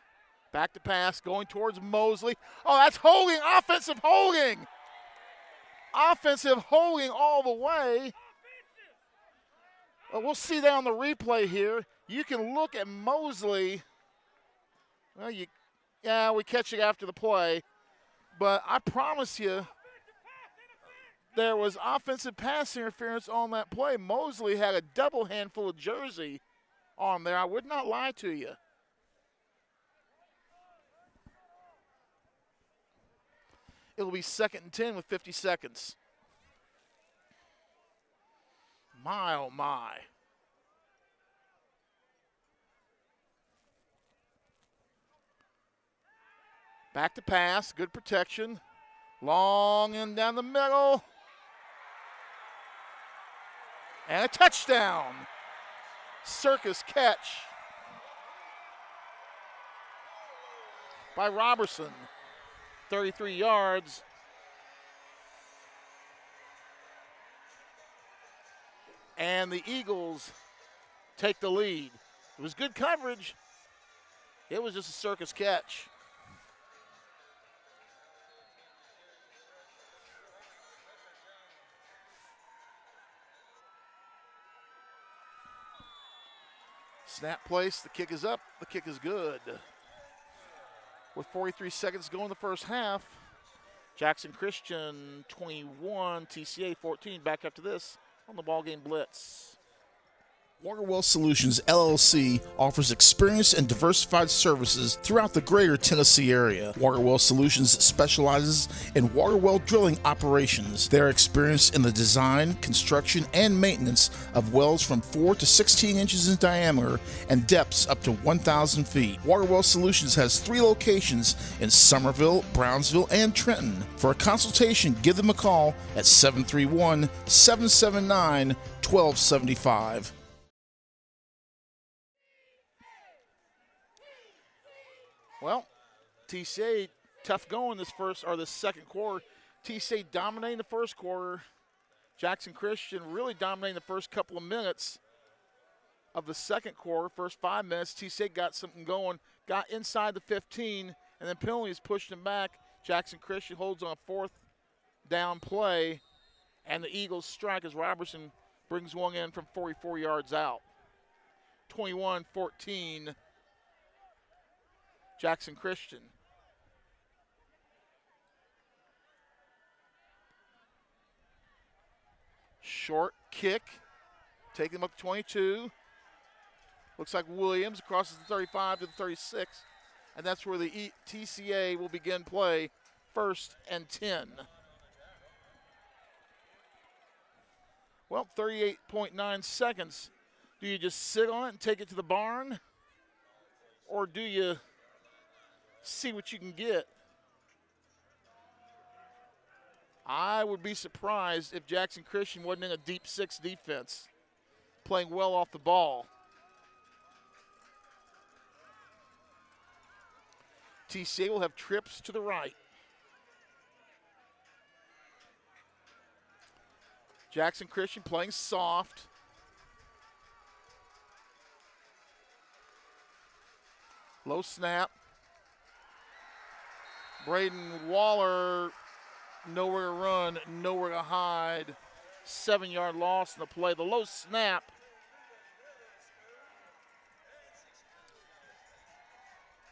Back to pass, going towards Mosley. Oh, that's holding, offensive holding. Offensive holding all the way. Well, we'll see that on the replay here. You can look at Mosley. Well, we catch it after the play. But I promise you, there was offensive pass interference on that play. Mosley had a double handful of jersey on there. I would not lie to you. It'll be 2nd and 10 with 50 seconds. My, oh my. Back to pass, good protection. Long and down the middle. And a touchdown. Circus catch by Robertson. 33 yards. And the Eagles take the lead. It was good coverage. It was just a circus catch. Snap place, the kick is up, the kick is good. With 43 seconds to go in the first half, Jackson Christian 21, TCA 14. Back after this on the BallGame Blitz. Waterwell Solutions LLC offers experienced and diversified services throughout the greater Tennessee area. Waterwell Solutions specializes in water well drilling operations. They're experienced in the design, construction, and maintenance of wells from 4 to 16 inches in diameter and depths up to 1,000 feet. Waterwell Solutions has 3 locations in Summerville, Brownsville, and Trenton. For a consultation, give them a call at 731-779-1275. Well, TCA tough going this second quarter. TCA dominating the first quarter. Jackson Christian really dominating the first couple of minutes of the second quarter. First 5 minutes, TCA got something going, got inside the 15, and then penalties pushed him back. Jackson Christian holds on a 4th down play, and the Eagles strike as Robertson brings one in from 44 yards out. 21-14. Jackson Christian. Short kick, taking him up to 22. Looks like Williams crosses the 35 to the 36, and that's where the TCA will begin play, 1st and 10. Well, 38.9 seconds. Do you just sit on it and take it to the barn, or do you see what you can get? I would be surprised if Jackson Christian wasn't in a deep 6 defense, playing well off the ball. TCA will have trips to the right. Jackson Christian playing soft. Low snap. Braden Waller, nowhere to run, nowhere to hide. 7-yard loss in the play. The low snap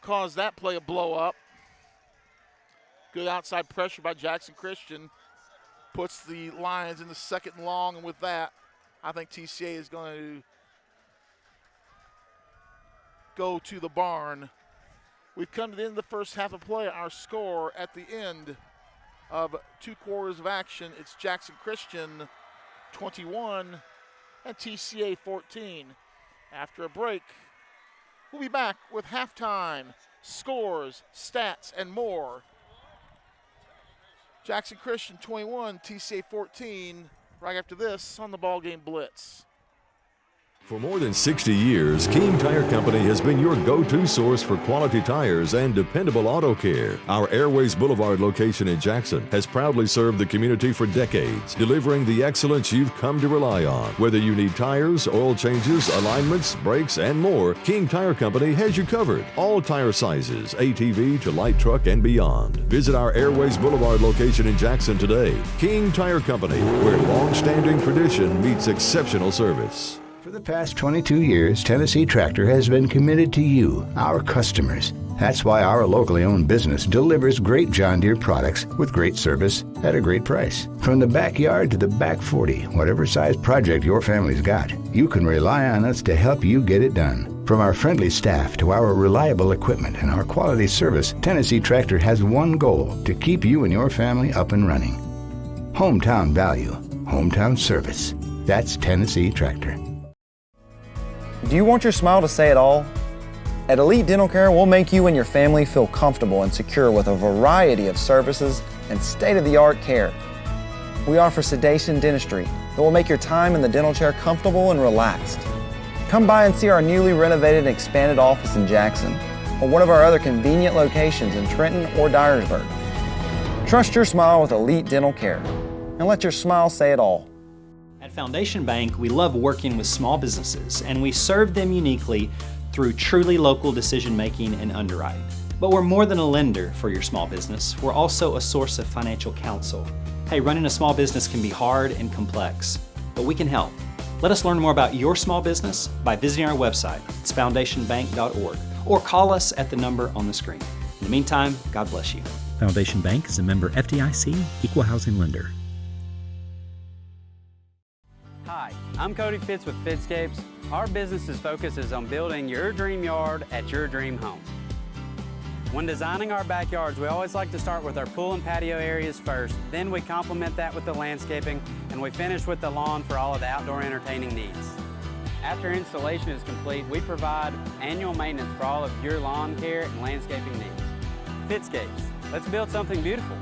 caused that play to blow up. Good outside pressure by Jackson Christian. Puts the Lions in the 2nd and long, and with that, I think TCA is going to go to the barn. We've come to the end of the first half of play. Our score at the end of 2 quarters of action, it's Jackson Christian 21 and TCA 14. After a break, we'll be back with halftime, scores, stats, and more. Jackson Christian 21, TCA 14, right after this on the BallGame Blitz. For more than 60 years, King Tire Company has been your go-to source for quality tires and dependable auto care. Our Airways Boulevard location in Jackson has proudly served the community for decades, delivering the excellence you've come to rely on. Whether you need tires, oil changes, alignments, brakes, and more, King Tire Company has you covered. All tire sizes, ATV to light truck and beyond. Visit our Airways Boulevard location in Jackson today. King Tire Company, where long-standing tradition meets exceptional service. For the past 22 years, Tennessee Tractor has been committed to you, our customers. That's why our locally owned business delivers great John Deere products with great service at a great price. From the backyard to the back 40, whatever size project your family's got, you can rely on us to help you get it done. From our friendly staff to our reliable equipment and our quality service, Tennessee Tractor has one goal: to keep you and your family up and running. Hometown value, hometown service. That's Tennessee Tractor. Do you want your smile to say it all? At Elite Dental Care, we'll make you and your family feel comfortable and secure with a variety of services and state-of-the-art care. We offer sedation dentistry that will make your time in the dental chair comfortable and relaxed. Come by and see our newly renovated and expanded office in Jackson, or one of our other convenient locations in Trenton or Dyersburg. Trust your smile with Elite Dental Care, and let your smile say it all. At Foundation Bank, we love working with small businesses, and we serve them uniquely through truly local decision-making and underwriting. But we're more than a lender for your small business. We're also a source of financial counsel. Hey, running a small business can be hard and complex, but we can help. Let us learn more about your small business by visiting our website. It's foundationbank.org, or call us at the number on the screen. In the meantime, God bless you. Foundation Bank is a member FDIC, equal housing lender. Hi, I'm Cody Fitz with Fitscapes. Our business's focus is on building your dream yard at your dream home. When designing our backyards, we always like to start with our pool and patio areas first, then we complement that with the landscaping, and we finish with the lawn for all of the outdoor entertaining needs. After installation is complete, we provide annual maintenance for all of your lawn care and landscaping needs. Fitscapes, let's build something beautiful.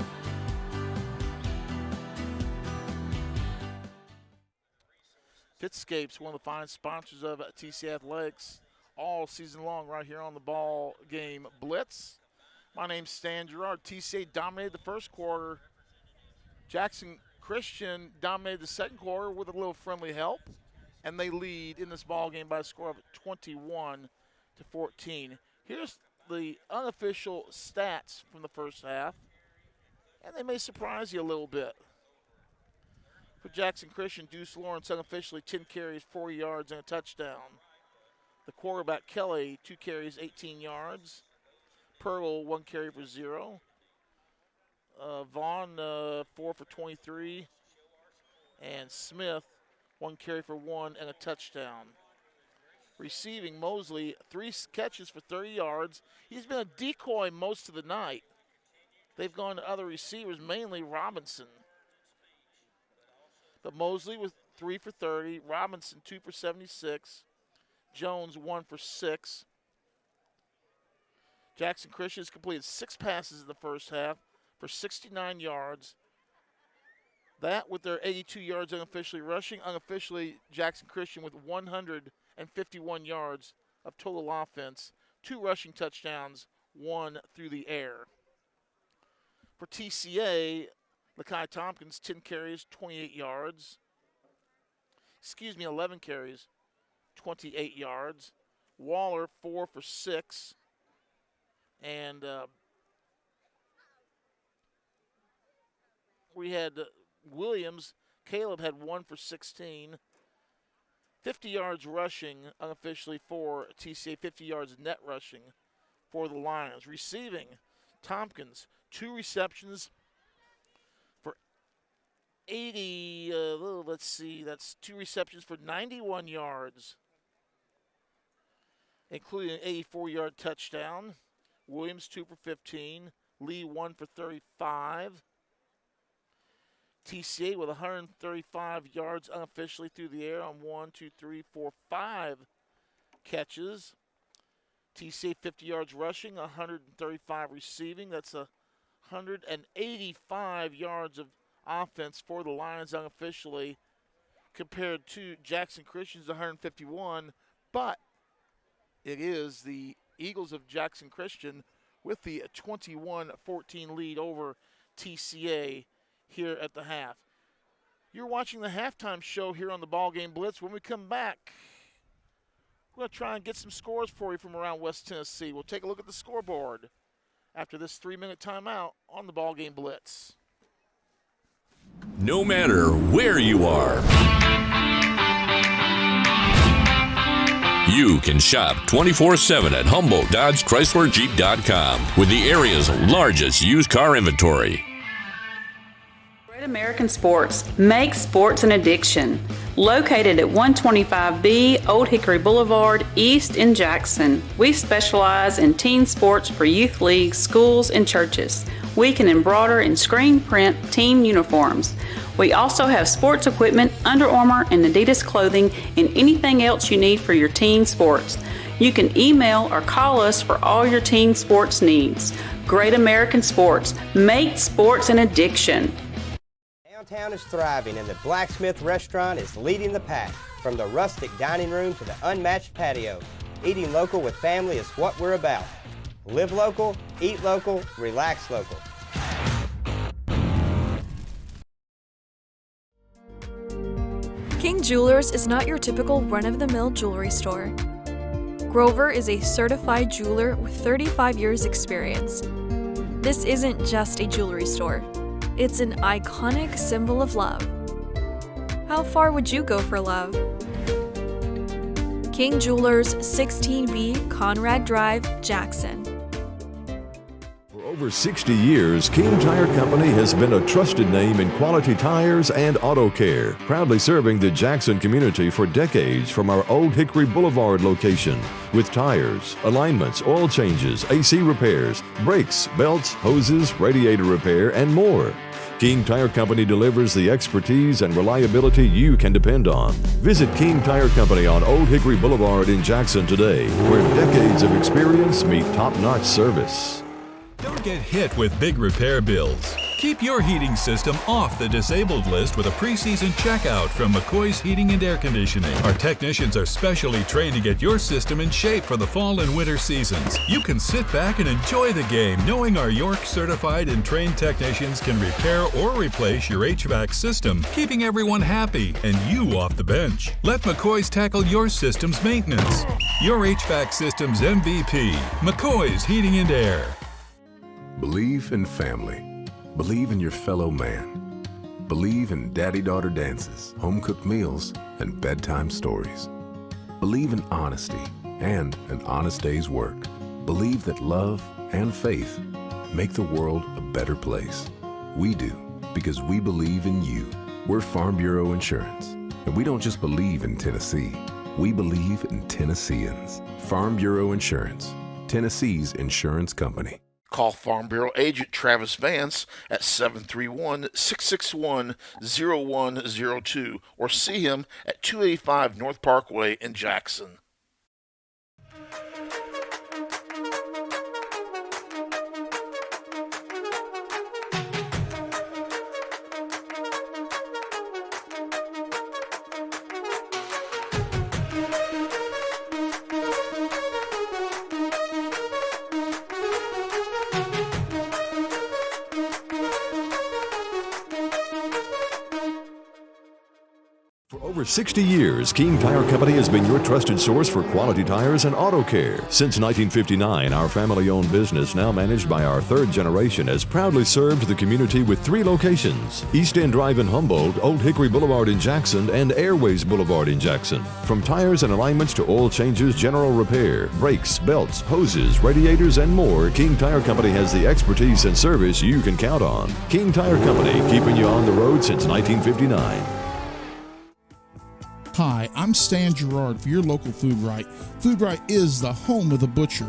Fitscapes, one of the fine sponsors of TCA Athletics all season long right here on the Ball Game Blitz. My name's Stan Gerard. TCA dominated the first quarter. Jackson Christian dominated the second quarter with a little friendly help, and they lead in this ball game by a score of 21-14. Here's the unofficial stats from the first half, and they may surprise you a little bit. For Jackson Christian, Deuce Lawrence unofficially 10 carries, 4 yards, and a touchdown. The quarterback, Kelly, 2 carries, 18 yards. Pearl, 1 carry for 0. Vaughn, 4 for 23. And Smith, 1 carry for 1 and a touchdown. Receiving, Mosley, 3 catches for 30 yards. He's been a decoy most of the night. They've gone to other receivers, mainly Robinson. But Mosley with 3 for 30, Robinson 2 for 76, Jones 1 for 6. Jackson Christian has completed 6 passes in the first half for 69 yards. That with their 82 yards unofficially rushing. Unofficially, Jackson Christian with 151 yards of total offense, 2 rushing touchdowns, 1 through the air. For TCA, Lakai Tompkins, 10 carries, 28 yards. 11 carries, 28 yards. Waller, 4 for 6. And we had Williams. Caleb had 1 for 16. 50 yards rushing unofficially for TCA, 50 yards net rushing for the Lions. Receiving, Tompkins, 2 receptions for 80, that's 2 receptions for 91 yards, including an 84-yard touchdown. Williams, 2 for 15. Lee, 1 for 35. TCA with 135 yards unofficially through the air on 5 catches. TCA 50 yards rushing, 135 receiving. That's 185 yards of offense for the Lions unofficially compared to Jackson Christian's 151. But it is the Eagles of Jackson Christian with the 21-14 lead over TCA here at the half. You're watching the halftime show here on the Ball Game Blitz. When we come back, we're going to try and get some scores for you from around West Tennessee. We'll take a look at the scoreboard after this 3-minute timeout on the Ball Game Blitz. No matter where you are, you can shop 24/7 at HumboldtDodgeChryslerJeep.com with the area's largest used car inventory. Great American Sports. Make sports an addiction. Located at 125B Old Hickory Boulevard, East in Jackson. We specialize in teen sports for youth leagues, schools, and churches. We can embroider and screen print team uniforms. We also have sports equipment, Under Armour, and Adidas clothing, and anything else you need for your teen sports. You can email or call us for all your teen sports needs. Great American Sports. Make sports an addiction. Downtown is thriving, and the Blacksmith Restaurant is leading the pack. From the rustic dining room to the unmatched patio, eating local with family is what we're about. Live local, eat local, relax local. King Jewelers is not your typical run-of-the-mill jewelry store. Grover is a certified jeweler with 35 years experience. This isn't just a jewelry store. It's an iconic symbol of love. How far would you go for love? King Jewelers, 16B Conrad Drive, Jackson. over 60 years, King Tire Company has been a trusted name in quality tires and auto care, proudly serving the Jackson community for decades from our Old Hickory Boulevard location. With tires, alignments, oil changes, AC repairs, brakes, belts, hoses, radiator repair, and more. King Tire Company delivers the expertise and reliability you can depend on. Visit King Tire Company on Old Hickory Boulevard in Jackson today, where decades of experience meet top-notch service. Don't get hit with big repair bills. Keep your heating system off the disabled list with a preseason checkout from McCoy's Heating and Air Conditioning. Our technicians are specially trained to get your system in shape for the fall and winter seasons. You can sit back and enjoy the game knowing our York certified and trained technicians can repair or replace your HVAC system, keeping everyone happy and you off the bench. Let McCoy's tackle your system's maintenance. Your HVAC system's MVP, McCoy's Heating and Air. Believe in family. Believe in your fellow man. Believe in daddy-daughter dances, home-cooked meals, and bedtime stories. Believe in honesty and an honest day's work. Believe that love and faith make the world a better place. We do, because we believe in you. We're Farm Bureau Insurance, and we don't just believe in Tennessee. We believe in Tennesseans. Farm Bureau Insurance, Tennessee's insurance company. Call Farm Bureau agent Travis Vance at 731-661-0102 or see him at 285 North Parkway in Jackson. For 60 years, King Tire Company has been your trusted source for quality tires and auto care. Since 1959, our family-owned business, now managed by our third generation, has proudly served the community with 3 locations: East End Drive in Humboldt, Old Hickory Boulevard in Jackson, and Airways Boulevard in Jackson. From tires and alignments to oil changes, general repair, brakes, belts, hoses, radiators, and more, King Tire Company has the expertise and service you can count on. King Tire Company, keeping you on the road since 1959. Hi, I'm Stan Gerard for your local Food Right. Food Right is the home of the butcher.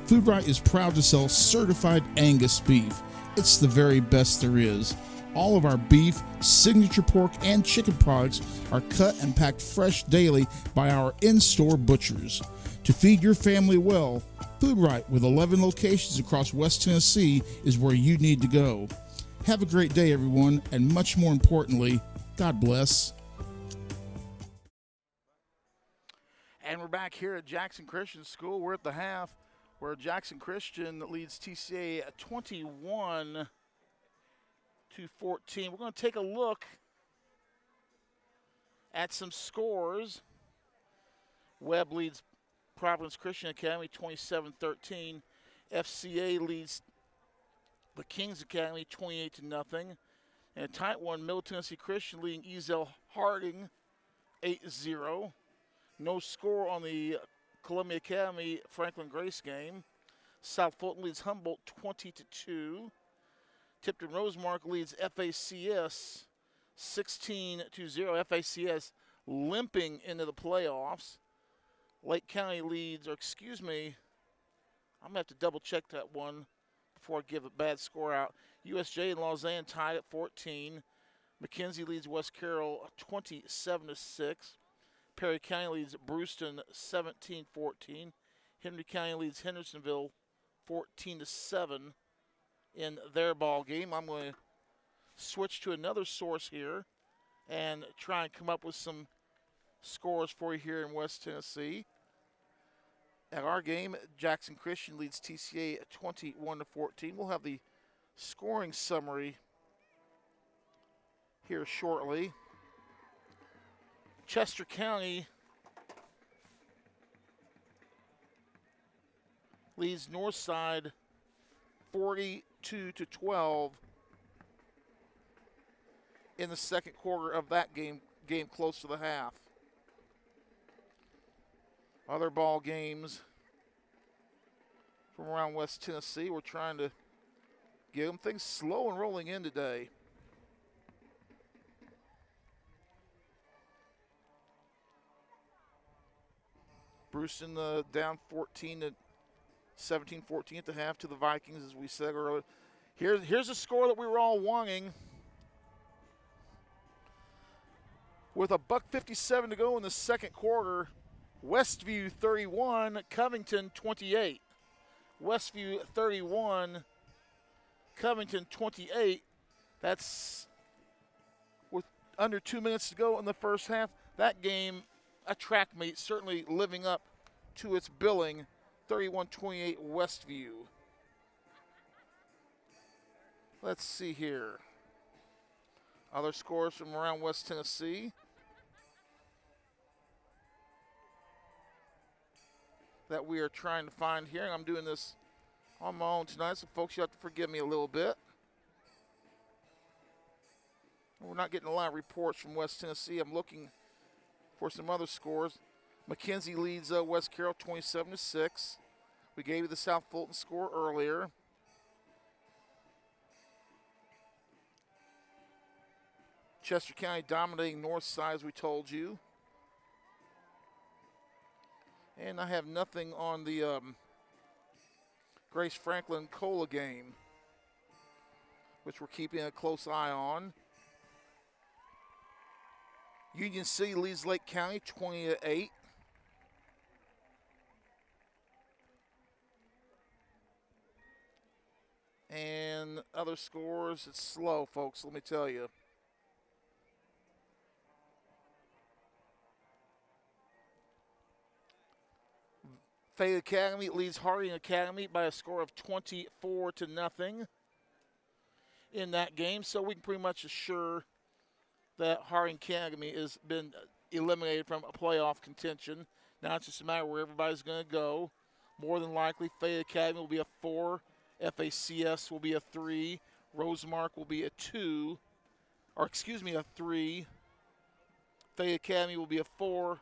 Food Right is proud to sell certified Angus beef. It's the very best there is. All of our beef, signature pork, and chicken products are cut and packed fresh daily by our in-store butchers. To feed your family well, Food Right, with 11 locations across West Tennessee, is where you need to go. Have a great day, everyone, and much more importantly, God bless. And we're back here at Jackson Christian School. We're at the half where Jackson Christian leads TCA 21-14. We're going to take a look at some scores. Webb leads Providence Christian Academy 27-13. FCA leads the Kings Academy 28-0. And a tight one, Middle Tennessee Christian leading Ezel Harding 8-0. No score on the Columbia Academy Franklin Grace game. South Fulton leads Humboldt 20-2. Tipton Rosemark leads FACS 16-0. FACS limping into the playoffs. Lake County leads, I'm going to have to double check that one before I give a bad score out. USJ and Lausanne tied at 14. McKenzie leads West Carroll 27-6. Perry County leads Brewston 17-14. Henry County leads Hendersonville 14-7 in their ball game. I'm going to switch to another source here and try and come up with some scores for you here in West Tennessee. At our game, Jackson Christian leads TCA 21-14. We'll have the scoring summary here shortly. Chester County leads Northside 42-12 in the second quarter of that game close to the half. Other ball games from around West Tennessee, we're trying to get them. Things slow and rolling in today. Brewston down 17-14 at the half to the Vikings, as we said earlier. Here's a score that we were all wanting. With $1:57 to go in the second quarter, Westview 31, Covington 28. Westview 31, Covington 28. That's with under 2 minutes to go in the first half. That game, a track meet, certainly living up to its billing. 31-28 Westview. Let's see here. Other scores from around West Tennessee that we are trying to find here. And I'm doing this on my own tonight, so folks, you have to forgive me a little bit. We're not getting a lot of reports from West Tennessee. I'm looking for some other scores. McKenzie leads West Carroll 27-6. We gave you the South Fulton score earlier. Chester County dominating Northside, as we told you. And I have nothing on the Grace Franklin Cola game, which we're keeping a close eye on. Union City leads Lake County 20-8. And other scores, it's slow, folks, let me tell you. Fayette Academy leads Harding Academy by a score of 24-0 in that game. So we can pretty much assure that Harding Academy has been eliminated from a playoff contention. Now it's just a matter where everybody's going to go. More than likely, Fayette Academy will be a 4. FACS will be a 3. Rosemark will be a 2. Or excuse me, a 3. Fayette Academy will be a 4.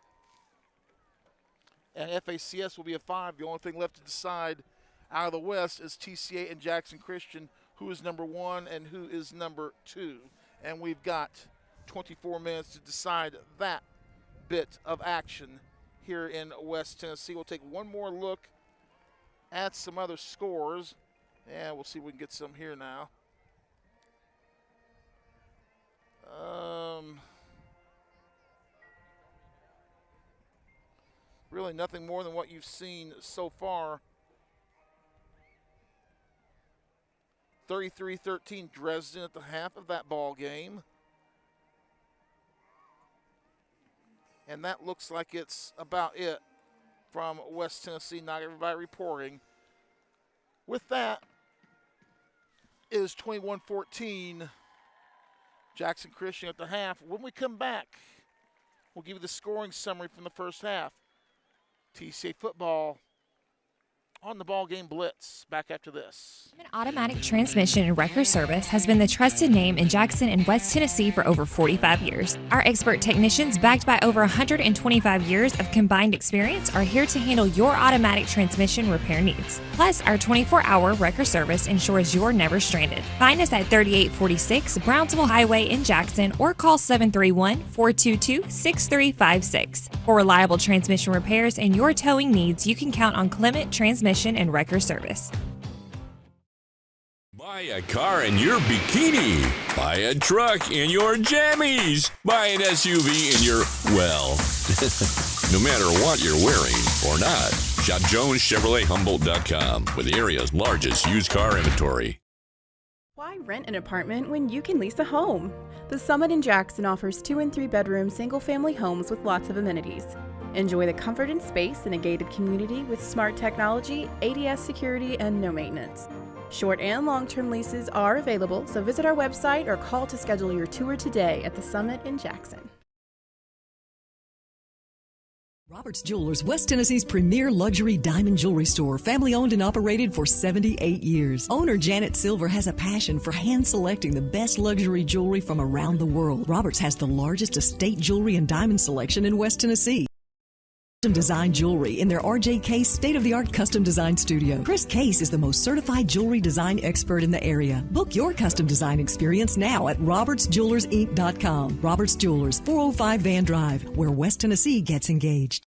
And FACS will be a 5. The only thing left to decide out of the West is TCA and Jackson Christian, who is number 1 and who is number 2. And we've got 24 minutes to decide that bit of action here in West Tennessee. We'll take one more look at some other scores. Yeah, we'll see if we can get some here now. Really nothing more than what you've seen so far. 33-13 Dresden at the half of that ball game. And that looks like it's about it from West Tennessee. Not everybody reporting. With that is 21-14 Jackson Christian at the half. When we come back, we'll give you the scoring summary from the first half. TCA football on the ball game Blitz. Back after this. Automatic transmission and wrecker service has been the trusted name in Jackson and West Tennessee for over 45 years. Our expert technicians, backed by over 125 years of combined experience, are here to handle your automatic transmission repair needs. Plus, our 24-hour wrecker service ensures you're never stranded. Find us at 3846 Brownsville Highway in Jackson or call 731-422-6356. For reliable transmission repairs and your towing needs, you can count on Clement Transmission and Wrecker Service. Buy a car in your bikini. Buy a truck in your jammies. Buy an SUV in your, well, no matter what you're wearing or not. Shop JonesChevroletHumboldt.com with the area's largest used car inventory. Why rent an apartment when you can lease a home? The Summit in Jackson offers 2 and 3 bedroom single-family homes with lots of amenities. Enjoy the comfort and space in a gated community with smart technology, ADS security, and no maintenance. Short and long-term leases are available, so visit our website or call to schedule your tour today at the Summit in Jackson. Roberts Jewelers, West Tennessee's premier luxury diamond jewelry store, family owned and operated for 78 years. Owner Janet Silver has a passion for hand selecting the best luxury jewelry from around the world. Roberts has the largest estate jewelry and diamond selection in West Tennessee. Design jewelry in their RJ Case state-of-the-art custom design studio. Chris Case is the most certified jewelry design expert in the area. Book your custom design experience now at robertsjewellersinc.com. Roberts Jewelers, 405 Van Drive, where West Tennessee gets engaged.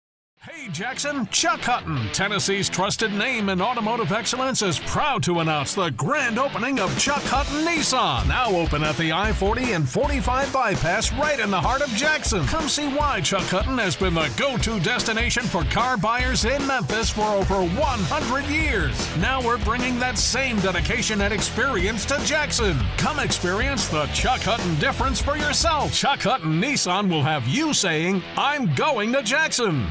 Hey Jackson, Chuck Hutton, Tennessee's trusted name in automotive excellence, is proud to announce the grand opening of Chuck Hutton Nissan, now open at the I-40 and 45 bypass right in the heart of Jackson. Come see why Chuck Hutton has been the go-to destination for car buyers in Memphis for over 100 years. Now we're bringing that same dedication and experience to Jackson. Come experience the Chuck Hutton difference for yourself. Chuck Hutton Nissan will have you saying, "I'm going to Jackson."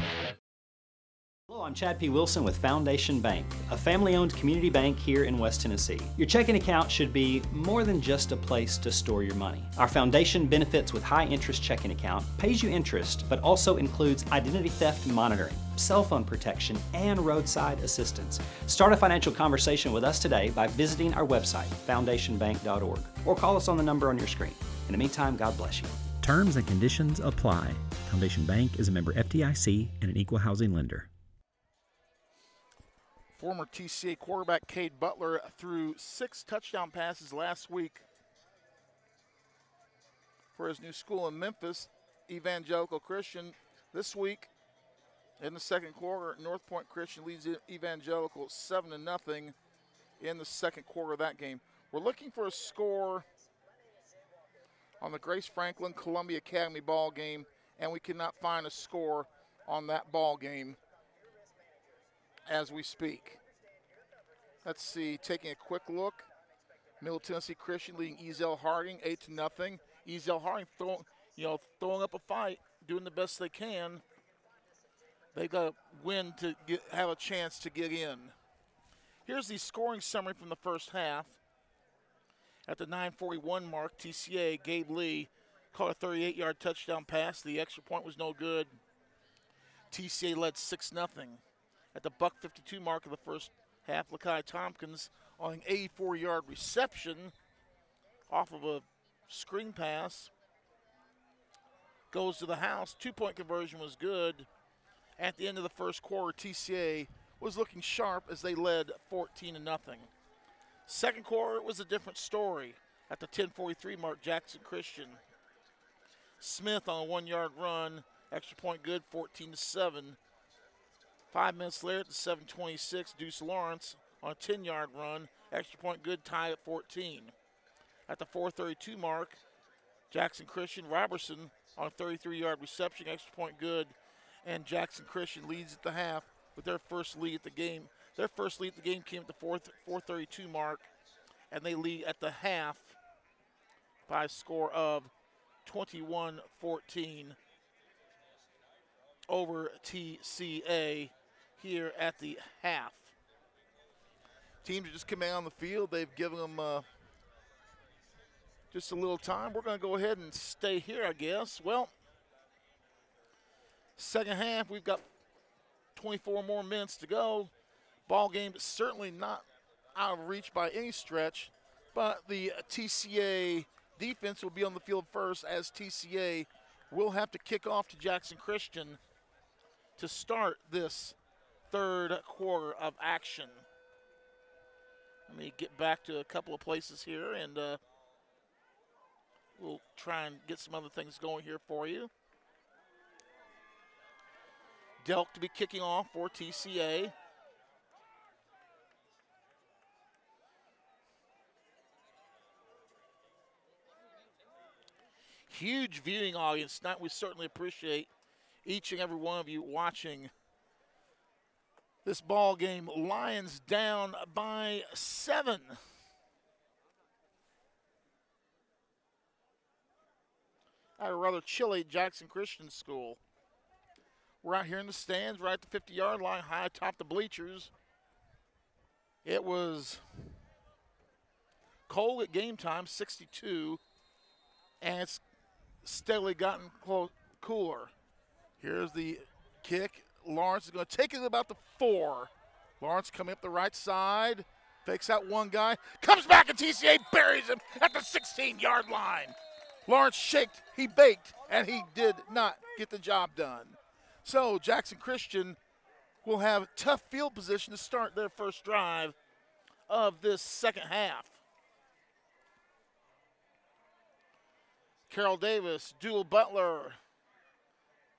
Hello, I'm Chad P. Wilson with Foundation Bank, a family-owned community bank here in West Tennessee. Your checking account should be more than just a place to store your money. Our foundation benefits with high-interest checking account pays you interest, but also includes identity theft monitoring, cell phone protection, and roadside assistance. Start a financial conversation with us today by visiting our website, foundationbank.org, or call us on the number on your screen. In the meantime, God bless you. Terms and conditions apply. Foundation Bank is a member FDIC and an equal housing lender. Former TCA quarterback Cade Butler threw 6 touchdown passes last week for his new school in Memphis, Evangelical Christian. This week, in the second quarter, North Point Christian leads Evangelical 7-0 in the second quarter of that game. We're looking for a score on the Grace Franklin Columbia Academy ball game, and we cannot find a score on that ball game as we speak. Let's see, taking a quick look. Middle Tennessee Christian leading Ezel Harding 8-0. Ezel Harding throwing up a fight, doing the best they can. They've got to win to have a chance to get in. Here's the scoring summary from the first half. At the 9:41 mark, TCA, Gabe Lee caught a 38-yard touchdown pass. The extra point was no good. TCA led 6-0. At the $1:52 mark of the first half, Lakai Tompkins on an 84-yard reception off of a screen pass goes to the house. 2-point conversion was good. At the end of the first quarter, TCA was looking sharp as they led 14-0. Second quarter was a different story. At the 10:43 mark, Jackson Christian Smith on a 1-yard run, extra point good, 14-7. 5 minutes later, at the 7:26, Deuce Lawrence on a 10-yard run, extra point good, tie at 14. At the 4:32 mark, Jackson Christian Robertson on a 33-yard reception, extra point good, and Jackson Christian leads at the half with their first lead at the game. Their first lead at the game came at the 4:32 mark, and they lead at the half by a score of 21-14 over TCA here at the half. Teams are just coming out on the field. They've given them just a little time. We're going to go ahead and stay here, I guess. Well, second half, we've got 24 more minutes to go. Ball game is certainly not out of reach by any stretch, but the TCA defense will be on the field first, as TCA will have to kick off to Jackson Christian to start this third quarter of action. Let me get back to a couple of places here, and we'll try and get some other things going here for you. Delk to be kicking off for TCA. Huge viewing audience tonight. We certainly appreciate each and every one of you watching this ball game. Lions down by 7. At a rather chilly Jackson Christian School. We're out here in the stands, right at the 50-yard line, high atop the bleachers. It was cold at game time, 62, and it's steadily gotten cooler. Here's the kick. Lawrence is going to take it about the 4. Lawrence coming up the right side, fakes out one guy, comes back, and TCA buries him at the 16-yard line. Lawrence shaked, he baked, and he did not get the job done. So Jackson Christian will have tough field position to start their first drive of this second half. Carroll Davis, Dual Butler,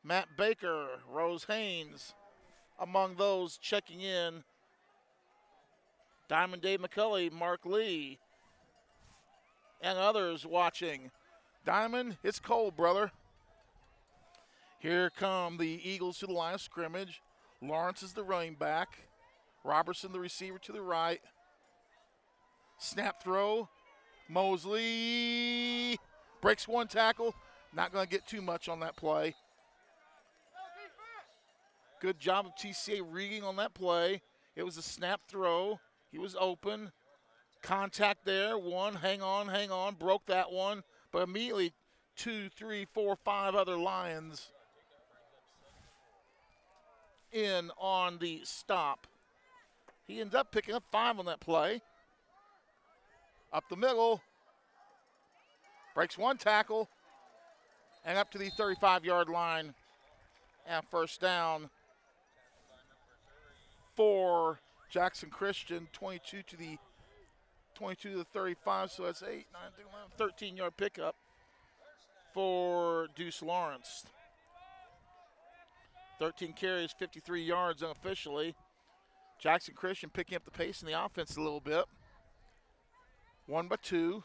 Matt Baker, Rose Haynes among those checking in. Diamond Dave McCulley, Mark Lee, and others watching. Diamond, it's cold, brother. Here come the Eagles to the line of scrimmage. Lawrence is the running back. Robertson, the receiver, to the right. Snap throw. Mosley breaks one tackle. Not going to get too much on that play. Good job of TCA reading on that play. It was a snap throw. He was open. Contact there. One, hang on. Broke that one. But immediately 2, 3, 4, 5 other Lions in on the stop. He ends up picking up 5 on that play. Up the middle. Breaks one tackle. And up to the 35-yard line. And first down for Jackson Christian. 22 to the 35, so that's 8, 9, 10, 11, 13-yard pickup for Deuce Lawrence. 13 carries, 53 yards unofficially. Jackson Christian picking up the pace in the offense a little bit. 1-2.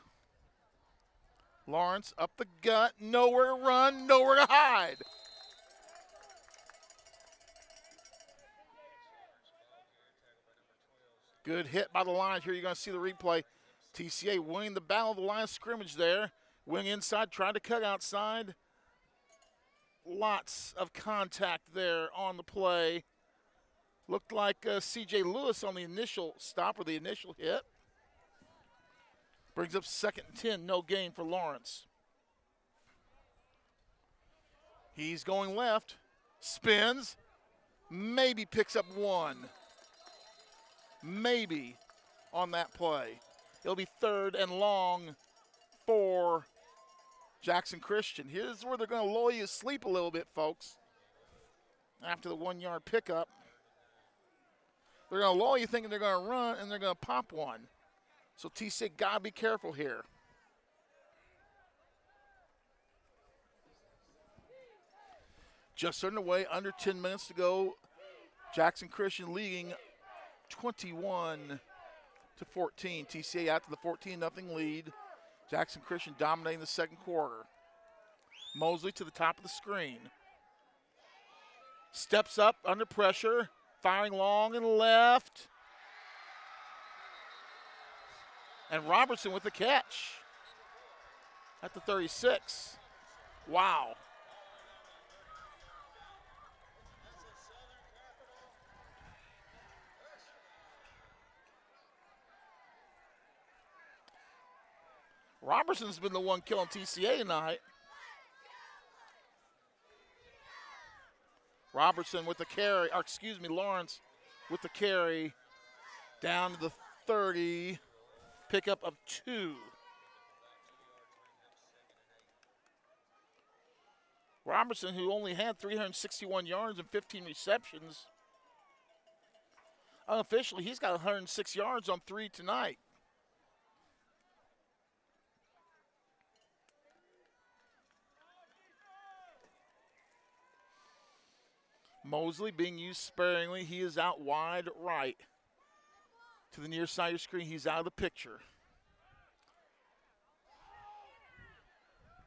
Lawrence up the gut, nowhere to run, nowhere to hide. Good hit by the Lions. Here you're going to see the replay. TCA winning the battle of the line of scrimmage there. Wing inside, trying to cut outside. Lots of contact there on the play. Looked like C.J. Lewis on the initial stop or the initial hit. Brings up 2nd and 10, no gain for Lawrence. He's going left, spins, maybe picks up 1. Maybe on that play. It'll be 3rd and long for Jackson Christian. Here's where they're going to lull you to sleep a little bit, folks. After the 1-yard pickup. They're going to lull you thinking they're going to run, and they're going to pop one. So TCA got to be careful here. Just underway, under 10 minutes to go. Jackson Christian leading 21-14. TCA out to the 14-0 lead. Jackson Christian dominating the second quarter. Mosley to the top of the screen. Steps up under pressure. Firing long and left. And Robertson with the catch at the 36. Wow. Robertson's been the one killing TCA tonight. Robertson with the carry, or excuse me, Lawrence with the carry down to the 30. Pickup of 2. Robertson, who only had 361 yards and 15 receptions. Unofficially, he's got 106 yards on 3 tonight. Mosley being used sparingly. He is out wide right. To the near side of your screen, he's out of the picture.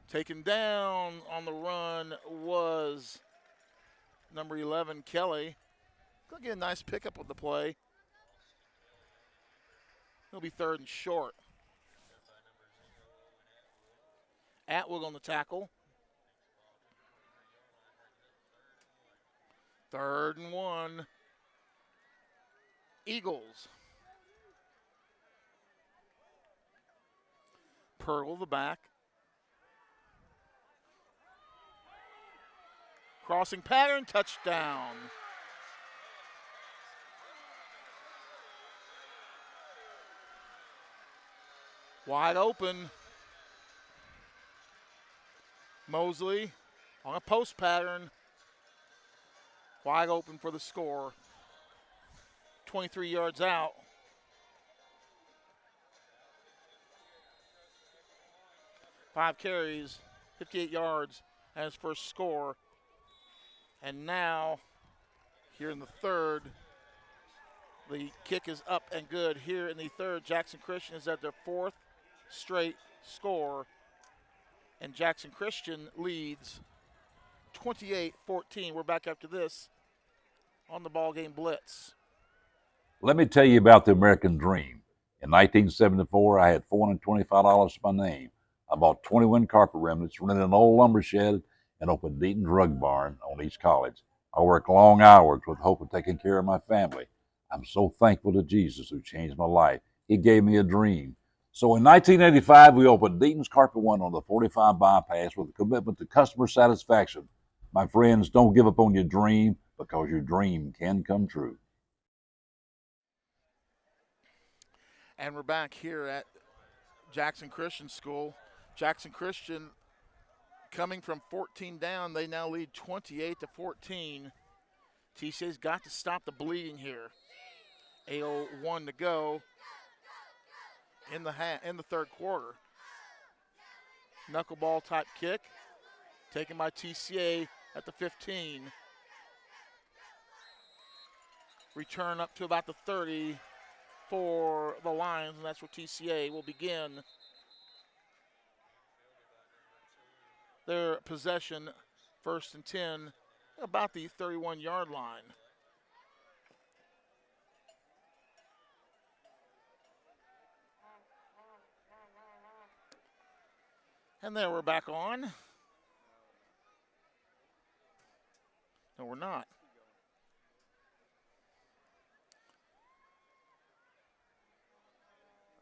Taken down on the run was number 11, Kelly. Gonna get a nice pickup with the play. He'll be 3rd and short. Atwood on the tackle. 3rd and 1. Eagles. Pearl the back. Crossing pattern, touchdown. Wide open. Mosley on a post pattern. Wide open for the score. 23 yards out. Five carries, 58 yards, and his first score. And now, here in the third, the kick is up and good. Here in the third, Jackson Christian is at their fourth straight score. And Jackson Christian leads 28-14. We're back after this on the BallGame Blitz. Let me tell you about the American dream. In 1974, I had $425 to my name. I bought 21 carpet remnants, rented an old lumber shed, and opened Deaton's Rug Barn on East College. I worked long hours with the hope of taking care of my family. I'm so thankful to Jesus who changed my life. He gave me a dream. So in 1985, we opened Deaton's Carpet One on the 45 bypass with a commitment to customer satisfaction. My friends, don't give up on your dream because your dream can come true. And we're back here at Jackson Christian School. Jackson Christian coming from 14 down. They now lead 28-14. TCA's got to stop the bleeding here. 8:01 to go in the third quarter. Knuckleball type kick taken by TCA at the 15. Return up to about the 30 for the Lions, and that's where TCA will begin their possession, 1st and 10, about the 31-yard line. And there we're back on. No, we're not.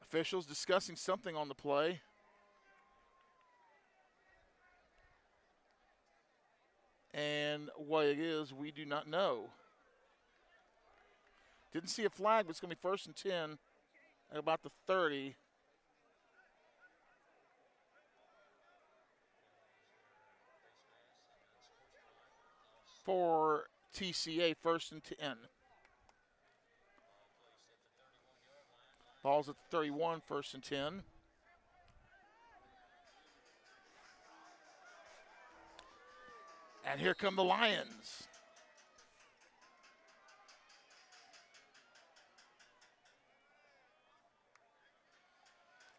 Officials discussing something on the play. And what it is, we do not know. Didn't see a flag, but it's going to be 1st and 10 at about the 30. For TCA, 1st and 10. Ball's at the 31, 1st and 10. And here come the Lions.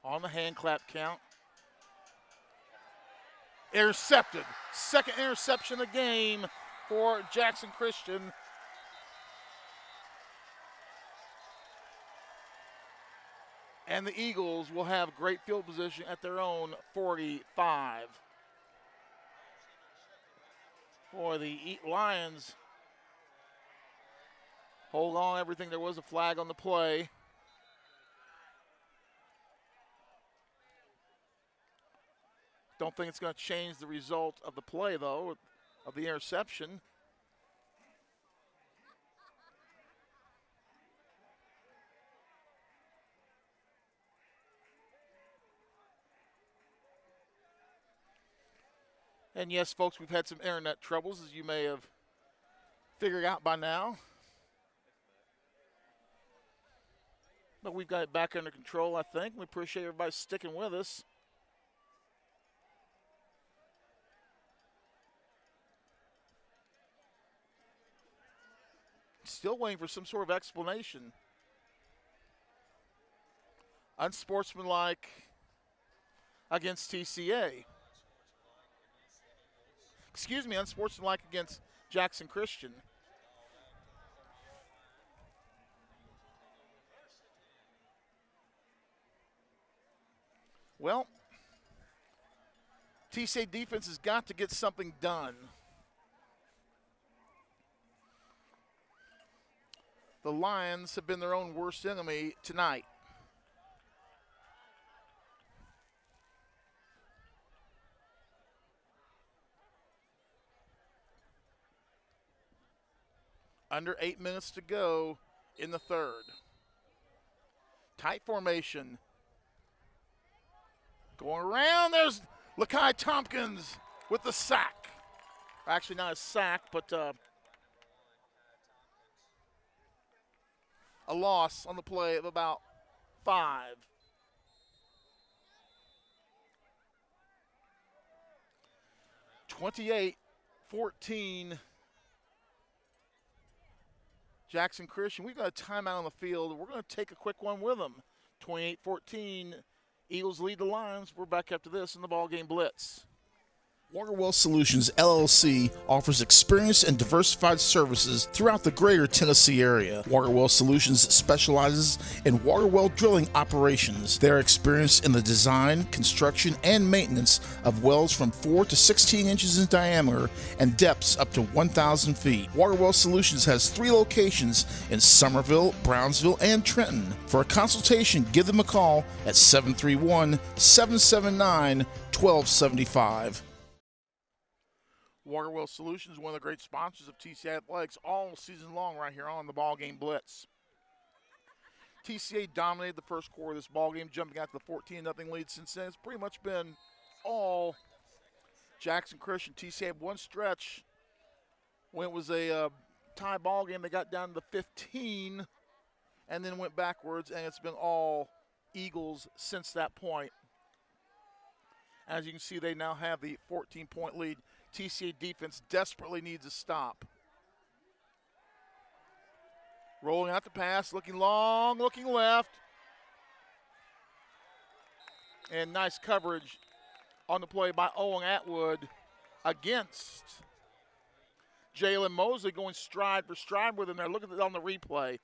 On the hand clap count. Intercepted. Second interception of the game for Jackson Christian. And the Eagles will have great field position at their own 45. For the Lions, hold on everything. There was a flag on the play. Don't think it's going to change the result of the play, though, of the interception. And yes, folks, we've had some internet troubles, as you may have figured out by now. But we've got it back under control, I think. We appreciate everybody sticking with us. Still waiting for some sort of explanation. Unsportsmanlike against TCA. Excuse me, unsportsmanlike against Jackson Christian. Well, TCA defense has got to get something done. The Lions have been their own worst enemy tonight. Under 8 minutes to go in the third. Tight formation. Going around, there's Lakai Tompkins with the sack. Actually not a sack, but a loss on the play of about 5. (28-14). Jackson Christian, we've got a timeout on the field. We're going to take a quick one with them. 28-14. Eagles lead the Lions. We're back after this in the BallGame Blitz. Waterwell Solutions, LLC offers experienced and diversified services throughout the greater Tennessee area. Waterwell Solutions specializes in water well drilling operations. They're experienced in the design, construction, and maintenance of wells from 4 to 16 inches in diameter and depths up to 1,000 feet. Waterwell Solutions has 3 locations in Summerville, Brownsville, and Trenton. For a consultation, give them a call at 731-779-1275. Waterwell Solutions, one of the great sponsors of TCA Athletics all season long right here on the BallGame Blitz. TCA dominated the first quarter of this ballgame, jumping out to the 14-0 lead. Since then, it's pretty much been all Jackson Christian. TCA had one stretch when it was a tie ball game. They got down to the 15 and then went backwards, and it's been all Eagles since that point. As you can see, they now have the 14-point lead. TCA defense desperately needs a stop. Rolling out the pass, looking long, looking left. And nice coverage on the play by Owen Atwood against Jalen Mosley, going stride for stride with him there. Look at it on the replay.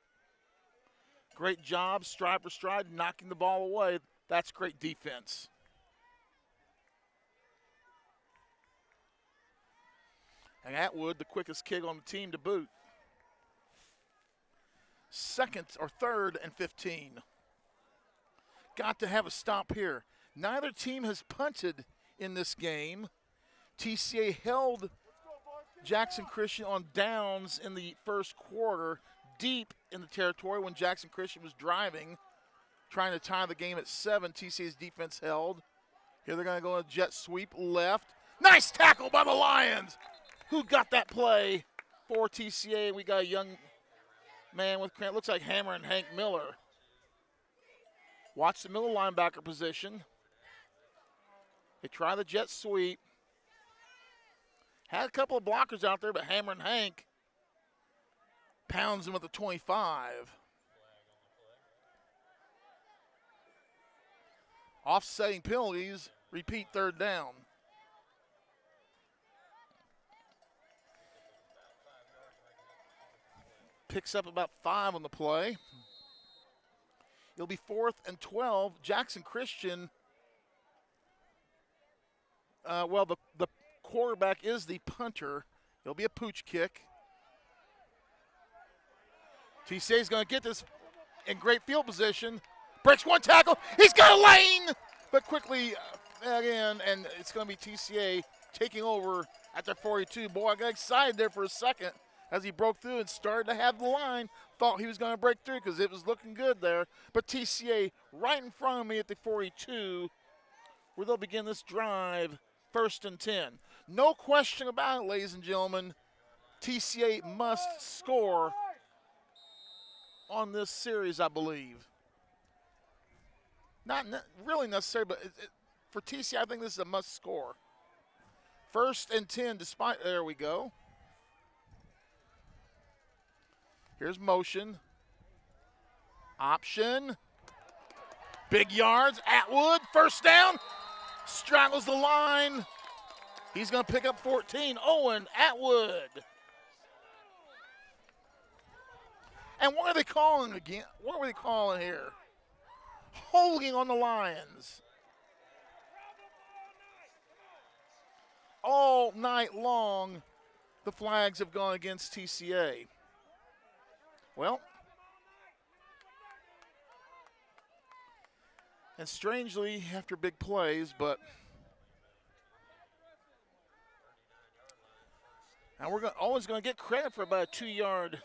Great job, stride for stride, knocking the ball away. That's great defense. And Atwood, the quickest kick on the team to boot. Third and 15. Got to have a stop here. Neither team has punted in this game. TCA held Jackson Christian on downs in the first quarter, deep in the territory when Jackson Christian was driving, trying to tie the game at 7. TCA's defense held. Here they're going to go on a jet sweep left. Nice tackle by the Lions. Who got that play for TCA? We got a young man with, looks like Hammer and Hank Miller. Watch the middle linebacker position. They try the jet sweep. Had a couple of blockers out there, but Hammer and Hank pounds him with the 25. Offsetting penalties, repeat third down. Picks up about 5 on the play. It'll be 4th and 12. Jackson Christian, the quarterback is the punter. It'll be a pooch kick. TCA is going to get this in great field position. Breaks one tackle. He's got a lane, but quickly again, and it's going to be TCA taking over at their 42. Boy, I got excited there for a second as he broke through and started to have the line. Thought he was going to break through because it was looking good there. But TCA right in front of me at the 42, where they'll begin this drive, 1st and 10. No question about it, ladies and gentlemen. TCA must score on this series, I believe. Not really necessary, but for TCA, I think this is a must score. 1st and 10, there we go. Here's motion. Option. Big yards. Atwood, first down. Straggles the line. He's going to pick up 14. Owen Atwood. And what are they calling again? What were they calling here? Holding on the Lions. All night long, the flags have gone against TCA. Well, and strangely, after big plays, but and we're always going to get credit for about a 2-yard.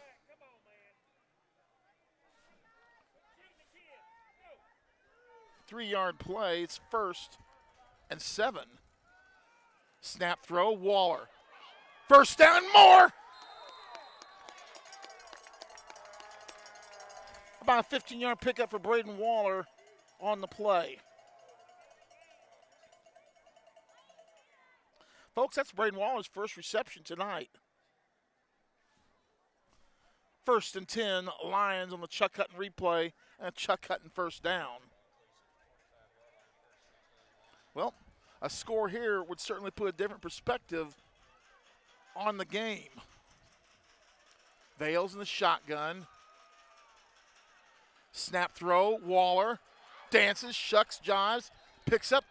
Three-yard play. It's 1st and 7. Snap throw, Waller. First down and more. about a 15-yard pickup for Braden Waller on the play. Folks, that's Braden Waller's first reception tonight. 1st and 10, Lions on the Chuck Hutton replay, and a Chuck Hutton first down. Well, a score here would certainly put a different perspective on the game. Vales in the shotgun. Snap throw, Waller dances, shucks, jives, picks up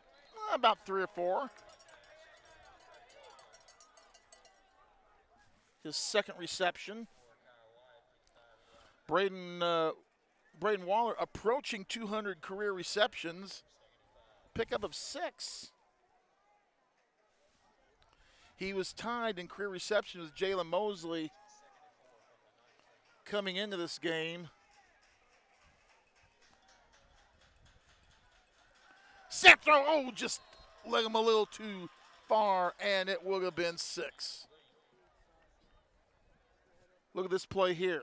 about 3 or 4. His second reception. Braden Waller approaching 200 career receptions. Pickup of 6. He was tied in career receptions with Jalen Mosley coming into this game. Snap throw, oh, just let him a little too far, and it would have been 6. Look at this play here.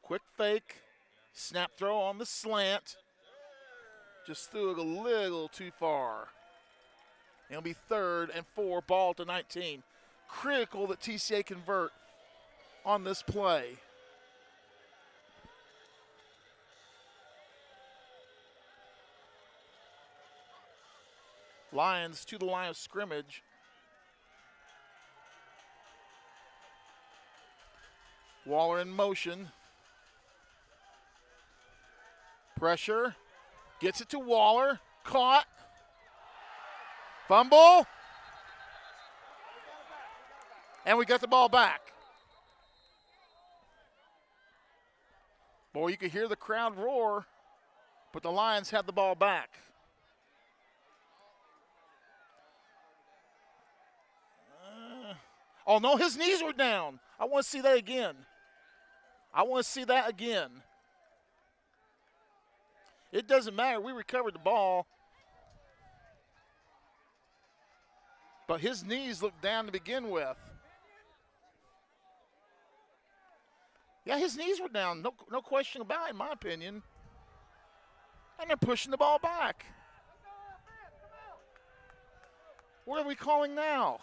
Quick fake, snap throw on the slant. Just threw it a little too far. It'll be 3rd and 4, ball to 19. Critical that TCA convert on this play. Lions to the line of scrimmage. Waller in motion. Pressure. Gets it to Waller. Caught. Fumble. And we got the ball back. Boy, you could hear the crowd roar, but the Lions had the ball back. Oh, no, his knees were down. I want to see that again. It doesn't matter. We recovered the ball. But his knees looked down to begin with. Yeah, his knees were down. No question about it, in my opinion. And they're pushing the ball back. What are we calling now?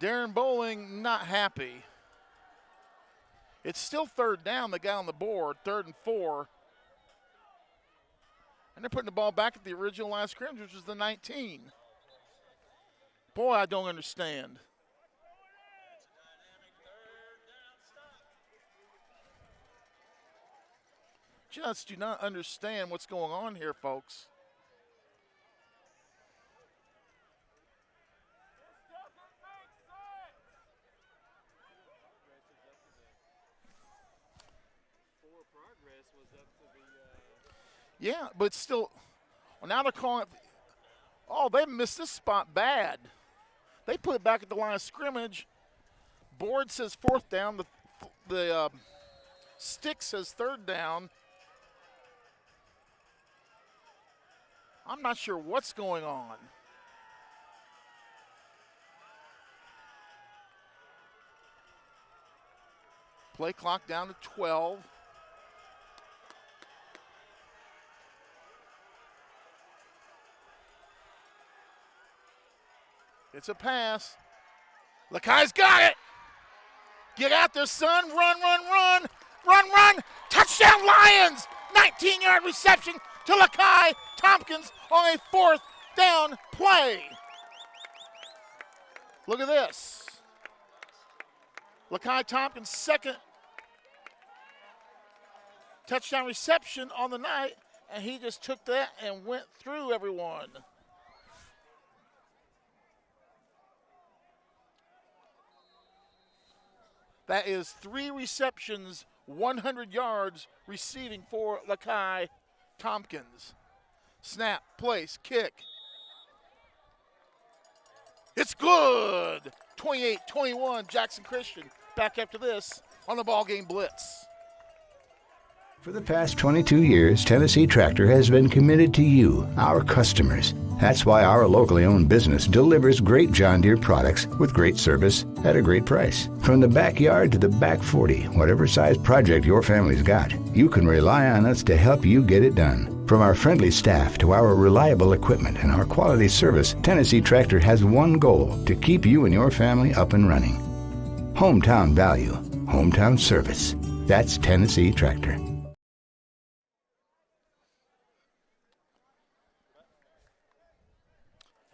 Darren Bowling not happy. It's still 3rd down, the guy on the board, 3rd and 4. And they're putting the ball back at the original line of scrimmage, which is the 19. Boy, I don't understand. Just do not understand what's going on here, folks. Yeah, but still, well, now they're calling it. Oh, they missed this spot bad. They put it back at the line of scrimmage. Board says 4th down. The stick says 3rd down. I'm not sure what's going on. Play clock down to 12. It's a pass. Lakai's got it. Get out there, son. Run, run, run. Run, run. Touchdown, Lions. 19-yard reception to Lakai Tompkins on a 4th down play. Look at this. Lakai Tompkins' 2nd touchdown reception on the night, and he just took that and went through everyone. That is 3 receptions, 100 yards receiving for Lakai Tompkins. Snap, place, kick. It's good. 28-21, Jackson Christian back after this on the BallGame Blitz. For the past 22 years, Tennessee Tractor has been committed to you, our customers. That's why our locally owned business delivers great John Deere products with great service at a great price. From the backyard to the back 40, whatever size project your family's got, you can rely on us to help you get it done. From our friendly staff to our reliable equipment and our quality service, Tennessee Tractor has one goal: to keep you and your family up and running. Hometown value, hometown service. That's Tennessee Tractor.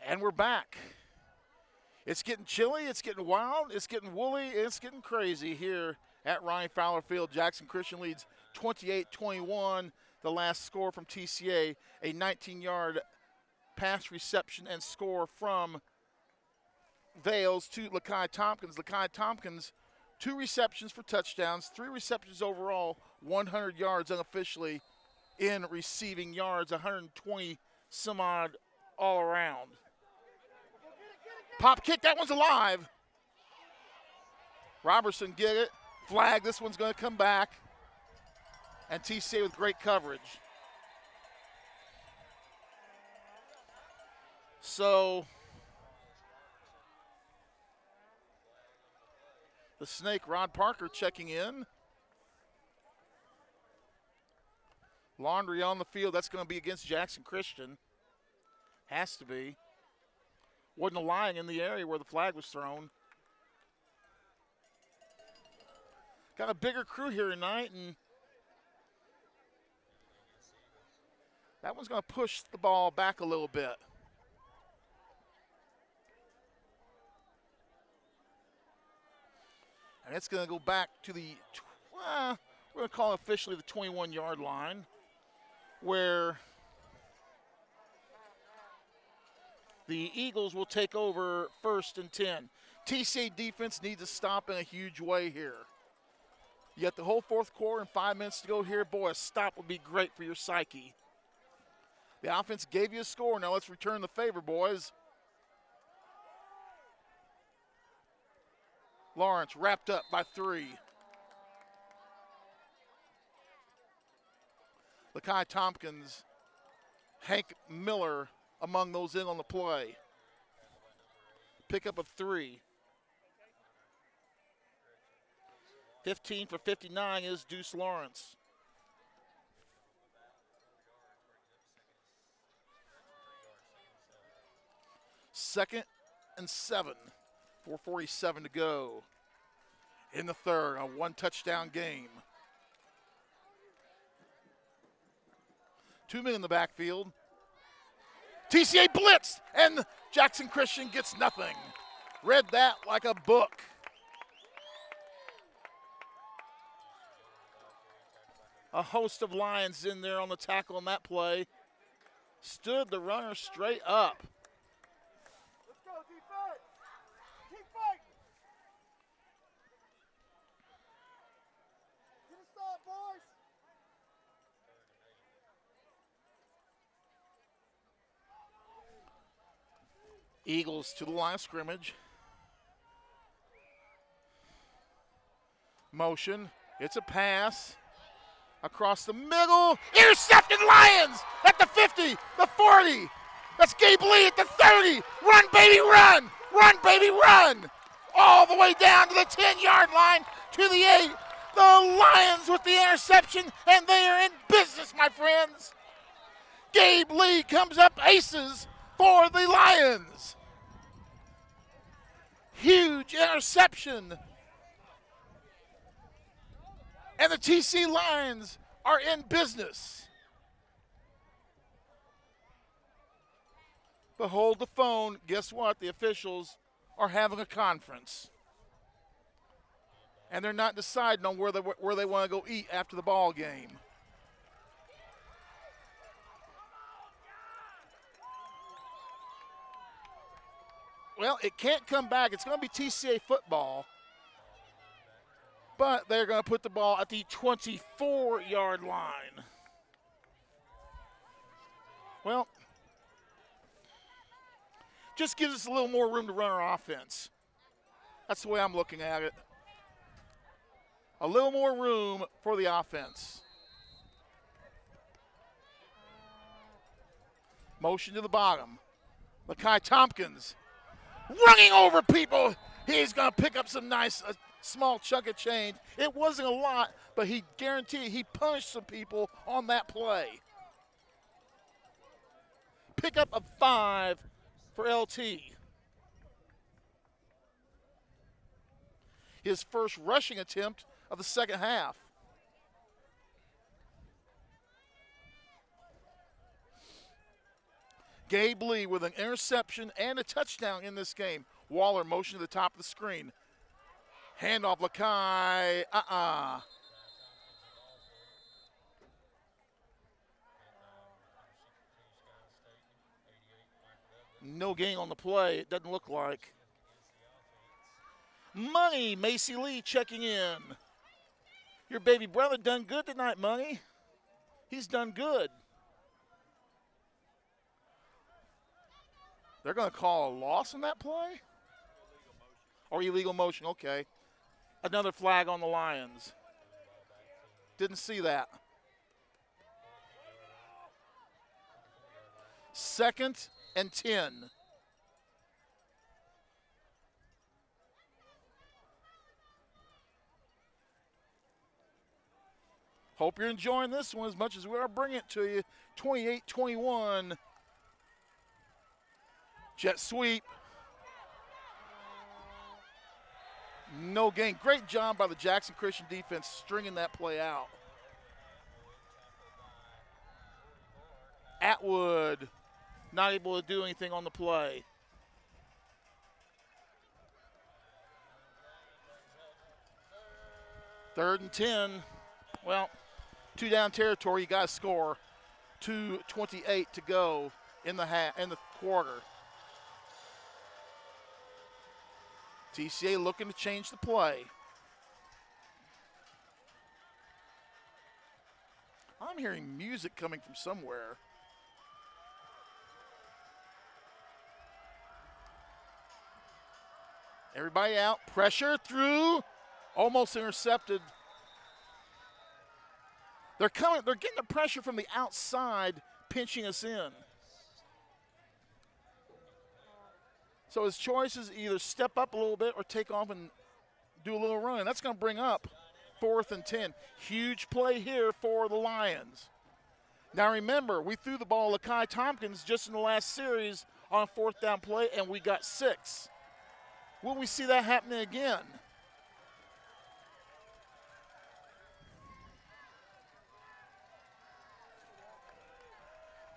And we're back. It's getting chilly, it's getting wild, it's getting woolly, it's getting crazy here at Ryan Fowler Field. Jackson Christian leads 28-21. The last score from TCA, a 19-yard pass reception and score from Vales to Lakai Tompkins. Lakai Tompkins, 2 receptions for touchdowns, 3 receptions overall, 100 yards unofficially in receiving yards, 120 some odd all around. Pop kick, that one's alive. Robertson get it. Flag, this one's going to come back. And TCA with great coverage. So, the snake, Rod Parker, checking in. Laundry on the field. That's going to be against Jackson Christian. Has to be. Wasn't a line in the area where the flag was thrown. Got a bigger crew here tonight, and that one's going to push the ball back a little bit. And it's going to go back to the, we're going to call it officially the 21-yard line, where the Eagles will take over 1st and 10. TCA defense needs to stop in a huge way here. You got the whole 4th quarter and 5 minutes to go here. Boy, a stop would be great for your psyche. The offense gave you a score. Now let's return the favor, boys. Lawrence wrapped up by 3. Lakai Tompkins, Hank Miller among those in on the play. Pickup of 3. 15 for 59 is Deuce Lawrence. Second and 7. 4:47 to go in the third. A 1-touchdown game. 2 men in the backfield. TCA blitz, and Jackson Christian gets nothing. Read that like a book. A host of Lions in there on the tackle on that play. Stood the runner straight up. Let's go, defense. Keep fighting. Get a stop, boys. Eagles to the line of scrimmage. Motion. It's a pass. Across the middle. Intercepted Lions at the 50, the 40. That's Gabe Lee at the 30. Run, baby, run. Run, baby, run. All the way down to the 10-yard line to the 8. The Lions with the interception, and they are in business, my friends. Gabe Lee comes up aces for the Lions. Huge interception. And the TC Lions are in business. But hold the phone. Guess what? The officials are having a conference. And they're not deciding on where they want to go eat after the ball game. Well, it can't come back. It's going to be TCA football. But they're going to put the ball at the 24-yard line. Well, just gives us a little more room to run our offense. That's the way I'm looking at it. A little more room for the offense. Motion to the bottom. Lakai Tompkins running over people. He's going to pick up some nice small chunk of change. It wasn't a lot, but he guaranteed he punished some people on that play. Pick up a 5 for LT. His first rushing attempt of the second half. Gabe Lee with an interception and a touchdown in this game. Waller motion to the top of the screen. Handoff Lakai. No gain on the play, it doesn't look like. Money, Macy Lee checking in. Your baby brother done good tonight, Money. He's done good. They're going to call a loss on that play? Or illegal motion, okay. Another flag on the Lions. Didn't see that. 2nd and 10. Hope you're enjoying this one as much as we are bringing it to you. 28-21. Jet sweep. No gain. Great job by the Jackson Christian defense stringing that play out. Atwood not able to do anything on the play. Third and 10. Well, 2 down territory, you got to score. 2:28 to go in the quarter. TCA looking to change the play. I'm hearing music coming from somewhere. Everybody out. Pressure through. Almost intercepted. They're getting the pressure from the outside, pinching us in. So his choice is either step up a little bit or take off and do a little run. That's going to bring up 4th and 10. Huge play here for the Lions. Now remember, we threw the ball to Lakai Tompkins just in the last series on a 4th down play, and we got 6. Will we see that happening again?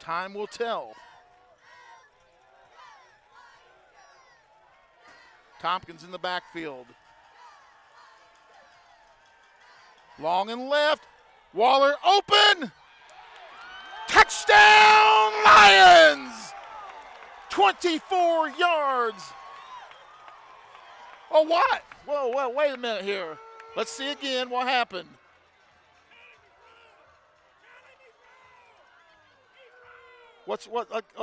Time will tell. Tompkins in the backfield. Long and left. Waller open. Touchdown, Lions! 24 yards. Oh, what? Whoa, wait a minute here. Let's see again what happened. Let's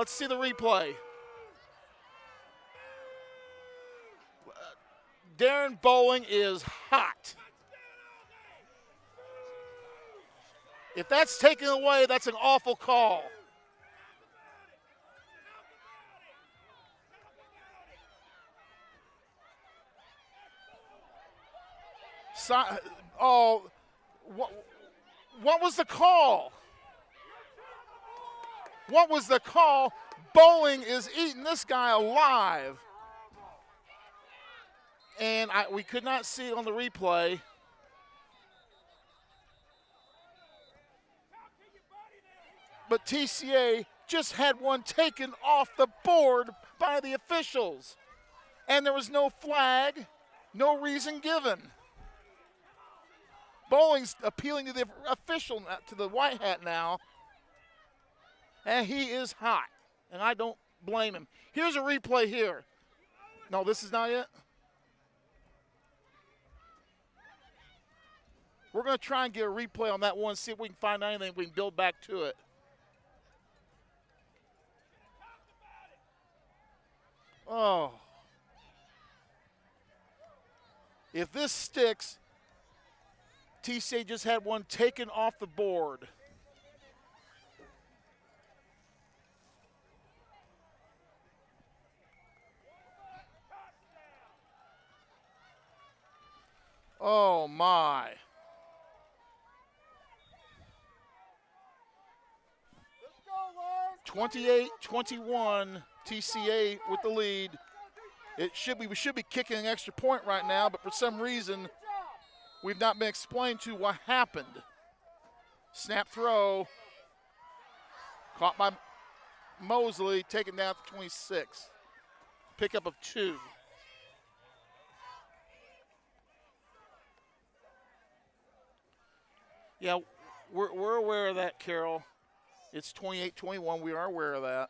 see the replay. Darren Bowling is hot. If that's taken away, that's an awful call. What was the call? What was the call? Bowling is eating this guy alive. And we could not see it on the replay. But TCA just had one taken off the board by the officials. And there was no flag, no reason given. Bowling's appealing to the official, to the white hat now. And he is hot. And I don't blame him. Here's a replay here. No, this is not it. We're going to try and get a replay on that one, see if we can find anything we can build back to it. Oh. If this sticks, TCA just had one taken off the board. Oh, my. Let's go, Lars. 28-21, TCA with the lead. We should be kicking an extra point right now, but for some reason, we've not been explained to what happened. Snap throw, caught by Mosley, taken down to 26. Pickup of 2. Yeah, we're aware of that, Carol. It's 28-21. We are aware of that.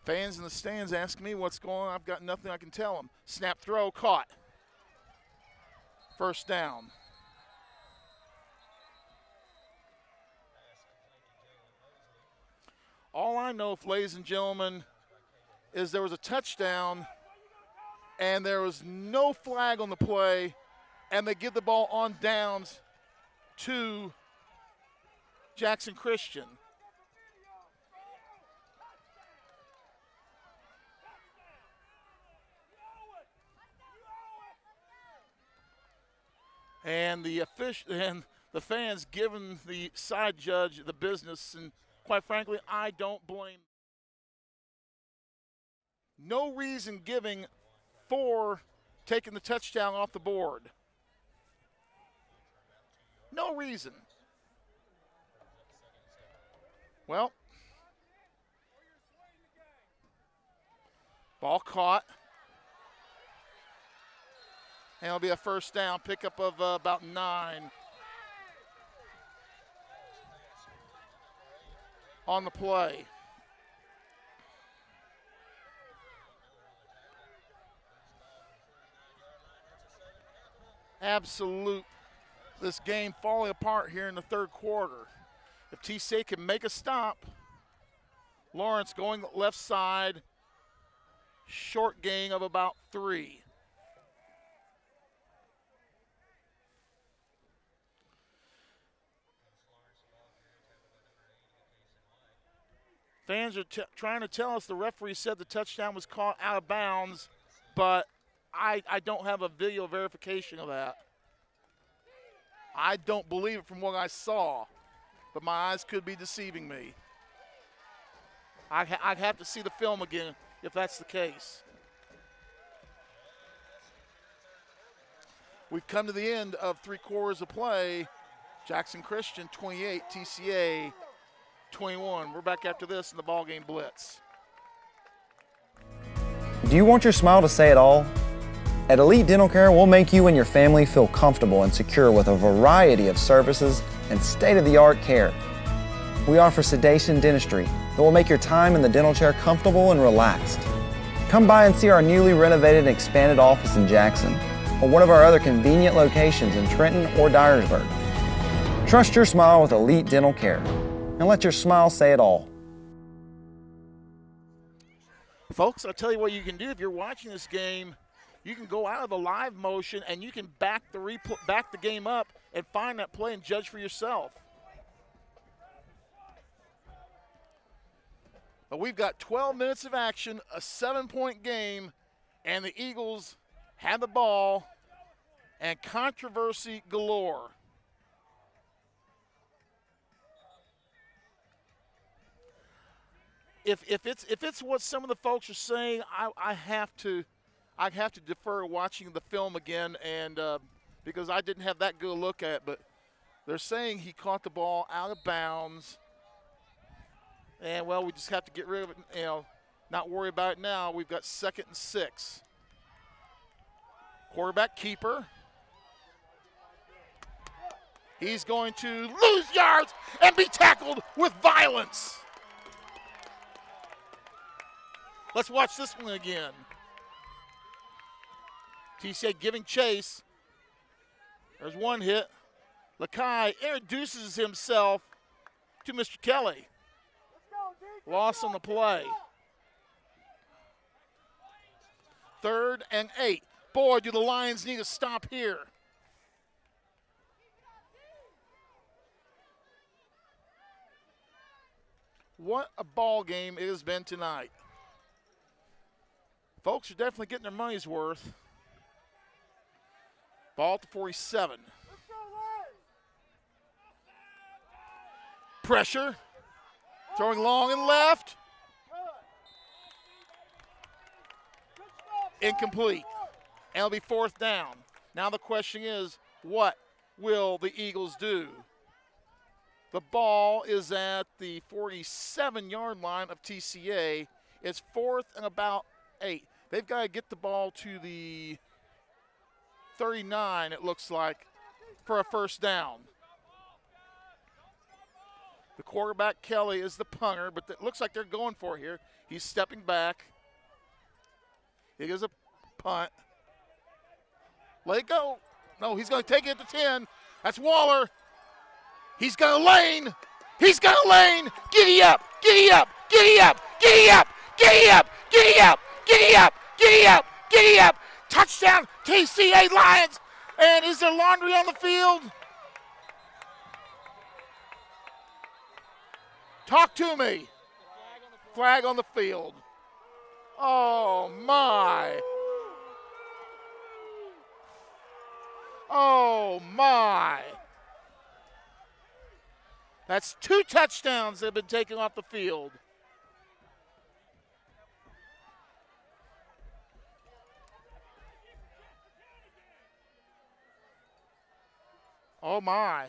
Fans in the stands ask me what's going on. I've got nothing I can tell them. Snap throw, caught. First down. All I know, ladies and gentlemen, is there was a touchdown and there was no flag on the play, and they give the ball on downs to Jackson Christian. And the fans giving the side judge the business, and quite frankly, I don't blame. No reason giving for taking the touchdown off the board. No reason. Well, ball caught. And it'll be a first down, pickup of about 9 on the play. This game falling apart here in the third quarter. If TCA can make a stop, Lawrence going left side, short gain of about 3. Fans are trying to tell us the referee said the touchdown was caught out of bounds, but I don't have a video verification of that. I don't believe it from what I saw, but my eyes could be deceiving me. I'd have to see the film again if that's the case. We've come to the end of 3 quarters of play. Jackson Christian 28, TCA 21. We're back after this in the BallGame Blitz. Do you want your smile to say it all? At Elite Dental Care, we'll make you and your family feel comfortable and secure with a variety of services and state-of-the-art care. We offer sedation dentistry that will make your time in the dental chair comfortable and relaxed. Come by and see our newly renovated and expanded office in Jackson or one of our other convenient locations in Trenton or Dyersburg. Trust your smile with Elite Dental Care and let your smile say it all. Folks, I'll tell you what you can do if you're watching this game. You can go out of the live motion and you can back the game up and find that play and judge for yourself. But we've got 12 minutes of action, a 7-point game, and the Eagles have the ball, and controversy galore. If it's what some of the folks are saying, I have to defer to watching the film again, and because I didn't have that good a look at it. But they're saying he caught the ball out of bounds, and well, we just have to get rid of it. Not worry about it now. We've got 2nd and 6. Quarterback keeper. He's going to lose yards and be tackled with violence. Let's watch this one again. TCA giving chase. There's one hit. Lakai introduces himself to Mr. Kelly. Loss on the play. 3rd and 8. Boy, do the Lions need to stop here. What a ball game it has been tonight. Folks are definitely getting their money's worth. Ball to 47. Pressure. Throwing long and left. Incomplete. And it'll be 4th down. Now the question is, what will the Eagles do? The ball is at the 47-yard line of TCA. It's 4th and about 8. They've got to get the ball to the 39, it looks like, for a 1st down. The quarterback, Kelly, is the punter, but it looks like they're going for it here. He's stepping back. It is a punt. Let it go. No, he's going to take it at the 10. That's Waller. He's got a lane. He's got a lane. Giddy up. Giddy up. Giddy up. Giddy up. Giddy up. Giddy up. Giddy up. Giddy up. Giddy up. Touchdown, TCA Lions. And is there laundry on the field? Talk to me. Flag on the field. Oh, my. Oh, my. That's 2 touchdowns that have been taken off the field. Oh, my.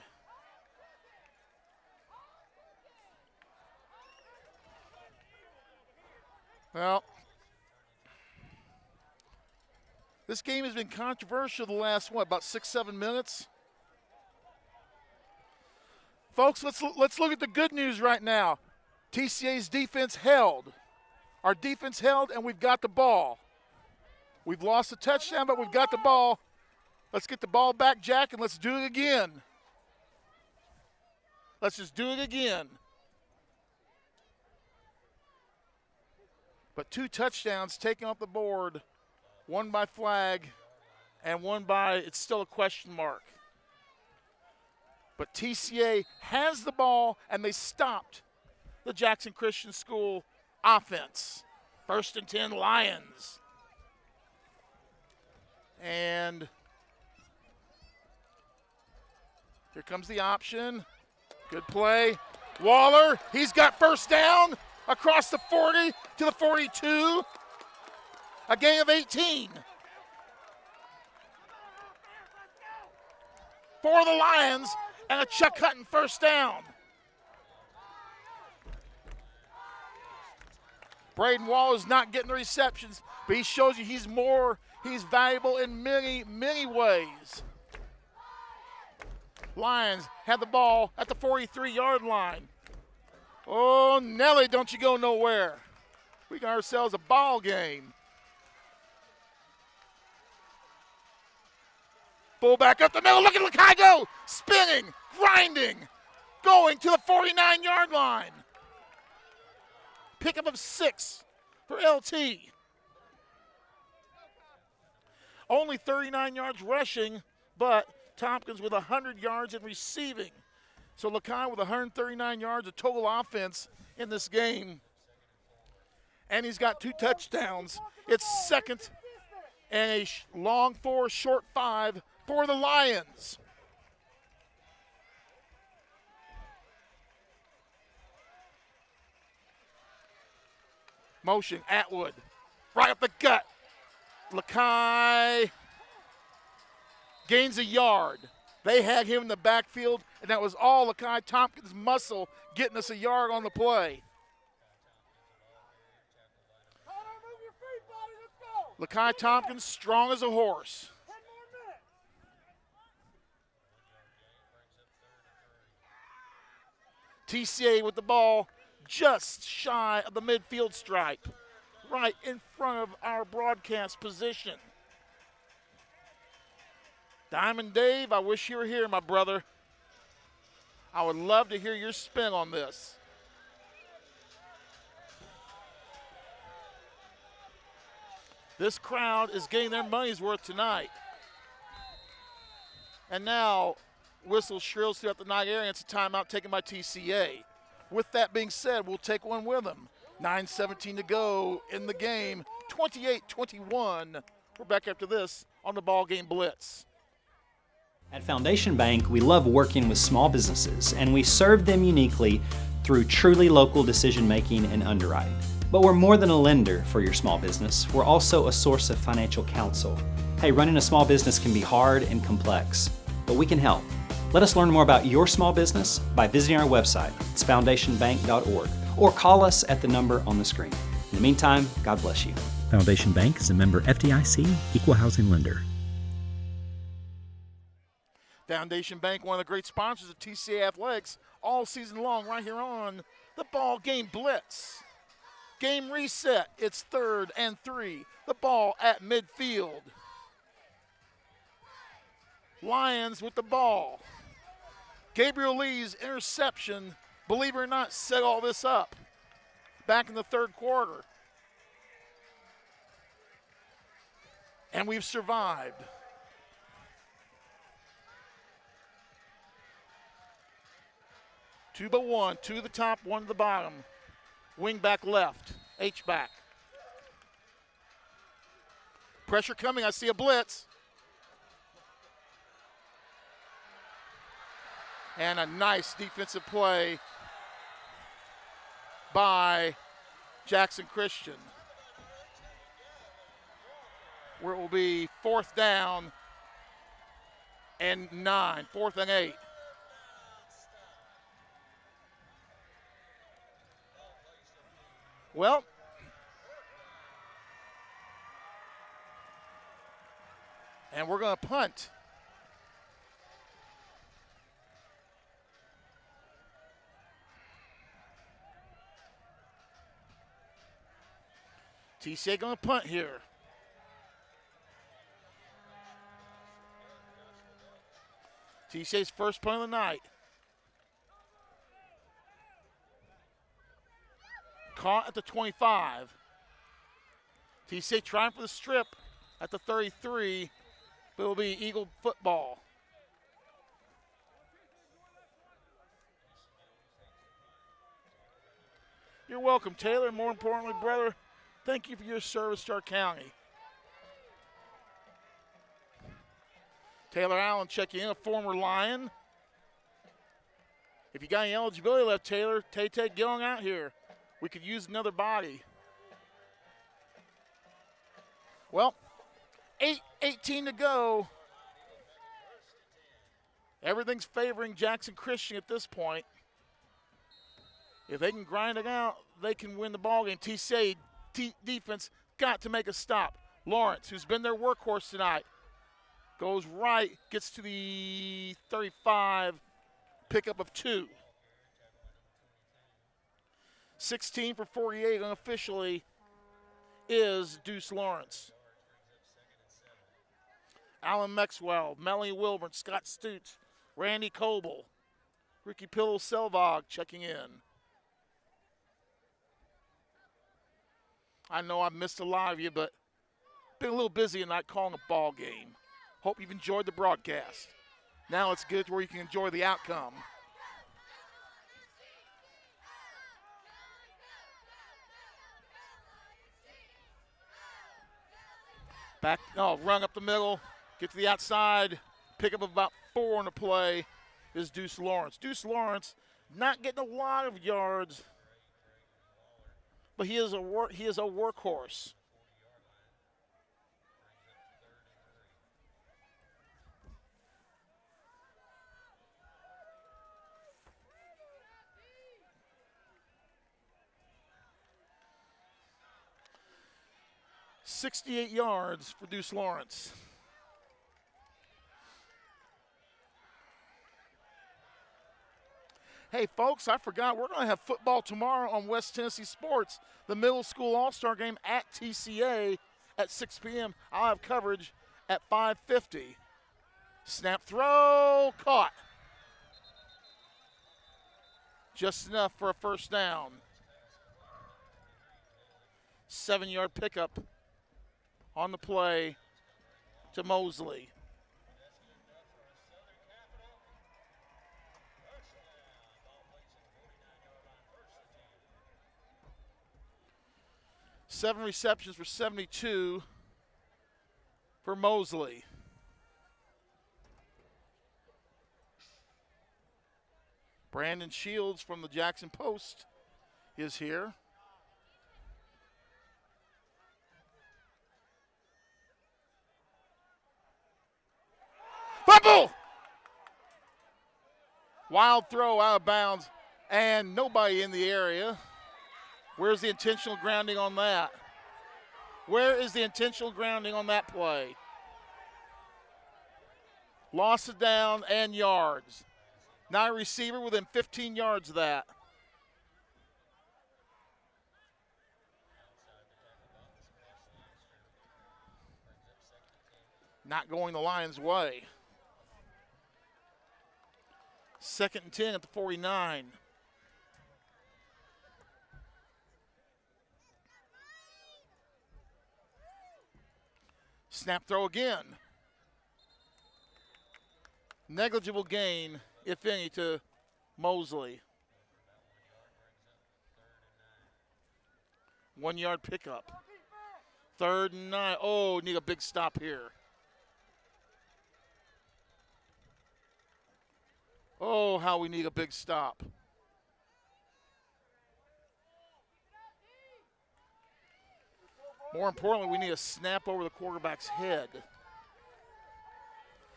Well, this game has been controversial the last, about 6-7 minutes? Folks, let's look at the good news right now. TCA's defense held. Our defense held, and we've got the ball. We've lost a touchdown, but we've got the ball. Let's get the ball back, Jack, and let's do it again. Let's just do it again. But 2 touchdowns taken off the board, one by flag and one by, it's still a question mark. But TCA has the ball, and they stopped the Jackson Christian School offense. 1st and 10 Lions. And here comes the option. Good play. Waller, he's got 1st down across the 40 to the 42. A gain of 18. For the Lions, and a Chuck Hutton 1st down. Braden Waller's not getting the receptions, but he shows you he's valuable in many, many ways. Lions have the ball at the 43-yard line. Oh, Nelly, don't you go nowhere. We got ourselves a ball game. Fullback up the middle. Look at Lakai go. Spinning, grinding, going to the 49-yard line. Pickup of 6 for LT. Only 39 yards rushing, but Tompkins with 100 yards in receiving. So Lakai with 139 yards of total offense in this game. And he's got 2 touchdowns. It's 2nd and a long 4, short 5 for the Lions. Motion, Atwood, right up the gut. Lakai gains a yard. They had him in the backfield, and that was all Lakai Tompkins' muscle getting us a yard on the play. Lakai Tompkins, strong as a horse. TCA with the ball just shy of the midfield stripe, right in front of our broadcast position. Diamond Dave, I wish you were here, my brother. I would love to hear your spin on this. This crowd is getting their money's worth tonight. And now, whistle shrills throughout the night area. It's a timeout taken by TCA. With that being said, we'll take one with them. 9:17 to go in the game, 28-21. We're back after this on the BallGame Blitz. At Foundation Bank, we love working with small businesses, and we serve them uniquely through truly local decision-making and underwriting. But we're more than a lender for your small business. We're also a source of financial counsel. Hey, running a small business can be hard and complex, but we can help. Let us learn more about your small business by visiting our website. It's foundationbank.org, or call us at the number on the screen. In the meantime, God bless you. Foundation Bank is a member FDIC, equal housing lender. Foundation Bank, one of the great sponsors of TCA Athletics all season long, right here on the BallGame Blitz. Game reset. It's 3rd and 3. The ball at midfield. Lions with the ball. Gabriel Lee's interception, believe it or not, set all this up back in the 3rd quarter. And we've survived. Two but one, two to the top, one to the bottom. Wing back left, H-back. Pressure coming, I see a blitz. And a nice defensive play by Jackson Christian. Where it will be 4th down and 9, 4th and 8. Well, and we're going to punt. TCA going to punt here. TCA's first punt of the night. Caught at the 25. TCA trying for the strip at the 33, but it'll be Eagle football. You're welcome, Taylor. More importantly, brother, thank you for your service to our county. Taylor Allen checking in, a former Lion. If you got any eligibility left, Taylor, Tay-Tay, get on out here. We could use another body. Well, 8:18 to go. Everything's favoring Jackson Christian at this point. If they can grind it out, they can win the ballgame. TCA defense got to make a stop. Lawrence, who's been their workhorse tonight, goes right, gets to the 35, pickup of 2. 16 for 48 unofficially is Deuce Lawrence. Alan Maxwell, Melanie Wilburn, Scott Stutz, Randy Coble, Ricky Pillow Selvog checking in. I know I've missed a lot of you, but been a little busy tonight calling a ball game. Hope you've enjoyed the broadcast. Now it's good to where you can enjoy the outcome. Back, run up the middle, get to the outside, pick up about 4 on the play is Deuce Lawrence. Deuce Lawrence not getting a lot of yards, but he is a workhorse. $68 yards for Deuce Lawrence. Hey, folks, I forgot we're going to have football tomorrow on West Tennessee Sports, the middle school all-star game at TCA at 6 p.m. I'll have coverage at 5:50. Snap, throw, caught. Just enough for a first down. 7-yard pickup on the play to Mosley. 7 receptions for 72 for Mosley. Brandon Shields from the Jackson Post is here. Fumble! Wild throw out of bounds and nobody in the area. Where's the intentional grounding on that? Where is the intentional grounding on that play? Loss of down and yards. Now a receiver within 15 yards of that. Not going the Lions' way. 2nd and 10 at the 49. Snap throw again. Negligible gain, if any, to Mosley. 1 yard pickup. 3rd and 9. Oh, need a big stop here. Oh, how we need a big stop. More importantly, we need a snap over the quarterback's head.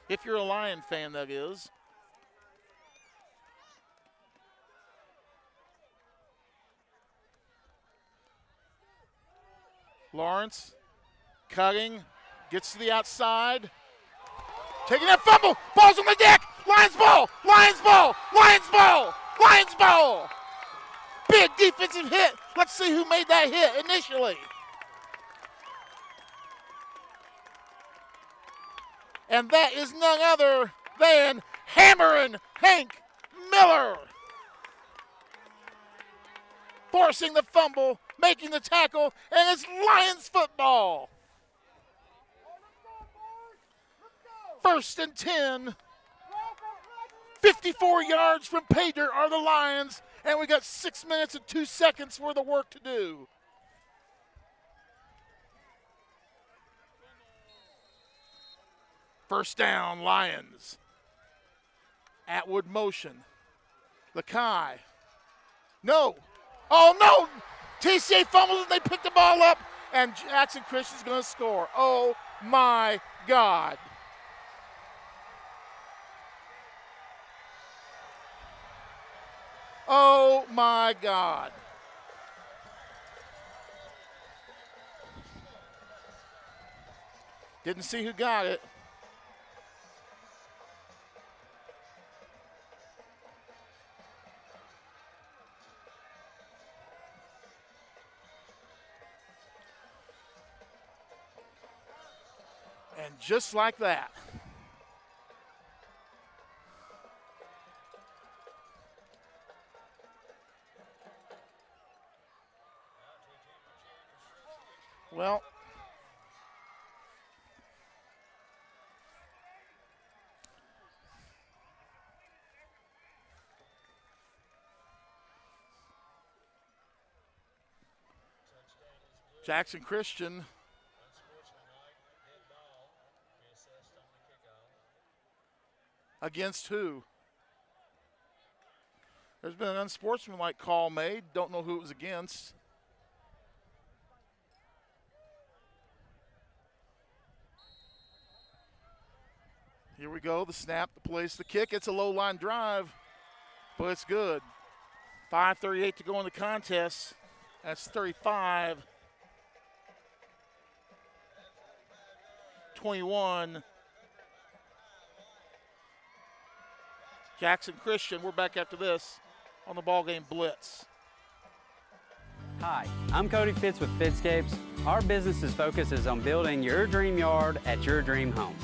If you're a Lion fan, that is. Lawrence cutting, gets to the outside. Taking that fumble, ball's on the deck. Lions ball, Lions ball, Lions ball, Lions ball. Big defensive hit. Let's see who made that hit initially. And that is none other than Hammering Hank Miller. Forcing the fumble, making the tackle, and it's Lions football. 1st and 10. 54 yards from Pater are the Lions, and we got 6 minutes and 2 seconds worth of work to do. First down, Lions. Atwood motion. Lakai. No. Oh, no. TCA fumbles and they pick the ball up, and Jackson Christian's going to score. Oh, my God. Oh, my God. Didn't see who got it. And just like that, well, Jackson Christian against who? There's been an unsportsmanlike call made. Don't know who it was against. Here we go, the snap, the place, the kick. It's a low line drive, but it's good. 5:38 to go in the contest. That's 35-21. Jackson Christian, we're back after this on the BallGame Blitz. Hi, I'm Cody Fitz with Fitscapes. Our business's focus is on building your dream yard at your dream home.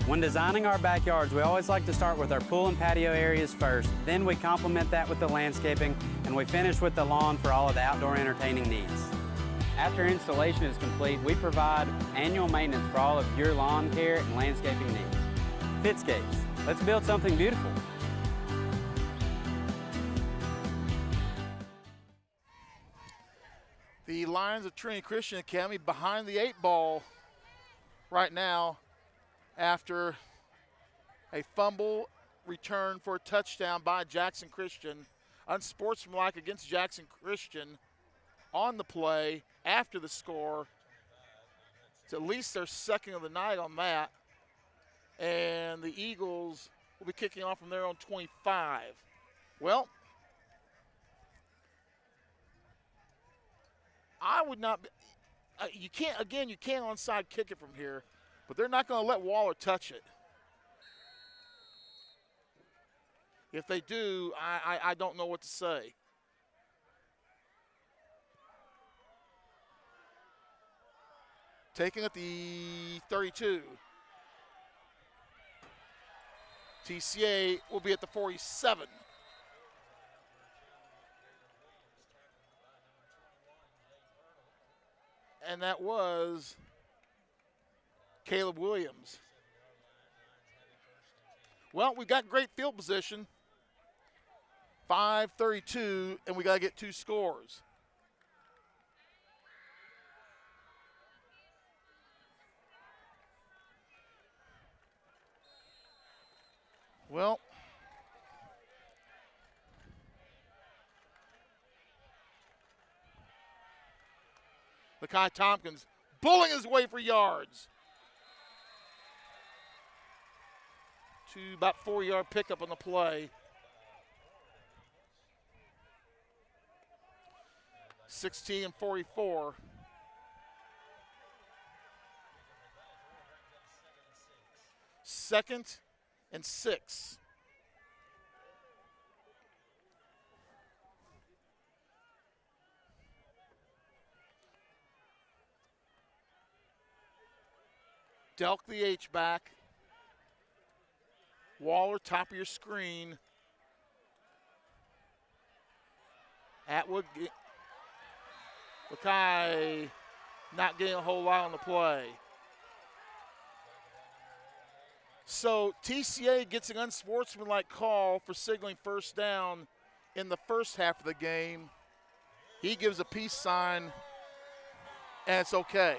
When designing our backyards, we always like to start with our pool and patio areas first, then we complement that with the landscaping, and we finish with the lawn for all of the outdoor entertaining needs. After installation is complete, we provide annual maintenance for all of your lawn care and landscaping needs. Fitscapes, let's build something beautiful. The Lions of Trinity Christian Academy behind the 8 ball right now after a fumble return for a touchdown by Jackson Christian. Unsportsmanlike against Jackson Christian on the play after the score. It's at least their second of the night on that. And the Eagles will be kicking off from their own 25. Well, I would not be, you can't onside kick it from here, but they're not going to let Waller touch it. If they do, I don't know what to say. Taking at the 32. TCA will be at the 47. And that was Caleb Williams. Well, we've got great field position. 5:32, and we got to get 2 scores. Well, Lakai Tompkins bullying his way for yards. To about 4-yard pickup on the play. 16-44. Second and 6. Delk the H-back. Waller, top of your screen. Atwood, Lakai not getting a whole lot on the play. So TCA gets an unsportsmanlike call for signaling first down in the first half of the game. He gives a peace sign, and it's okay.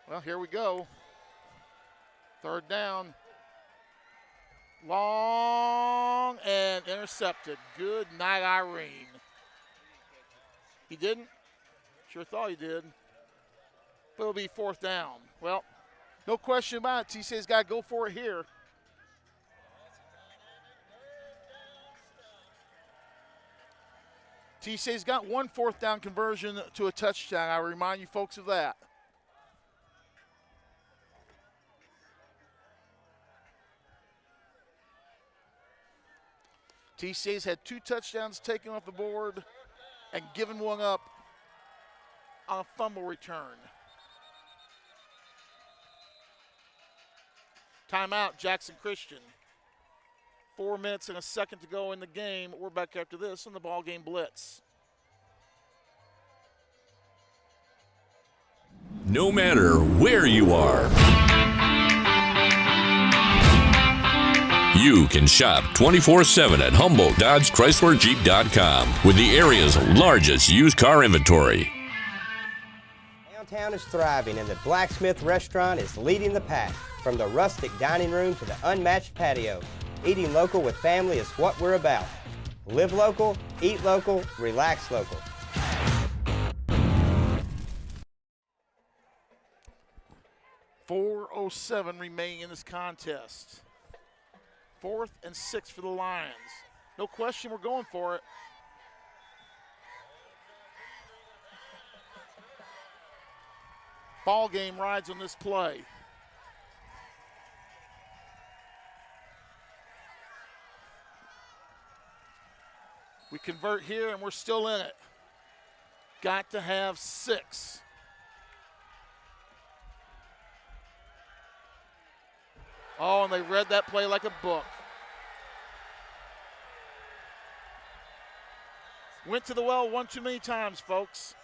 Well, here we go. Third down. Long and intercepted. Good night, Irene. He didn't? Sure thought he did. But it'll be 4th down. Well, no question about it. TCA's got to go for it here. TCA's got 1 4th down conversion to a touchdown. I remind you folks of that. TCA's had 2 touchdowns taken off the board and given one up on a fumble return. Timeout, Jackson Christian. 4 minutes and a second to go in the game. We're back after this on the BallGame Blitz. No matter where you are, you can shop 24/7 at Humboldt Dodge Chrysler Jeep.com with the area's largest used car inventory. Downtown is thriving and the Blacksmith Restaurant is leading the pack. From the rustic dining room to the unmatched patio, eating local with family is what we're about. Live local, eat local, relax local. .407 remaining in this contest. 4th and 6 for the Lions. No question we're going for it. BallGame rides on this play. We convert here and we're still in it. Got to have 6. Oh, and they read that play like a book. Went to the well one too many times, folks.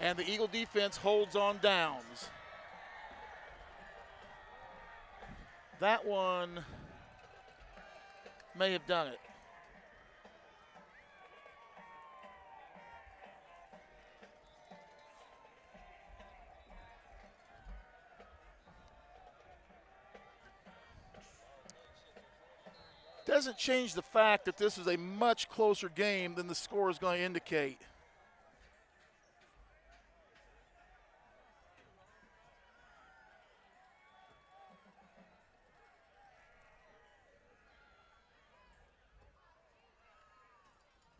And the Eagle defense holds on downs. That one may have done it. Doesn't change the fact that this is a much closer game than the score is going to indicate.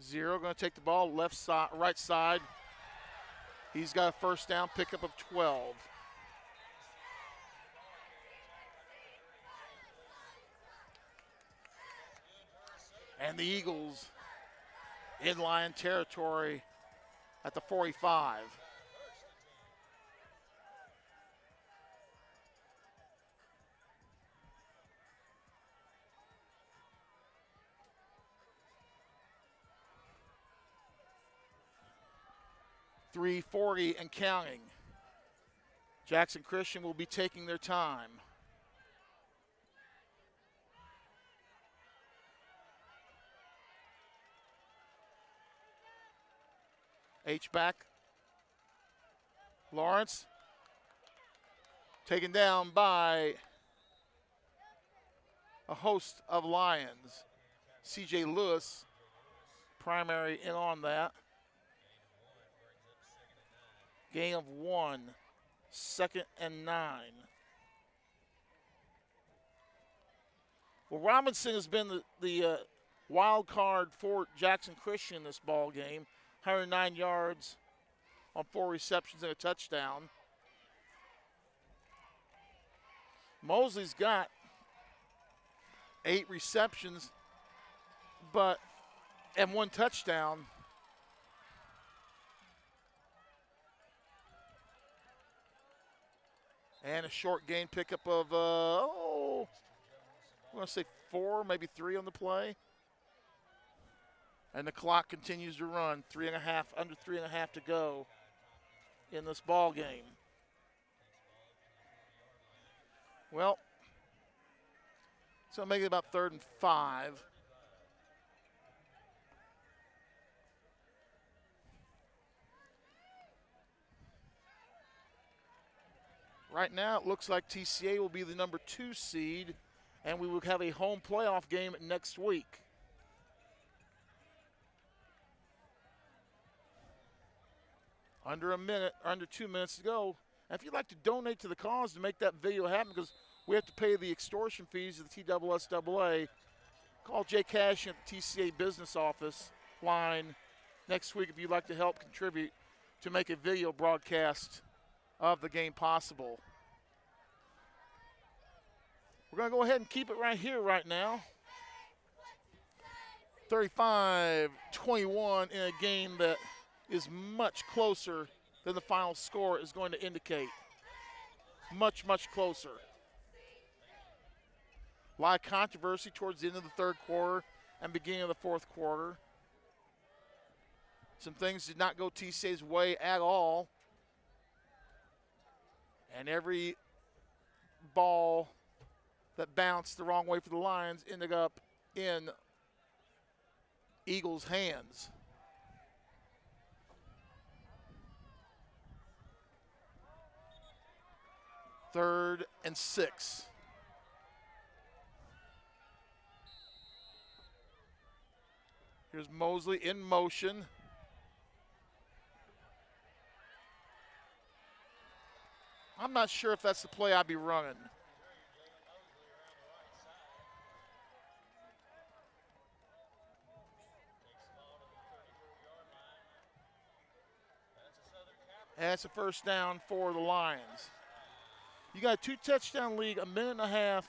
Zero going to take the ball left side, right side. He's got a first down, pickup of 12. And the Eagles in line territory at the 45. .340 and counting. Jackson Christian will be taking their time. H-back. Lawrence. Taken down by a host of Lions. C.J. Lewis, primary in on that. Gain of 1, 2nd and 9. Well, Robinson has been the wild card for Jackson Christian in this ball game. 109 yards on 4 receptions and a touchdown. Mosley's got 8 receptions, and 1 touchdown. And a short gain pickup of, I'm going to say 4, maybe 3 on the play. And the clock continues to run. Under 3.5 to go in this ball game. Well, so make it about 3rd and 5. Right now, it looks like TCA will be the number 2 seed, and we will have a home playoff game next week. Under 2 minutes to go. And if you'd like to donate to the cause to make that video happen, because we have to pay the extortion fees of the TSSAA, call Jay Cash at the TCA business office line next week if you'd like to help contribute to make a video broadcast of the game possible. We're going to go ahead and keep it right here right now. 35-21 in a game that is much closer than the final score is going to indicate. Much, much closer. A lot of controversy towards the end of the 3rd quarter and beginning of the 4th quarter. Some things did not go TCA's way at all. And every ball that bounced the wrong way for the Lions ended up in Eagles' hands. Third and 6. Here's Mosley in motion. I'm not sure if that's the play I'd be running. And it's a first down for the Lions. You got a 2-touchdown lead, 1.5 minutes,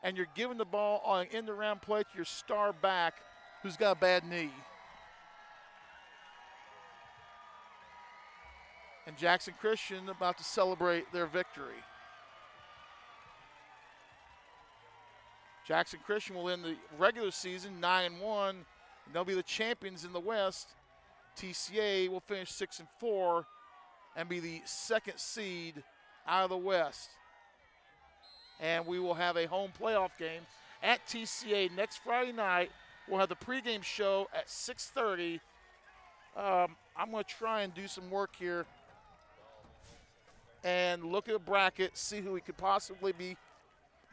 and you're giving the ball on an end-around play to your star back who's got a bad knee. And Jackson Christian about to celebrate their victory. Jackson Christian will end the regular season 9-1, and they'll be the champions in the West. TCA will finish 6-4 and be the second seed out of the West. And we will have a home playoff game at TCA next Friday night. We'll have the pregame show at 6:30. I'm going to try and do some work here and look at a bracket, see who we could possibly be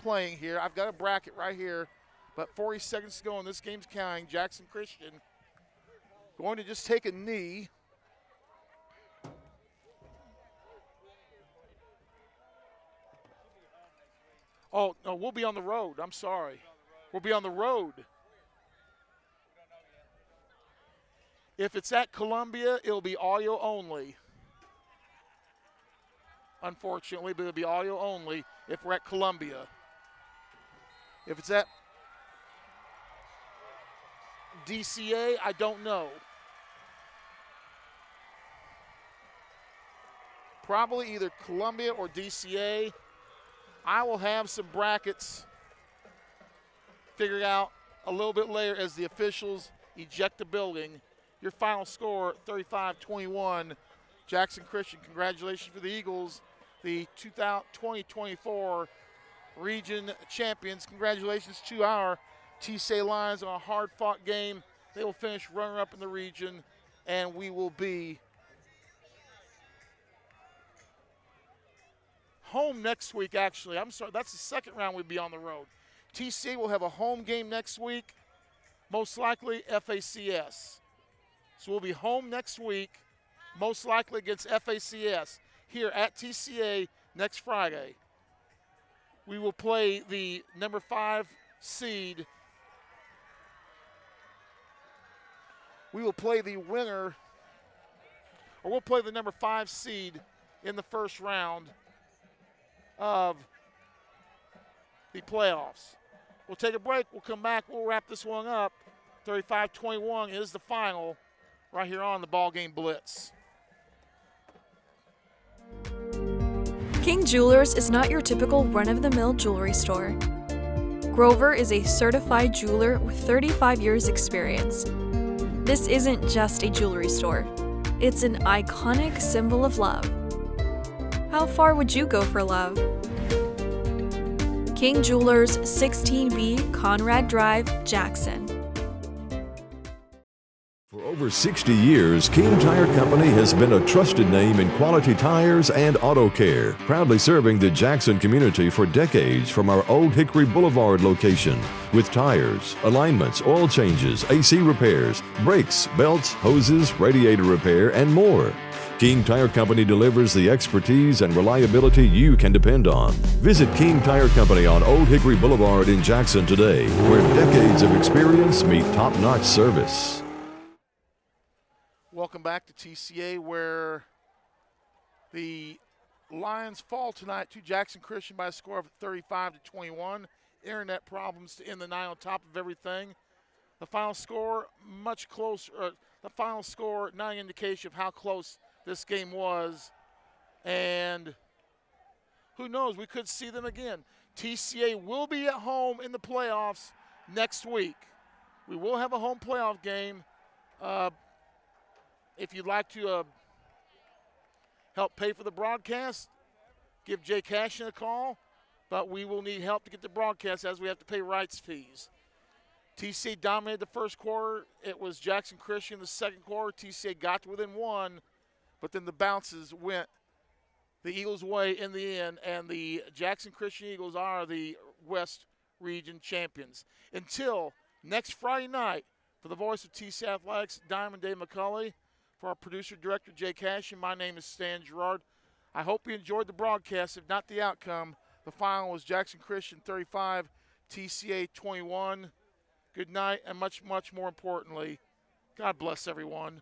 playing here. I've got a bracket right here, but 40 seconds to go and this game's counting. Jackson Christian going to just take a knee. Oh, no, we'll be on the road. I'm sorry. We'll be on the road. If it's at Columbia, it'll be audio only. Unfortunately, but it'll be audio only if we're at Columbia. If it's at DCA, I don't know. Probably either Columbia or DCA. I will have some brackets figured out a little bit later as the officials eject the building. Your final score, 35-21. Jackson Christian, congratulations for the Eagles, the 2024 region champions. Congratulations to our TCA Lions on a hard-fought game. They will finish runner-up in the region, and we will be home next week, actually. I'm sorry, that's the second round we'll be on the road. TCA will have a home game next week, most likely FACS. So we'll be home next week, most likely against FACS, here at TCA next Friday. We will play the number 5 seed. We will play the winner, or we'll play the number 5 seed in the first round of the playoffs. We'll take a break. We'll come back. We'll wrap this one up. 35-21 is the final right here on the BallGame Blitz. King Jewelers is not your typical run-of-the-mill jewelry store. Grover is a certified jeweler with 35 years experience. This isn't just a jewelry store. It's an iconic symbol of love. How far would you go for love? King Jewelers, 16B Conrad Drive, Jackson. For over 60 years, King Tire Company has been a trusted name in quality tires and auto care, proudly serving the Jackson community for decades from our Old Hickory Boulevard location. With tires, alignments, oil changes, AC repairs, brakes, belts, hoses, radiator repair, and more. King Tire Company delivers the expertise and reliability you can depend on. Visit King Tire Company on Old Hickory Boulevard in Jackson today, where decades of experience meet top-notch service. Welcome back to TCA, where the Lions fall tonight to Jackson Christian by a score of 35-21. Internet problems to end the night on top of everything. The final score much closer. The final score not an indication of how close this game was, and who knows, we could see them again. TCA will be at home in the playoffs next week. We will have a home playoff game. If you'd like to help pay for the broadcast, give Jay Cashin a call, but we will need help to get the broadcast as we have to pay rights fees. TCA dominated the first quarter. It was Jackson Christian in the second quarter. TCA got to within one, but then the bounces went the Eagles' way in the end, and the Jackson Christian Eagles are the West Region champions. Until next Friday night, for the voice of TCA Athletics, Diamond Dave McCulley, for our producer-director, Jay Cashin, my name is Stan Gerard. I hope you enjoyed the broadcast, if not the outcome. The final was Jackson Christian 35, TCA 21. Good night, and much, much more importantly, God bless everyone.